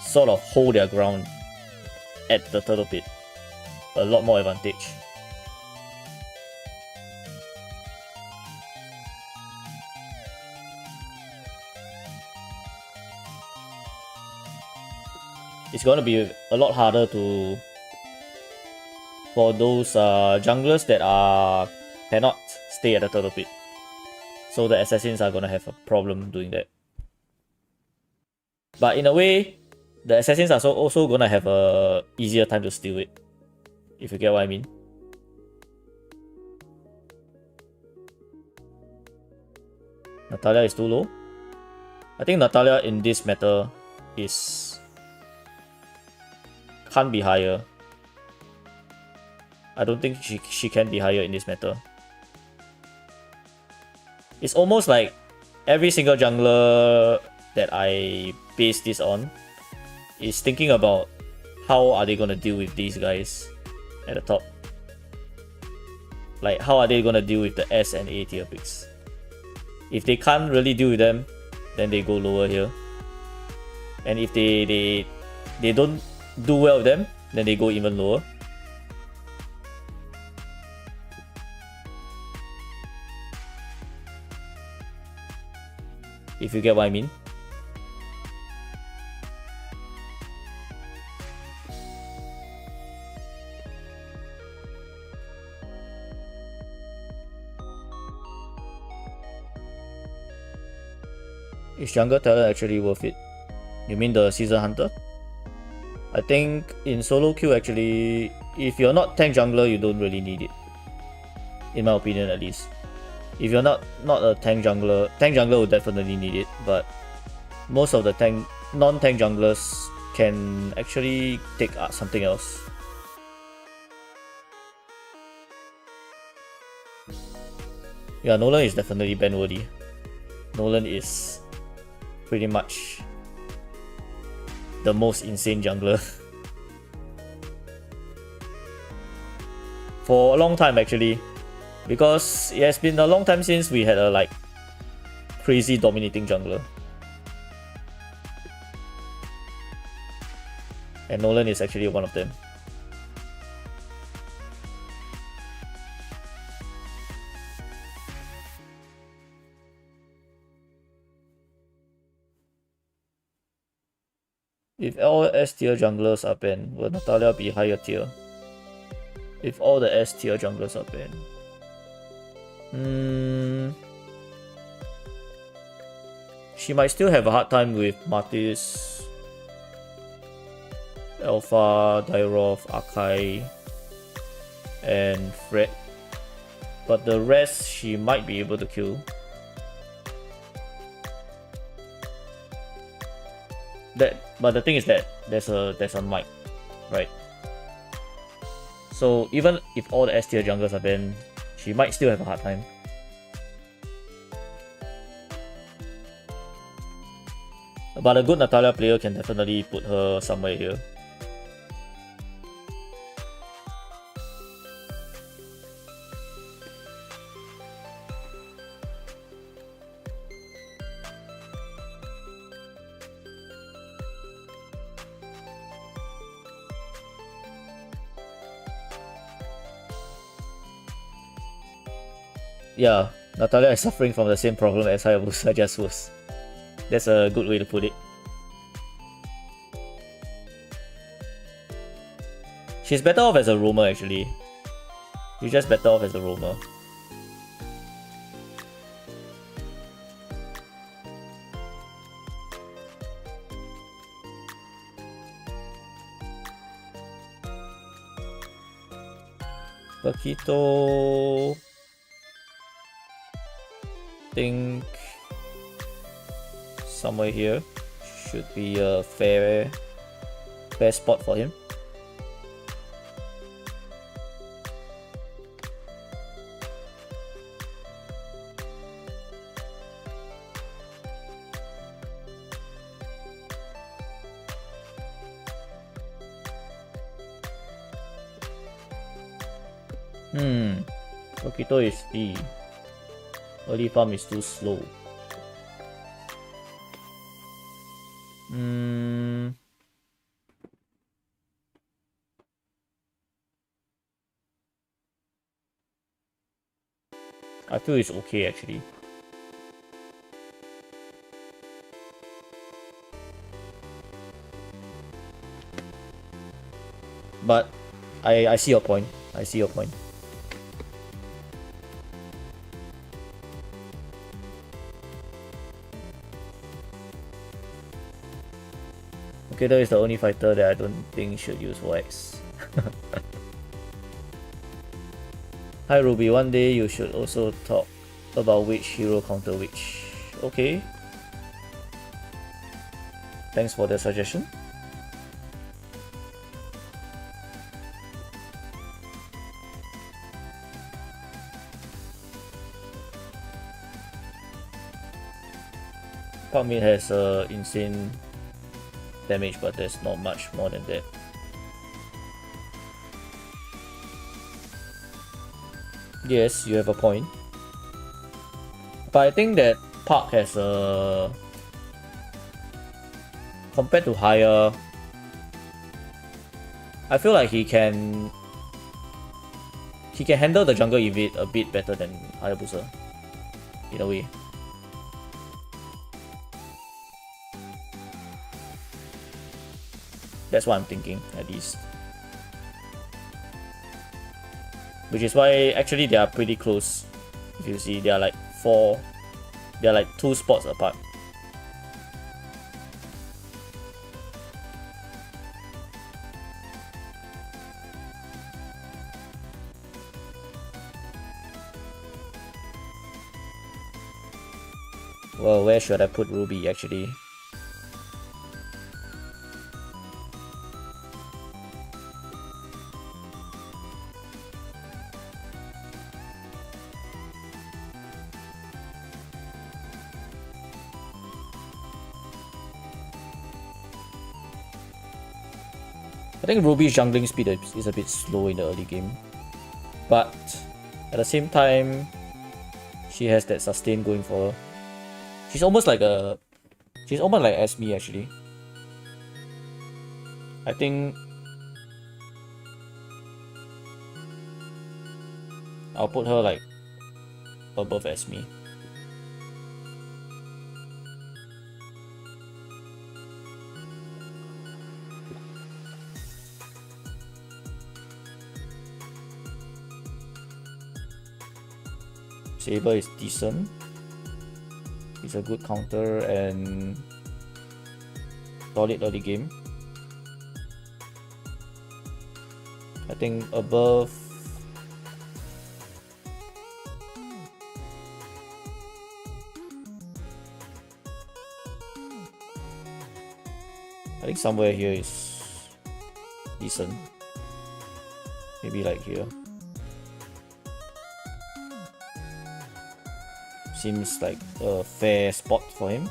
sort of hold their ground at the turtle pit a lot more advantage. It's gonna be a lot harder for those junglers that cannot stay at the turtle pit. So the assassins are gonna have a problem doing that. But in a way, the assassins are also gonna have a easier time to steal it, if you get what I mean. Natalia is too low. I think Natalia in this meta can't be higher. I don't think she can be higher in this meta. It's almost like every single jungler that I base this on is thinking about how are they gonna deal with these guys at the top. Like how are they gonna deal with the S and A tier picks? If they can't really deal with them, then they go lower here. And if they don't do well with them, then they go even lower. if you get what I mean. Is jungle talent actually worth it? You mean the season hunter? I think in solo queue actually, if you're not tank jungler, you don't really need it. In my opinion at least. If you're not a tank jungler will definitely need it, but most of the non-tank junglers can actually take something else. Yeah, Nolan is definitely ban worthy. Nolan is pretty much the most insane jungler for a long time actually, because it has been a long time since we had a like crazy dominating jungler, and Nolan is actually one of them. If all S tier junglers are banned, will Natalia be higher tier? If all the S tier junglers are banned. She might still have a hard time with Martis, Alpha, Dairoth, Akai, and Fred. But the rest she might be able to kill. But the thing is that there's a mic, right? So even if all the S tier junglers are banned, she might still have a hard time. But a good Natalia player can definitely put her somewhere here. Yeah, Natalia is suffering from the same problem as Hayabusa just was. That's a good way to put it. She's better off as a roamer actually. She's just better off as a roamer. Paquito, think somewhere here should be a fair spot for him. Paquito is D. Early farm is too slow. I feel it's okay actually. But I see your point. I see your point. Paquito is the only fighter that I don't think should use wax. Hi Ruby, one day you should also talk about which hero counter which. Okay. Thanks for the suggestion. Pugmid has insane damage, but there's not much more than that. Yes, you have a point. But I think that Park has a... compared to higher, I feel like he can handle the jungle evade a bit better than Hayabusa, in a way. That's what I'm thinking, at least. Which is why actually they are pretty close. If you see, they are like 2 spots apart. Well, where should I put Ruby actually? I think Ruby's jungling speed is a bit slow in the early game, but at the same time, she has that sustain going for her. She's almost like Esme actually. I think I'll put her like above Esme. Saber is decent. He's a good counter and solid early game. I think above I think somewhere here is decent. Maybe like here. Seems like a fair spot for him.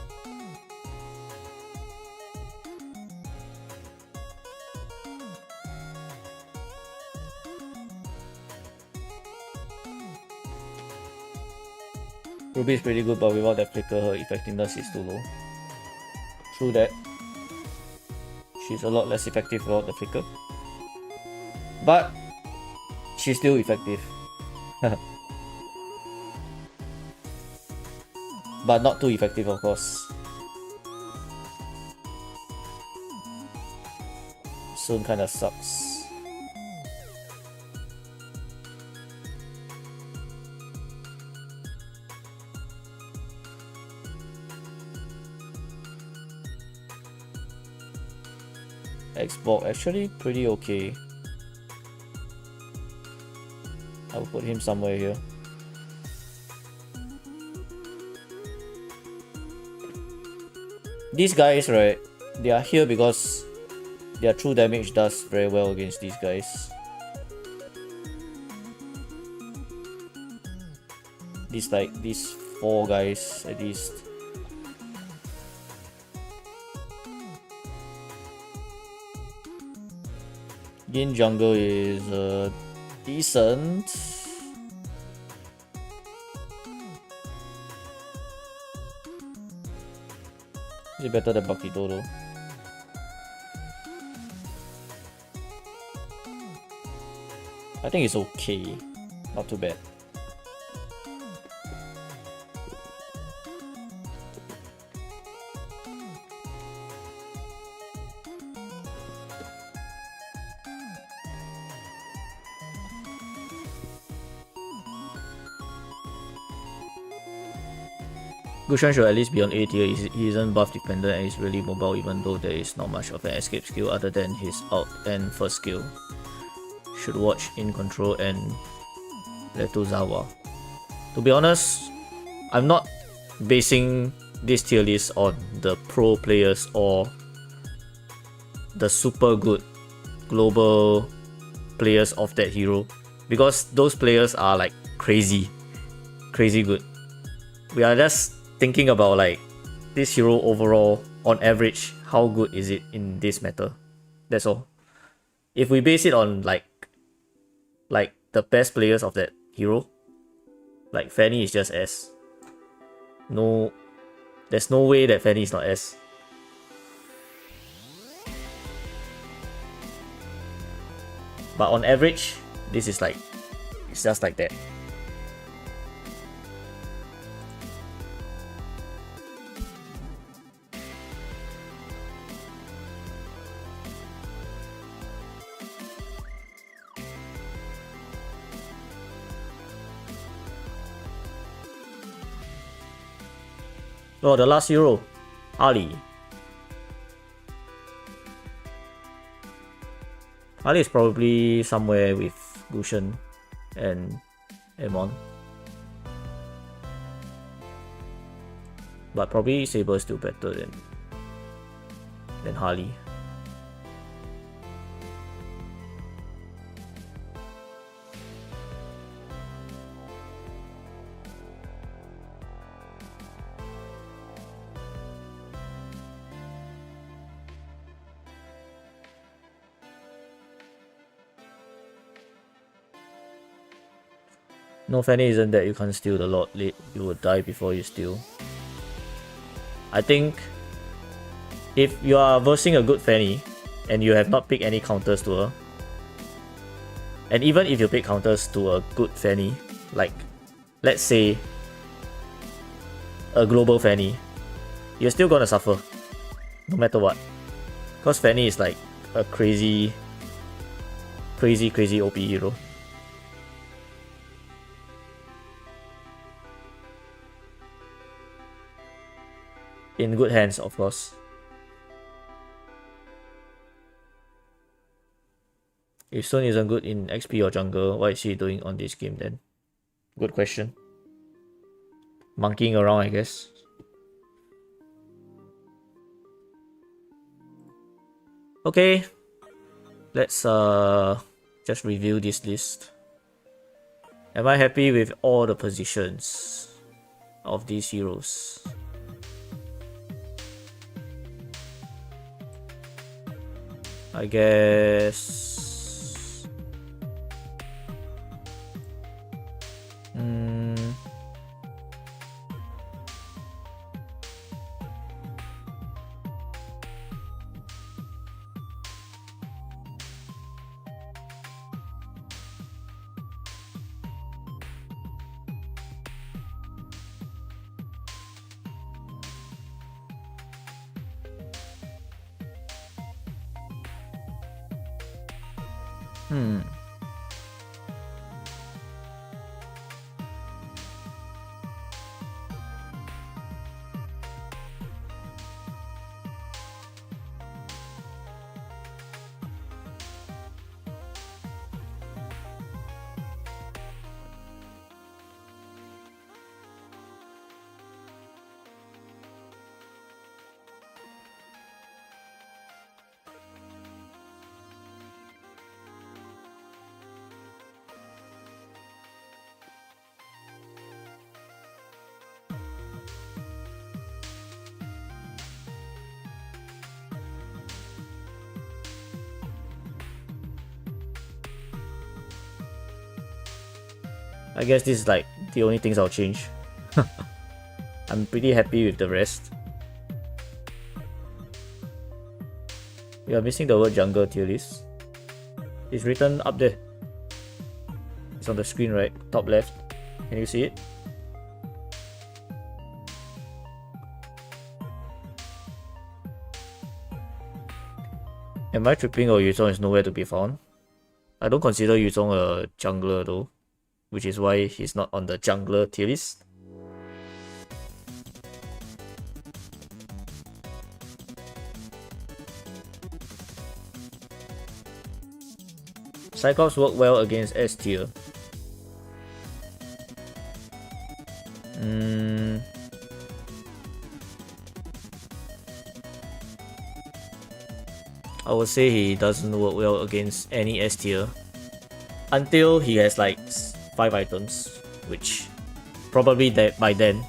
Ruby is pretty good, but without that flicker, her effectiveness is too low. True that. She's a lot less effective without the flicker. But she's still effective. But not too effective, of course. Soon kinda sucks. Xbox actually pretty okay. I will put him somewhere here. These guys, right, they are here because their true damage does very well against these guys. These 4 guys at least. Yin jungle is decent. Is it better than Bakito though? I think it's okay. Not too bad. Gushan should at least be on A tier. He isn't buff dependent and is really mobile, even though there is not much of an escape skill other than his ult and first skill. Should watch In Control and Letuzawa. To be honest, I'm not basing this tier list on the pro players or the super good global players of that hero, because those players are like crazy good. We are just thinking about like this hero overall, on average, how good is it in this meta? That's all. If we base it on like the best players of that hero, like Fanny is just S. No, there's no way that Fanny is not S. But on average, this is like, it's just like that. Oh, the last hero, Ali. Ali is probably somewhere with Gushen and Amon. But probably Saber is still better than Harley. No, Fanny isn't that you can't steal the Lord late. You will die before you steal. I think if you are versing a good Fanny and you have not picked any counters to her, and even if you pick counters to a good Fanny, like let's say a global Fanny, you're still gonna suffer no matter what. Because Fanny is like a crazy OP hero. In good hands, of course. If Sun isn't good in XP or jungle, what is he doing on this game then? Good question. Monkeying around, I guess. Okay, let's just review this list. Am I happy with all the positions of these heroes? I guess. I guess this is like the only things I'll change. I'm pretty happy with the rest. We are missing the word jungle tier list. It's written up there. It's on the screen, right? Top left. Can you see it? Am I tripping or Yuzong is nowhere to be found? I don't consider Yuzong a jungler though, which is why he's not on the jungler tier list. Cyclops work well against S tier. I would say he doesn't work well against any S tier until he has like 5 items, which probably that by then.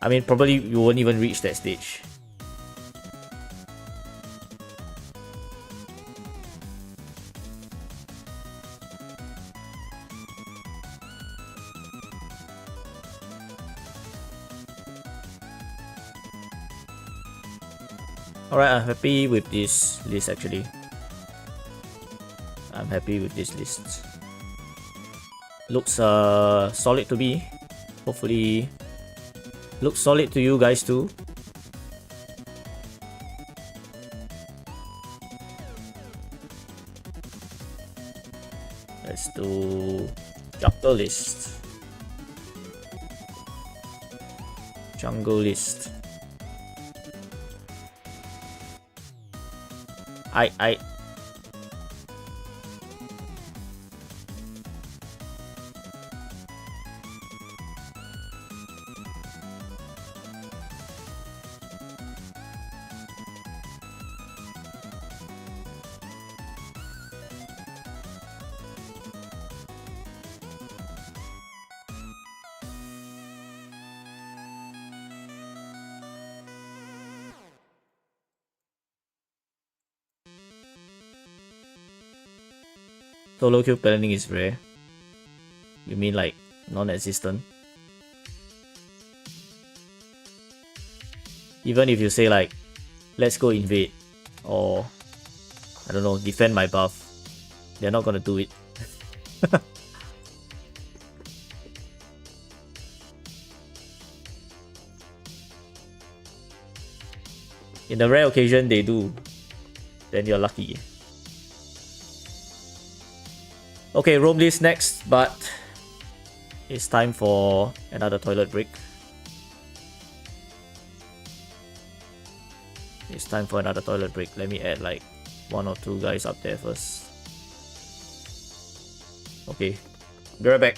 I mean, probably you won't even reach that stage. Alright, I'm happy with this list actually. I'm happy with this list. Looks solid to me. Hopefully looks solid to you guys too. Let's do chapter list. Jungle list. I Solo queue planning is rare. You mean like non-existent? Even if you say like, let's go invade, or I don't know, defend my buff, they're not gonna do it. In the rare occasion they do, then you're lucky. Okay, roam list next, but it's time for another toilet break. It's time for another toilet break. Let me add like 1 or 2 guys up there first. Okay, be right back.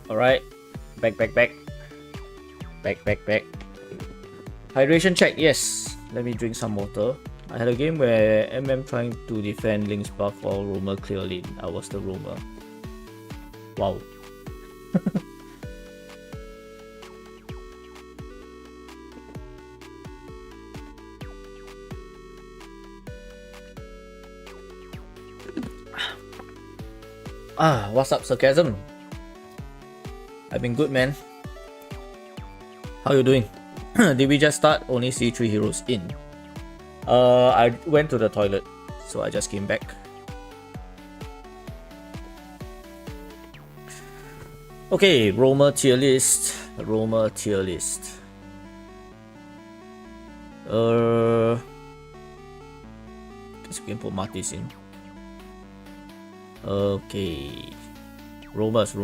Alright, back. Hydration check, yes. Let me drink some water. I had a game where MM trying to defend Link's buff while roamer clear lane. I was the roamer. Wow. What's up, Sarcasm? I've been good, man. How you doing? Did we just start? Only see 3 heroes in. I went to the toilet, so I just came back. Okay, roamer tier list. Guess we can put Martis in. Okay. Roamers.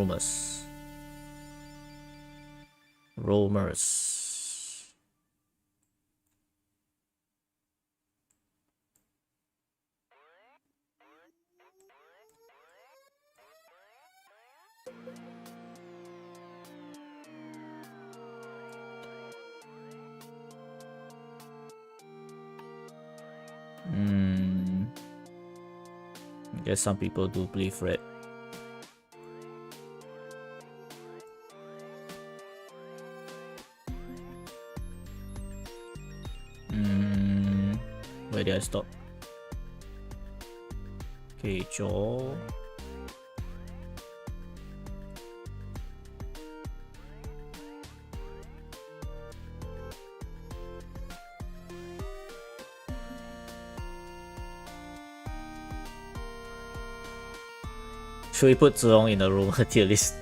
I guess some people do believe red. Where did I stop? Okay, jaw. Should we put Zhong in the rumor tier list?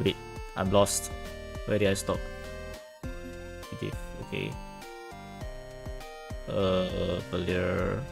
Wait, I'm lost. Where did I stop? Okay. Valir.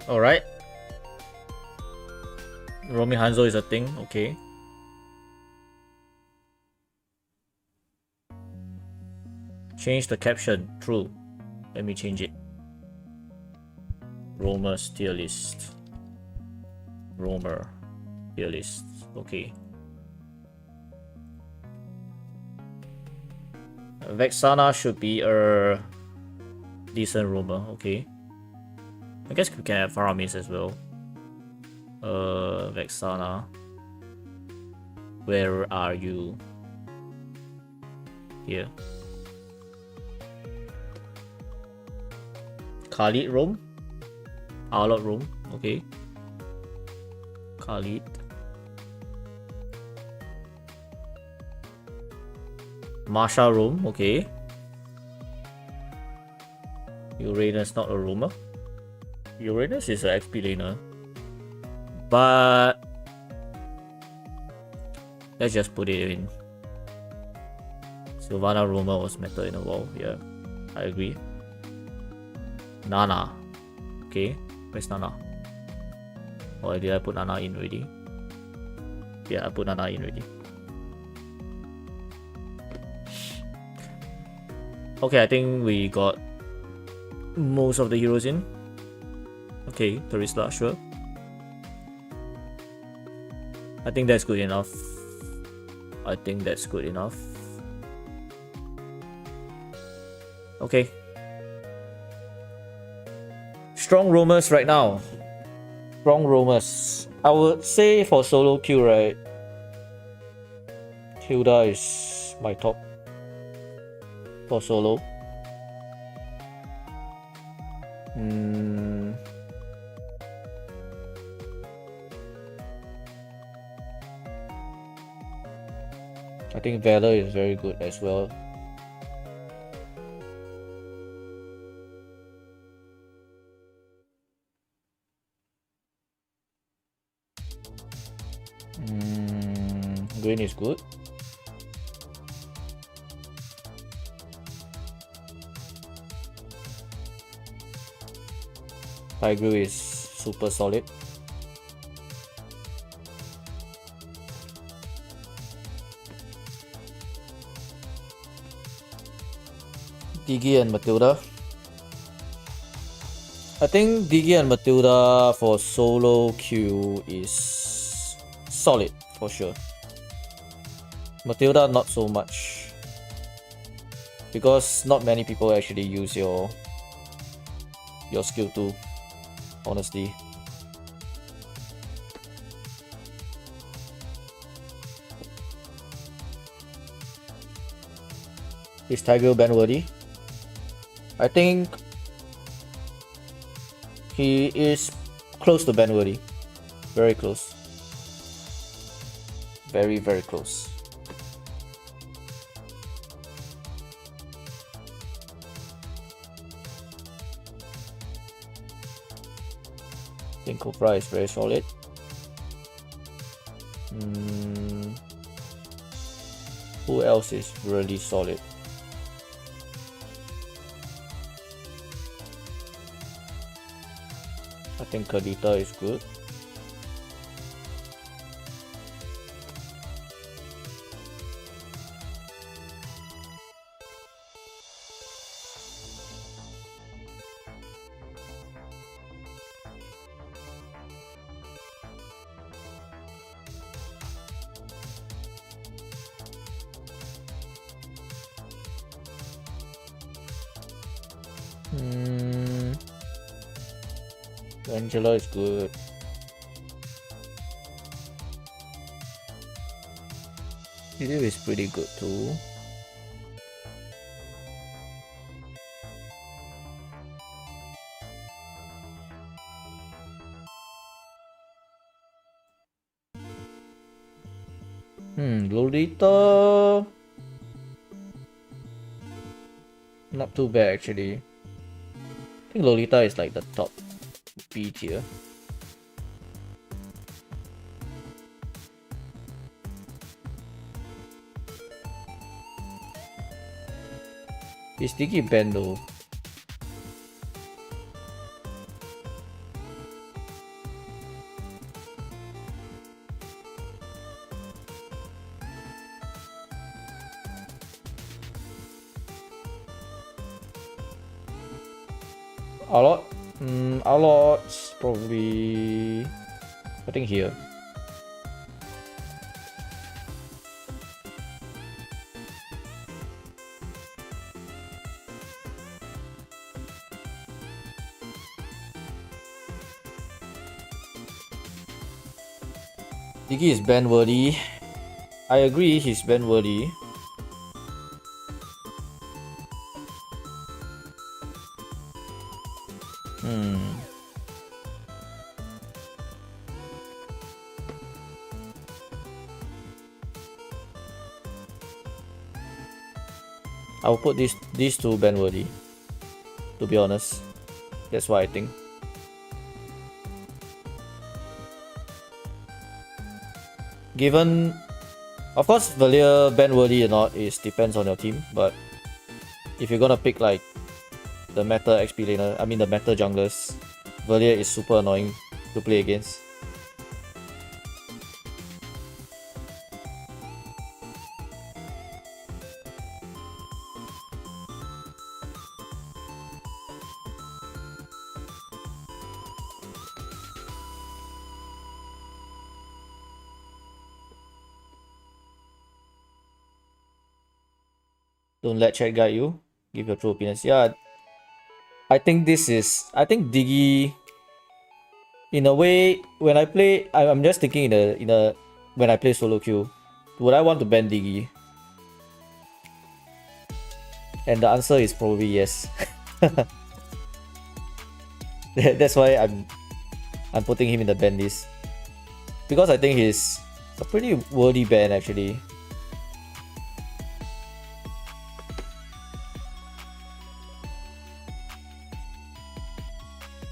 Alright. Romy Hanzo is a thing, okay. Change the caption, true. Let me change it. Romer's tier list. Romer tier list, okay. Vexana should be a decent romer, okay. I guess we can have Faramis as well. Vexana. Where are you? Here. Khalid roam? Arlot roam, okay. Khalid. Marsha roam, okay. Uranus not a roamer. Uranus is an XP laner, but let's just put it in. Sylvana Roma was meta in a while, yeah, I agree. Nana, okay, where's Nana? Or did I put Nana in already? Yeah, I put Nana in already. Okay, I think we got most of the heroes in. Okay, Terisla, sure. I think that's good enough. Okay. Strong roamers right now. Strong roamers. I would say for solo queue, right? Hilda is my top for solo. I think Valor is very good as well. Green is good. Tiger is super solid. Diggy and Matilda. I think Diggy and Matilda for solo queue is solid for sure. Matilda not so much, because not many people actually use your skill too, honestly. Is Tiger ban worthy? I think he is close to ban worthy. Very close. very, very close. I think Cobra is very solid. Who else is really solid? I think Kadita is good. Angela is good. Video is pretty good too. Lolita, not too bad actually. I think Lolita is like the top B tier. Is Diggy banned though? A lot, probably, I think here. Diggy is ban worthy. I agree, he's ban worthy. I'll put these two ban worthy. To be honest, that's what I think. Given, of course, Valir ban worthy or not is depends on your team, but if you're gonna pick like the meta XP laner, I mean the meta junglers, Valir is super annoying to play against. Don't let chat guide you. Give your true opinions. Yeah, I think Diggy, in a way, when I play, I'm just thinking when I play solo queue, would I want to ban Diggy? And the answer is probably yes. That's why I'm putting him in the ban list, because I think he's a pretty worthy ban actually.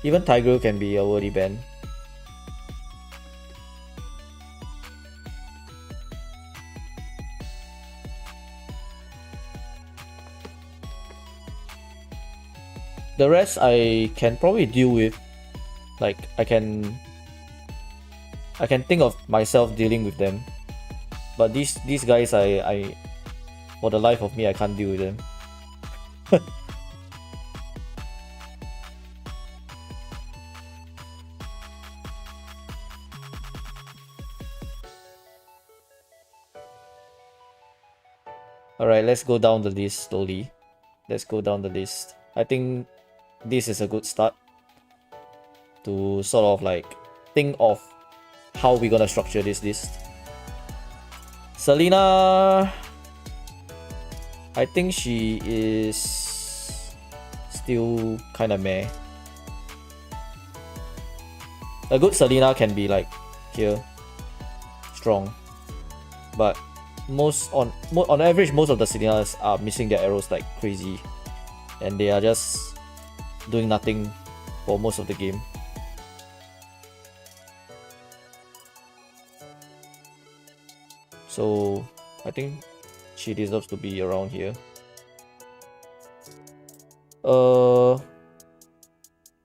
Even Tiger can be a worthy ban. The rest I can probably deal with. Like I can think of myself dealing with them. But these guys I for the life of me I can't deal with them. Alright, let's go down the list slowly. Let's go down the list. I think this is a good start to sort of like think of how we're gonna structure this list. Selena, I think she is still kinda meh. A good Selena can be like here, strong. but on average, most of the Selinas are missing their arrows like crazy, and they are just doing nothing for most of the game. So I think she deserves to be around here.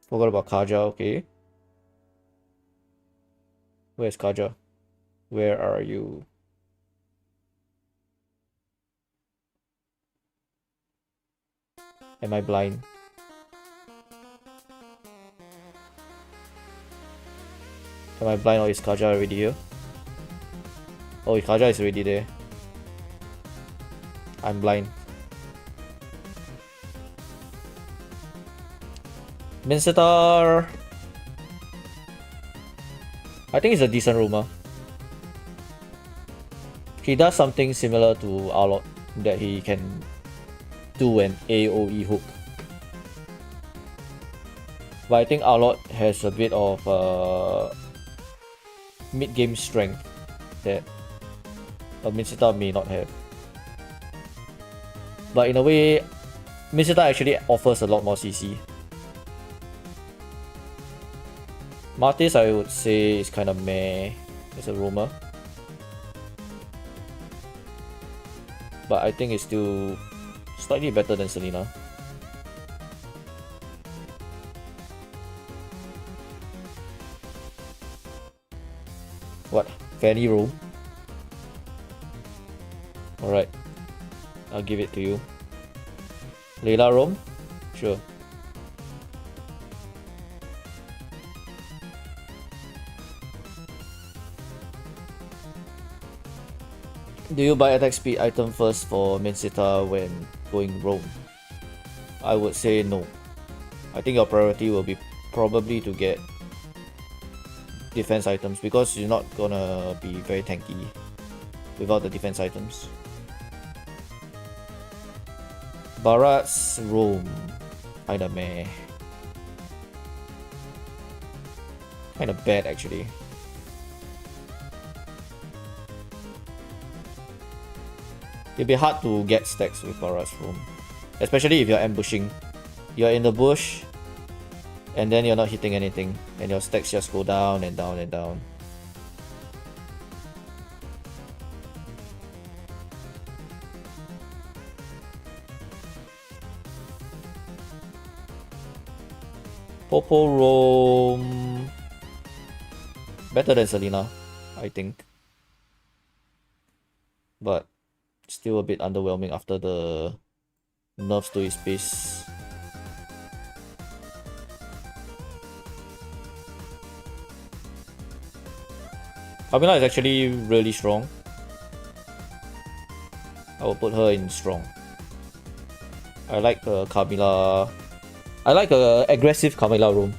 Forgot about Kaja. Okay, where's Kaja? Where are you? Am I blind? Am I blind, or is Kaja already here? Oh, Kaja is already there. I'm blind. Mincetar. I think it's a decent roamer. He does something similar to Arlot, that he can do an AoE hook. But I think Arlot has a bit of mid-game strength that a Mincetar may not have. But in a way, Mincetar actually offers a lot more CC. Martis, I would say, is kind of meh as a roamer. But I think it's still slightly better than Selena. What? Fanny roam? Alright. I'll give it to you. Layla roam? Sure. Do you buy attack speed item first for Mincetar when going roam? I would say no. I think your priority will be probably to get defense items, because you're not gonna be very tanky without the defense items. Barat's roam, kinda meh. Kinda bad actually. It'll be hard to get stacks with Barat's roam, especially if you're ambushing. You're in the bush, and then you're not hitting anything, and your stacks just go down and down and down. Popo roam, better than Selena, I think, but still a bit underwhelming after the nerfs to his pace. Camila is actually really strong. I will put her in strong. I like Camila. I like aggressive Camila roam.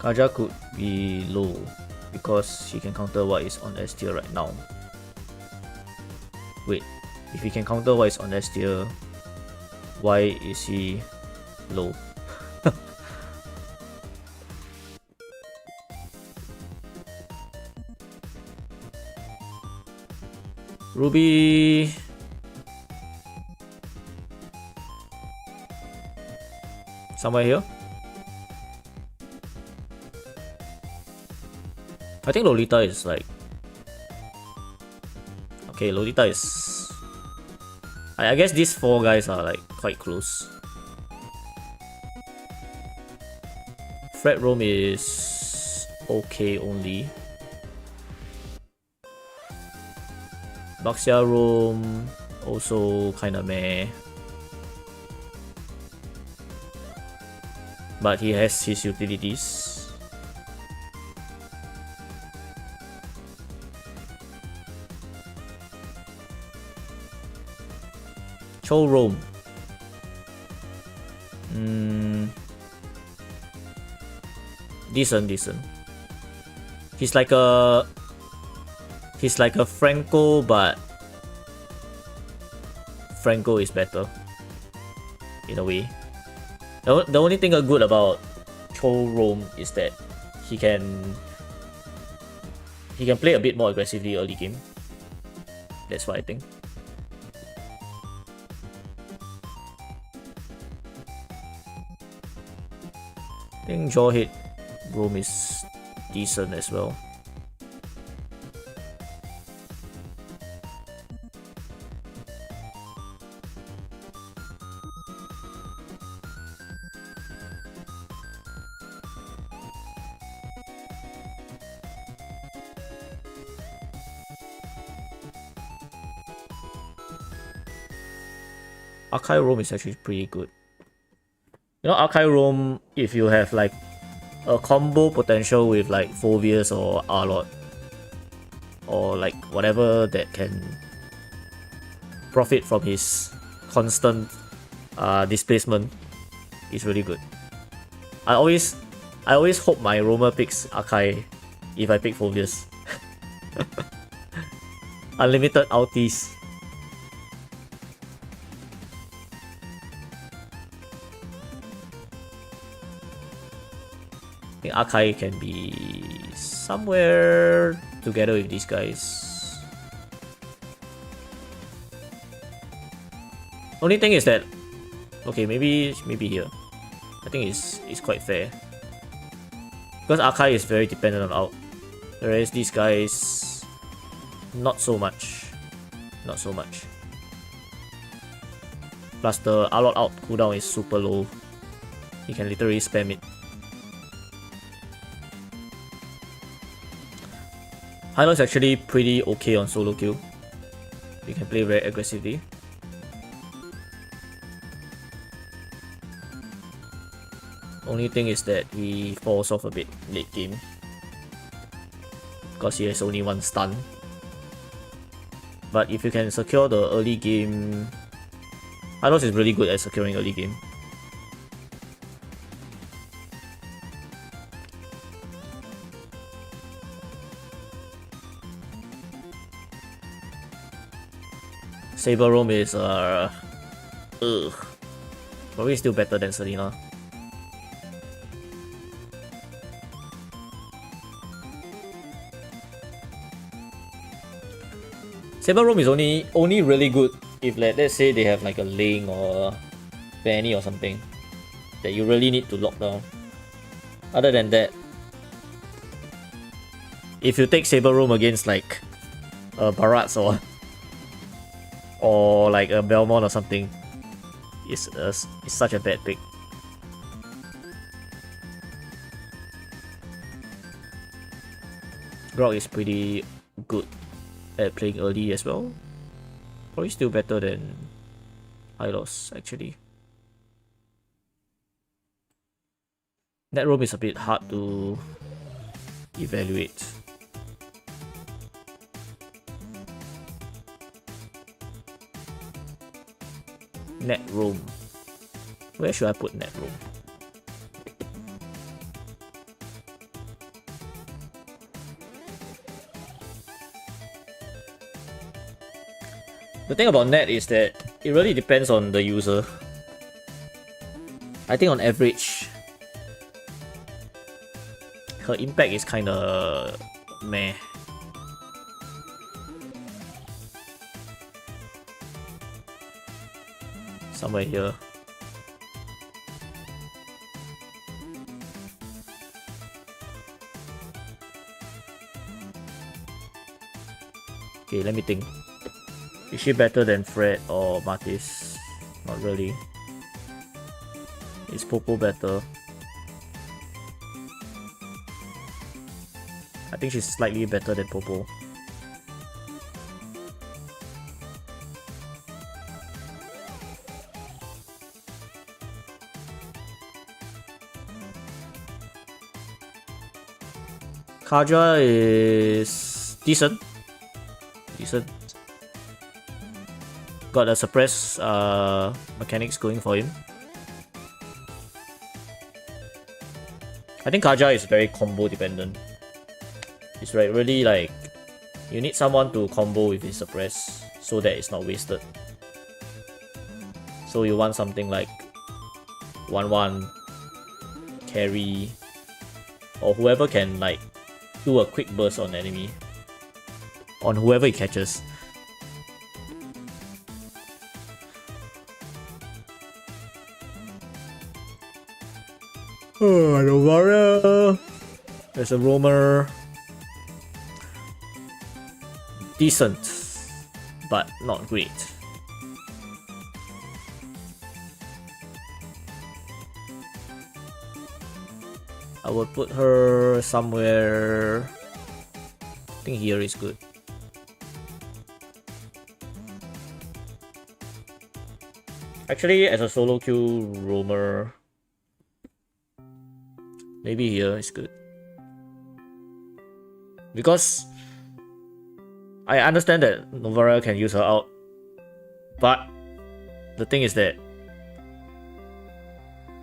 Kaja could be low because he can counter what is on S tier right now. Wait, if he can counter what is on S tier, why is he low? Ruby. Somewhere here? I think Lolita is like... Okay, Lolita is... I guess these four guys are like quite close. Fred roam is okay only. Baxia roam also kinda meh. But he has his utilities. Cho roam. Decent. He's like a Franco, but Franco is better in a way. The only thing good about Cho Roam is that he can play a bit more aggressively early game. That's what I think. I think Jawhead Roam is decent as well. Archive Roam is actually pretty good. You know, Archive Roam, if you have like a combo potential with like Phobius or Arlot, or like whatever that can profit from his constant displacement, is really good. I always hope my roamer picks Akai if I pick Phobius. Unlimited ultis. I think Akai can be somewhere together with these guys. Only thing is that, okay, maybe here. I think it's quite fair because Akai is very dependent on out, whereas these guys not so much. Plus the Arlot out cooldown is super low. He can literally spam it. Hilo is actually pretty okay on solo queue. You can play very aggressively. Only thing is that he falls off a bit late game because he has only one stun. But if you can secure the early game, Hylos is really good at securing early game. Saber Roam is probably still better than Selena. Saber Roam is only really good if let's say they have like a Ling or a Fanny or something that you really need to lock down. Other than that, if you take Saber Roam against like a Barats or like a Belmont or something, it's such a bad pick. Grog is pretty good at playing early as well. Probably still better than Hylos actually. Net roam is a bit hard to evaluate. Net roam. Where should I put net roam? The thing about net is that it really depends on the user. I think on average, her impact is kinda meh. Somewhere here. Okay, let me think. Is she better than Fred or Mattis? Not really. Is Popo better? I think she's slightly better than Popo. Kaja is decent. Got a suppress mechanics going for him. I think Kaja is very combo dependent. It's like really like you need someone to combo with his suppress so that it's not wasted. So you want something like 1/1 carry, or whoever can like do a quick burst on enemy, on whoever he catches. Oh, no warrior. There's a roamer. Decent, but not great. I would put her somewhere. I think here is good. Actually, as a solo queue roamer, maybe here is good. Because I understand that Novara can use her out, but the thing is that,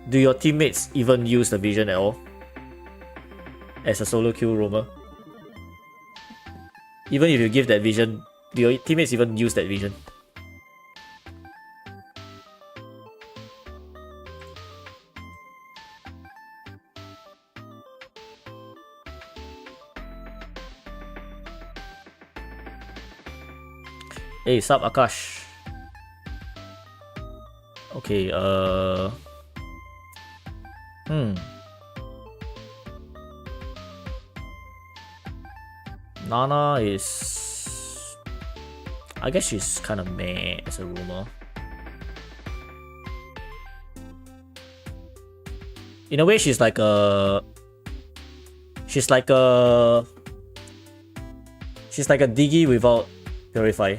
do your teammates even use the vision at all? As a solo queue roamer? Even if you give that vision, do your teammates even use that vision? Hey, sup Akash. Okay, Nana is... I guess she's kind of meh as a roamer. In a way, she's like a Diggy without Purify.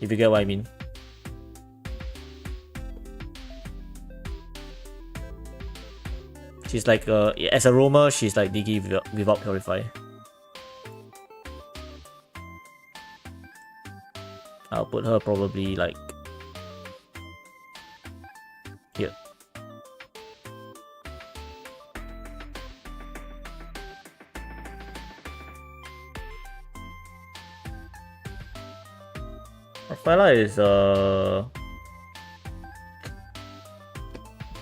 If you get what I mean. She's like as a roamer, she's like Diggy without Purify. I'll put her probably like here. Rafaela is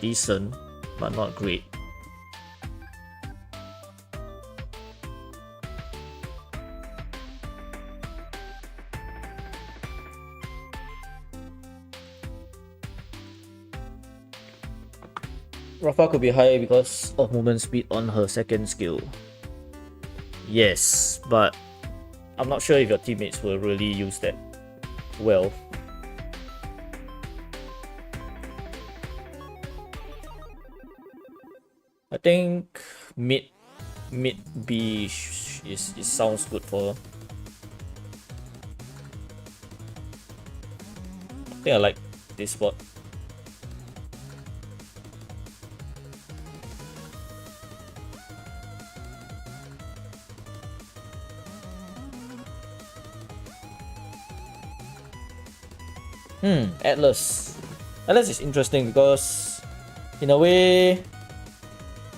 decent, but not great. Rafa could be high because of movement speed on her second skill. Yes, but I'm not sure if your teammates will really use that well. I think mid B sounds good for her. I think I like this spot. Atlas. Atlas is interesting because, in a way,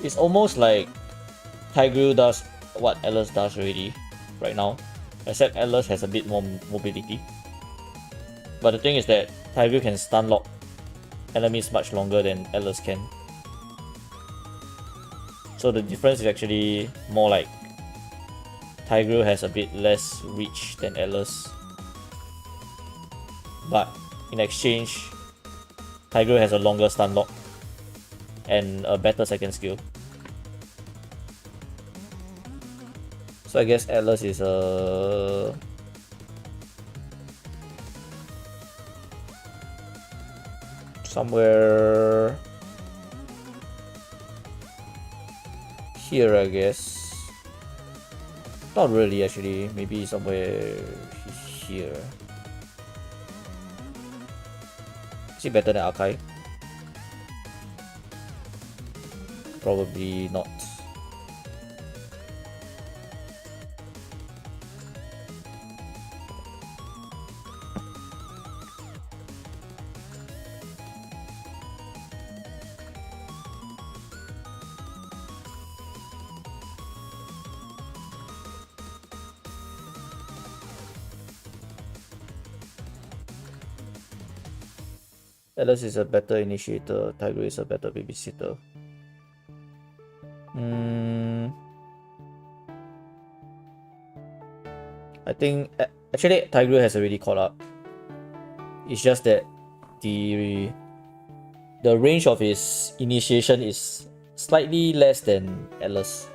it's almost like Tigreal does what Atlas does already right now, except Atlas has a bit more mobility. But the thing is that Tigreal can stun lock enemies much longer than Atlas can. So the difference is actually more like Tigreal has a bit less reach than Atlas. But in exchange, Tigreal has a longer stun lock and a better second skill. So I guess Atlas is somewhere here, I guess. Not really, actually. Maybe somewhere here. Is it better than Akai? Probably not. Alice is a better initiator. Tigreal is a better babysitter. I think actually Tigreal has already caught up. It's just that the range of his initiation is slightly less than Atlas.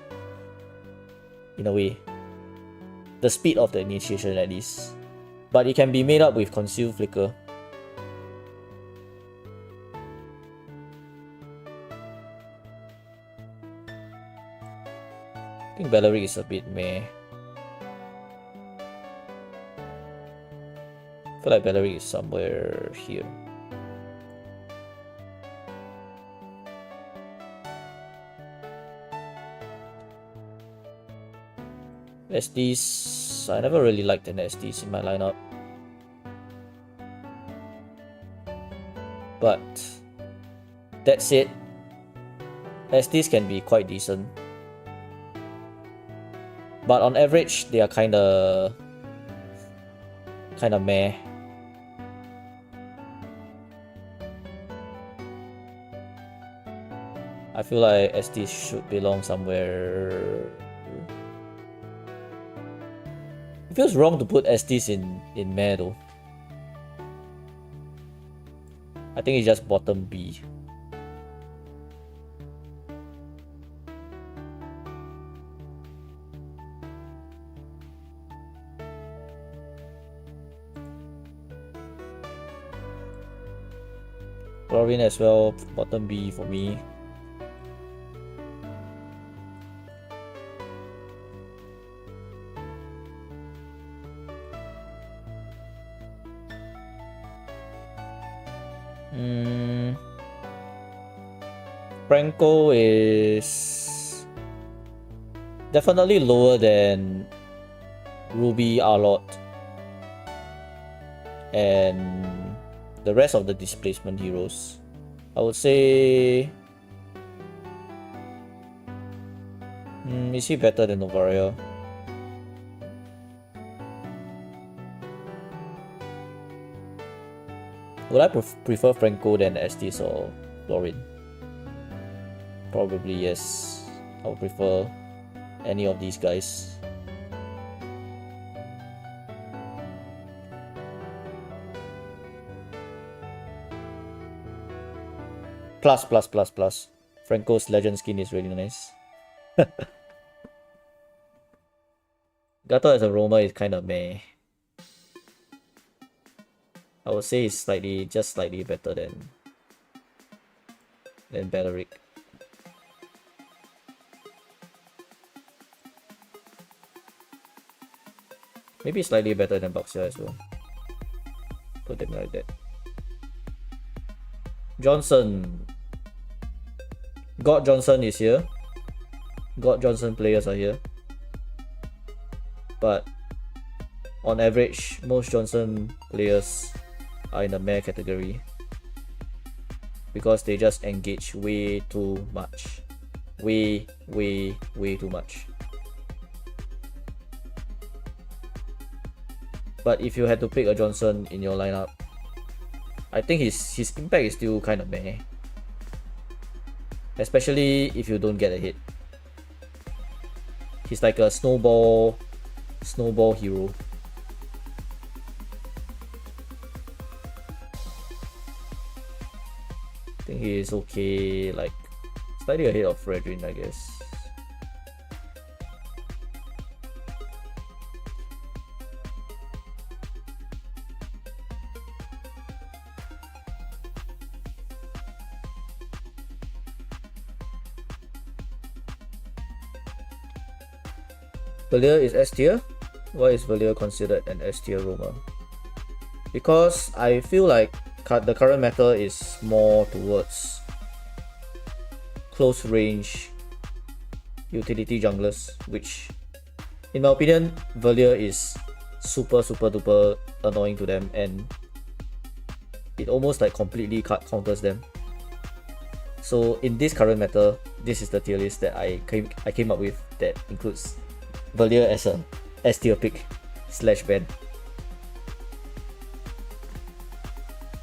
In a way. The speed of the initiation at least. But it can be made up with Conceal Flicker. I think Valeric is a bit meh. I feel like Valeric is somewhere here. SDs, I never really liked an SDs in my lineup. But that said, SDs can be quite decent. But on average, they are kinda meh. I feel like SDs should belong somewhere. It feels wrong to put SDs in meh though. I think it's just bottom B. Chlorine as well, bottom B for me. Franco is definitely lower than Ruby Arlot and the rest of the displacement heroes. I would say is he better than Novaria? Would I prefer Franco than Estes or Chlorine? Probably yes. I would prefer any of these guys. Plus. Franco's legend skin is really nice. Gato as a roamer is kind of meh. I would say it's just slightly better than Valeric. Maybe slightly better than Boxer as well. Put them like that. Johnson. God Johnson is here. God Johnson players are here. But on average, most Johnson players are in the meh category because they just engage way too much. Way too much. But if you had to pick a Johnson in your lineup, I think his impact is still kind of meh. Especially if you don't get a hit. He's like a snowball hero. I think he is okay, like slightly ahead of Fredrin, I guess. Valier is S tier. Why is Valier considered an S tier roamer? Because I feel like the current meta is more towards close range utility junglers, which in my opinion Valier is super duper annoying to them, and it almost like completely counters them. So in this current meta, this is the tier list that I came up with that includes Valier as a S tier pick /ban.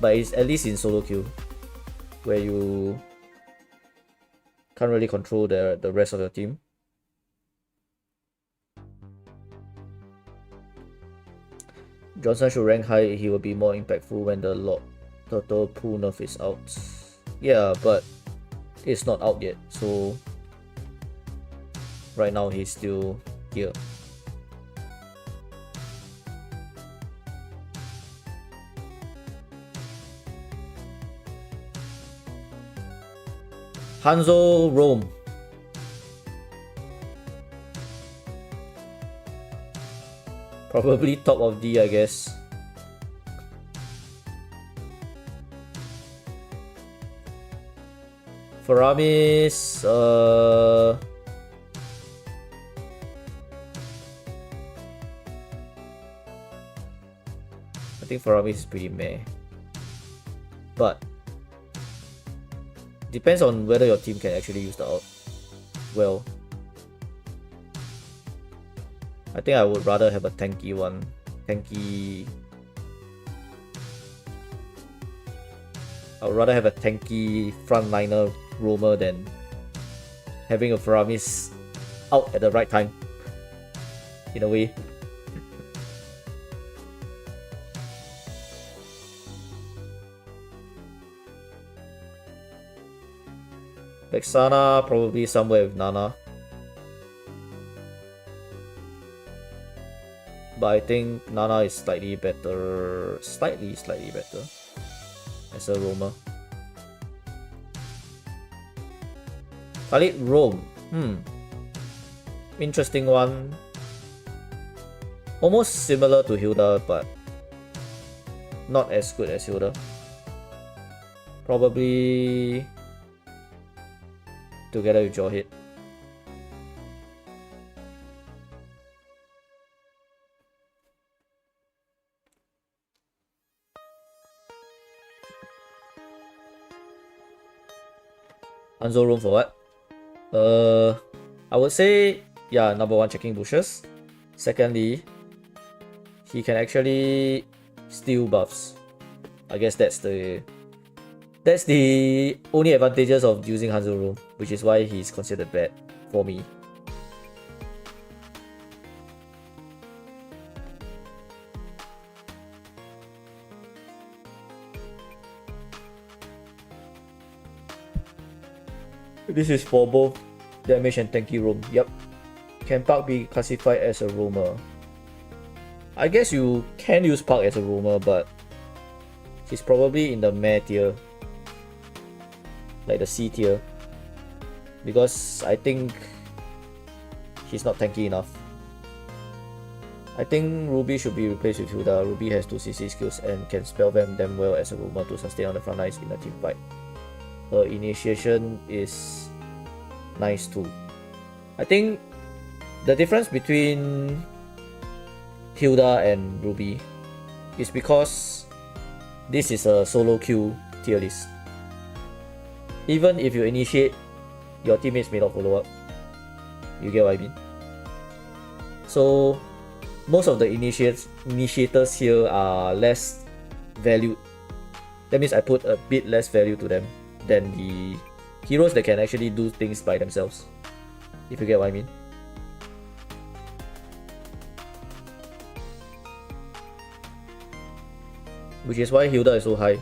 but it's at least in solo queue, where you can't really control the rest of your team. Johnson should rank high, he will be more impactful when the total pool nerf is out. Yeah, but it's not out yet, so right now he's still here. Hanzo Rome. Probably top of D, I guess. Faramis, I think Faramis is pretty meh. But depends on whether your team can actually use the ult well. I think I would rather have a tanky one. I would rather have a tanky frontliner roamer than having a Faramis out at the right time. In a way. Vexana probably somewhere with Nana. But I think Nana is slightly better, slightly better as a roamer. Khalid roam, interesting one. Almost similar to Hilda, but not as good as Hilda. Probably together with Jawhead. Hanzo roam for what? I would say, yeah, number one, checking bushes. Secondly, he can actually steal buffs. I guess that's the only advantages of using Hanzo roam, which is why he's considered bad for me. This is for both damage and tanky roam. Yep. Can Park be classified as a roamer? I guess you can use Park as a roamer, but he's probably in the meh tier. Like the C tier. Because I think he's not tanky enough. I think Ruby should be replaced with Hilda. Ruby has 2 CC skills and can spell them damn well as a roamer to sustain on the front lines in a team fight. Her initiation is nice too. I think the difference between Hilda and Ruby is because this is a solo queue tier list. Even if you initiate, your teammates may not follow up. You get what I mean? So most of the initiators here are less valued. That means I put a bit less value to them than the heroes that can actually do things by themselves, if you get what I mean. Which is why Hilda is so high.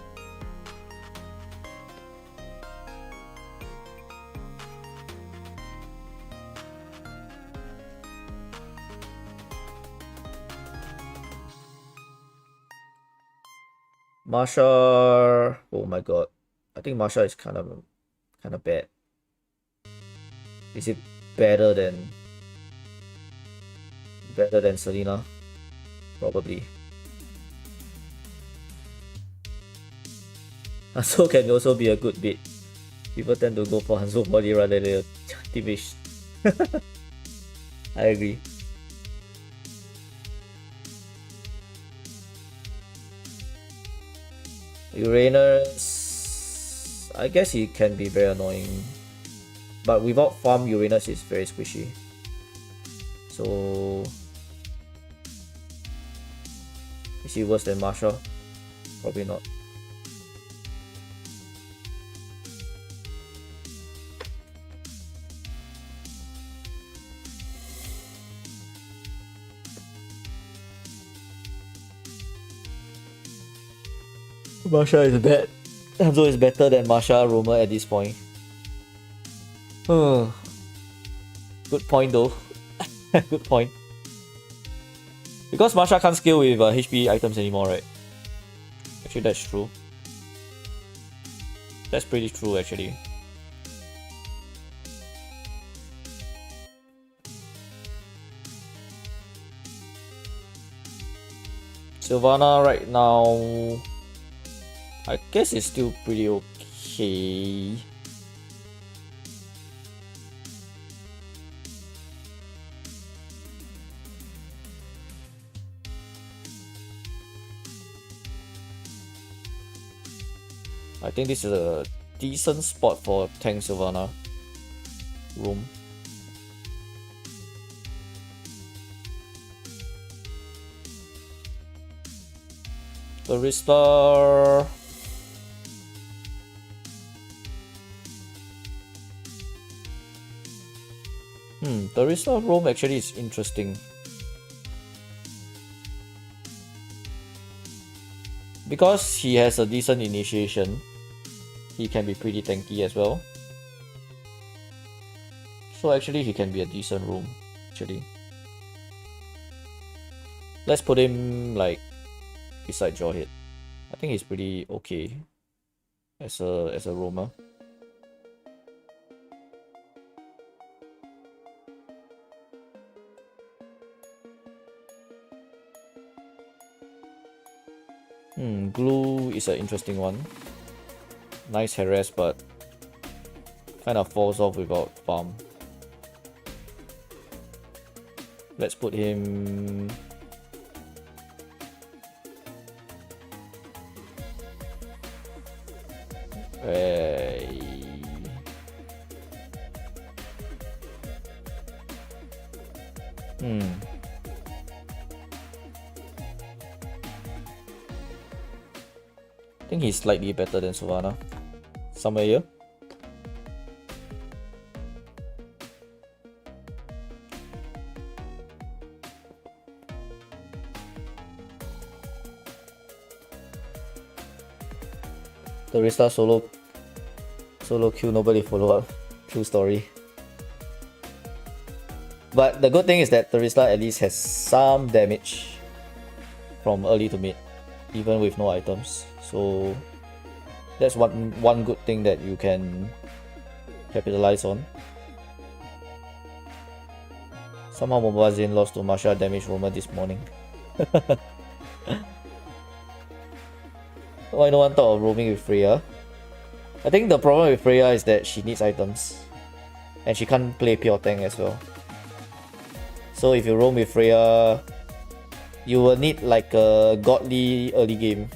Marsha, oh my god. I think Marsha is kind of bad. Is it better than Selena? Probably. Hanzo can also be a good bait. People tend to go for Hanzo body rather than teammates. I agree. Uranus, I guess he can be very annoying, but without farm, Uranus is very squishy. So is he worse than Marsha? Probably not. Marsha is bad. Hanzo is better than Marsha Roamer at this point. Good point though. Good point. Because Marsha can't scale with HP items anymore, right? Actually, that's true. That's pretty true, actually. Sylvana right now, I guess it's still pretty okay. I think this is a decent spot for tank Sylvana room. Barista. Barista roam actually is interesting. Because he has a decent initiation, he can be pretty tanky as well. So actually he can be a decent roam, actually. Let's put him like beside Jawhead. I think he's pretty okay as a roamer. Glue is an interesting one. Nice harass, but kind of falls off without farm. Let's put him. I think he's slightly better than Sylvana. Somewhere here. Barista solo queue, nobody follow up. True story. But the good thing is that Barista at least has some damage from early to mid, even with no items. So that's one good thing that you can capitalize on. Somehow Mobazin lost to Marsha damage roamer this morning. Why no one thought of roaming with Freya? I think the problem with Freya is that she needs items. And she can't play pure tank as well. So if you roam with Freya, you will need like a godly early game.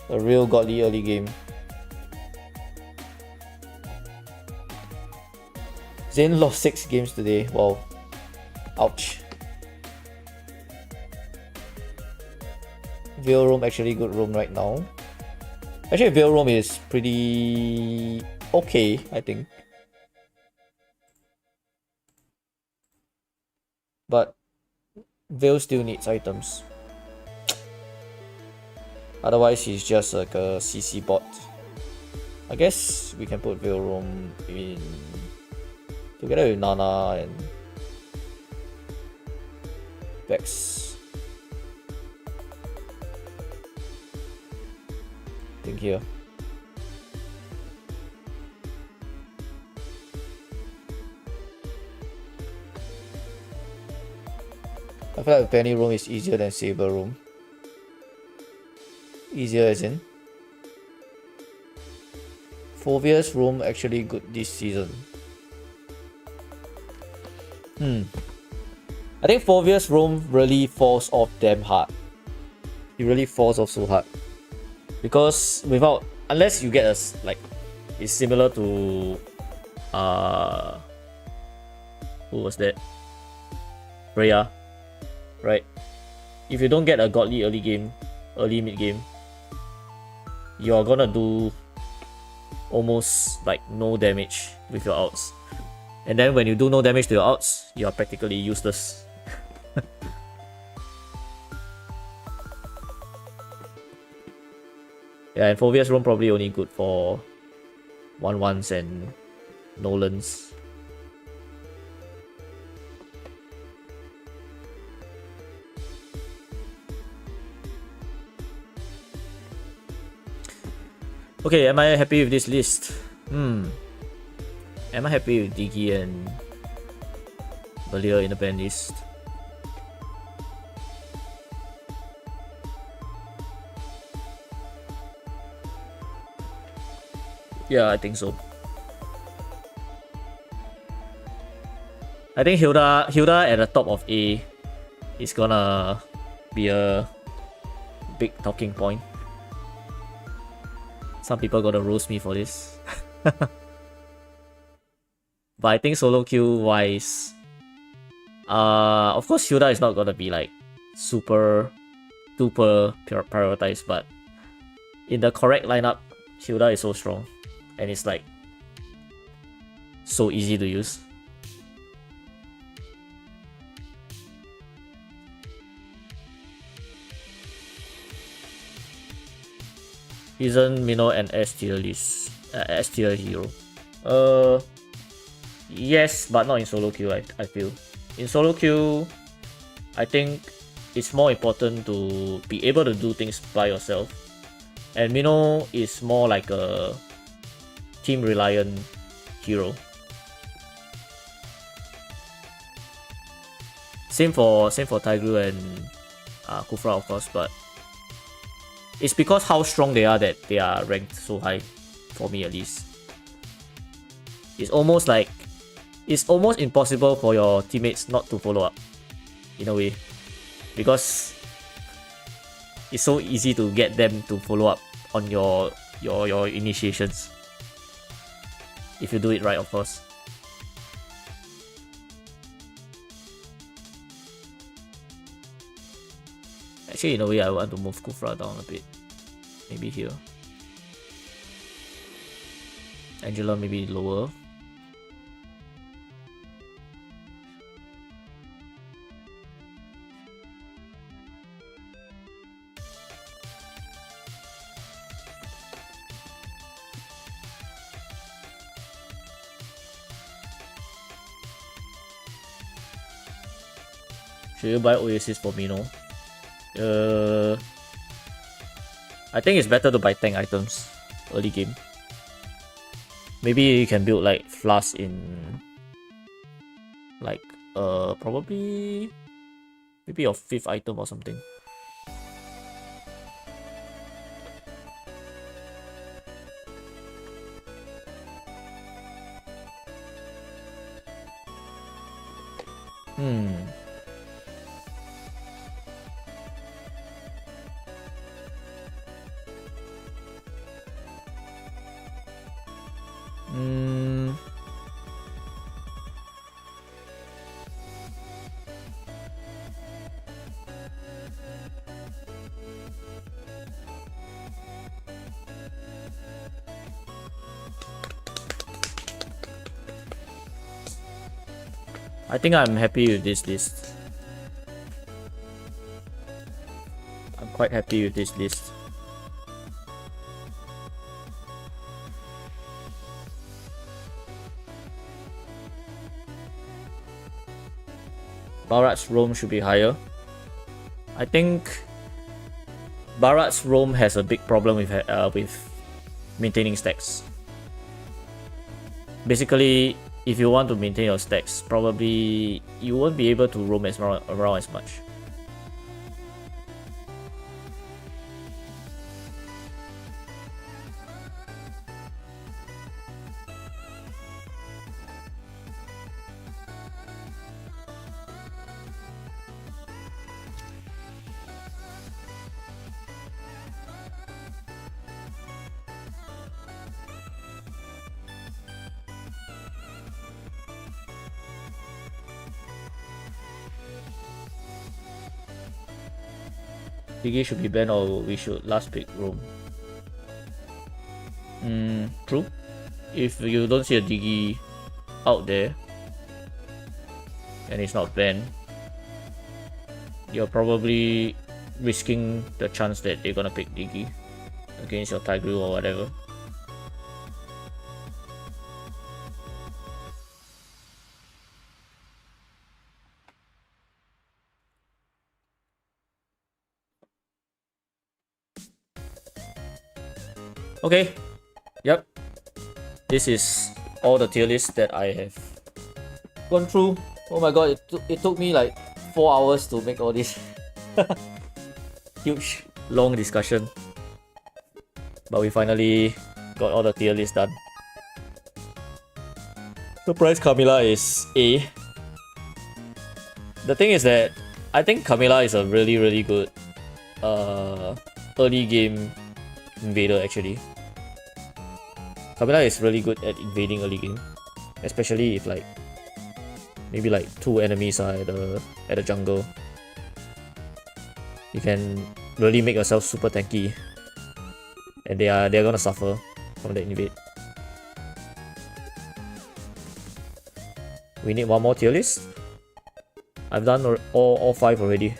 A real godly early game. Zane lost 6 games today. Wow. Ouch. Veil Roam actually good roam right now. Actually Veil Roam is pretty okay, I think. But Veil still needs items. Otherwise he's just like a CC bot. I guess we can put Veil Roam in together with Nana and Vex. I think here. I feel like Penny Roam is easier than Saber Roam. Easier as in Phobia's Roam actually good this season. I think Phobia's Roam really falls off damn hard. It really falls off so hard. Because without, unless you get a, like, it's similar to, who was that? Freya, right? If you don't get a godly early game, early mid game, you're gonna do almost like no damage with your ults. And then when you do no damage to your ults, you're practically useless. Yeah, and Fovia's roam probably only good for 1/1s and Nolans. Okay, am I happy with this list? Am I happy with Diggy and Valir in the ban list? Yeah, I think so. I think Hilda at the top of A is gonna be a big talking point. Some people gonna roast me for this. But I think solo queue wise, of course Hilda is not gonna be like super duper prioritized, but in the correct lineup, Hilda is so strong and it's like so easy to use. Isn't Minnow an S tier list? S tier hero? Yes, but not in solo queue. I feel in solo queue, I think it's more important to be able to do things by yourself, and Minnow is more like a team reliant hero. Same for Tigreal and Kufra, of course, but it's because how strong they are that they are ranked so high, for me at least. It's almost impossible for your teammates not to follow up, in a way, because it's so easy to get them to follow up on your initiations. If you do it right, of course. Actually, in a way, I want to move Kufra down a bit. Maybe here. Angela maybe lower. Should you buy Oasis for Mino? I think it's better to buy tank items early game. Maybe you can build like Flask in like probably maybe your 5th item or something. I think I'm happy with this list. I'm quite happy with this list. Barat's roam should be higher. I think Barat's roam has a big problem with maintaining stacks. Basically, if you want to maintain your stacks, probably you won't be able to roam around as much. Diggy should be banned or we should last pick roam. True. If you don't see a Diggy out there and it's not banned, you're probably risking the chance that they're gonna pick Diggy. against your Tiger or whatever. Okay, yep. This is all the tier lists that I have gone through. Oh my god, it took me like 4 hours to make all this. Huge, long discussion. But we finally got all the tier lists done. Surprise Camilla is A. The thing is that I think Camilla is a really good early game invader actually. Camilla is really good at invading early game, especially if like maybe like 2 enemies are at the jungle. You can really make yourself super tanky, and they're gonna suffer from the invade. We need one more tier list. I've done all 5 already.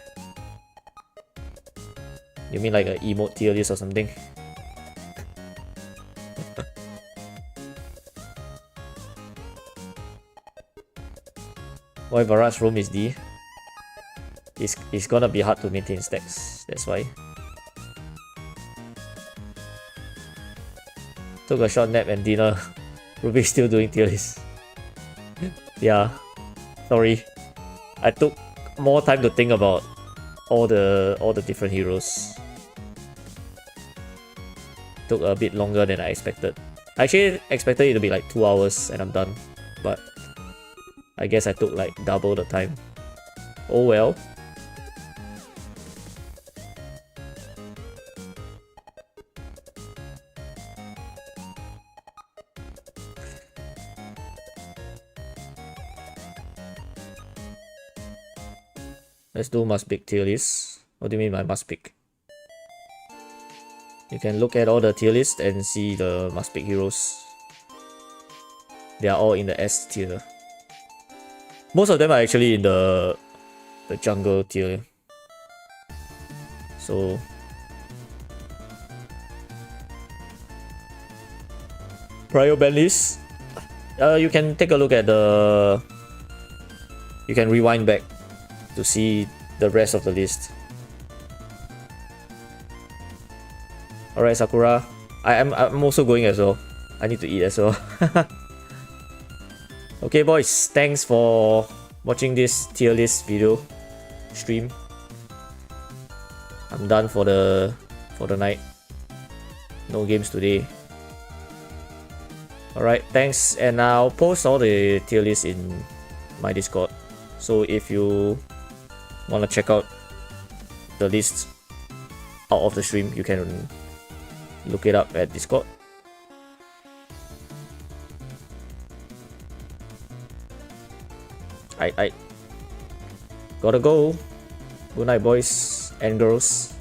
You mean like an emote tier list or something? Why Varaj's roam is D? It's gonna be hard to maintain stacks, that's why. Took a short nap and dinner. Ruby's still doing tier list. Yeah, sorry. I took more time to think about all the different heroes. Took a bit longer than I expected. I actually expected it to be like 2 hours and I'm done, but I guess I took like double the time. Oh well. Let's do must pick tier list. What do you mean by must pick? You can look at all the tier list and see the must pick heroes. They are all in the S tier. Most of them are actually in the jungle tier. So prior ban list. You can take a look at the. You can rewind back to see the rest of the list. Alright, Sakura. I'm also going as well. I need to eat as well. Okay, boys. Thanks for watching this tier list video stream. I'm done for the night. No games today. Alright, thanks. And I'll post all the tier lists in my Discord. So if you want to check out the list out of the stream, you can look it up at Discord. I gotta go. Good night, boys and girls.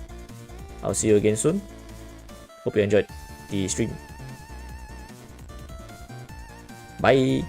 I'll see you again soon. Hope you enjoyed the stream. Bye.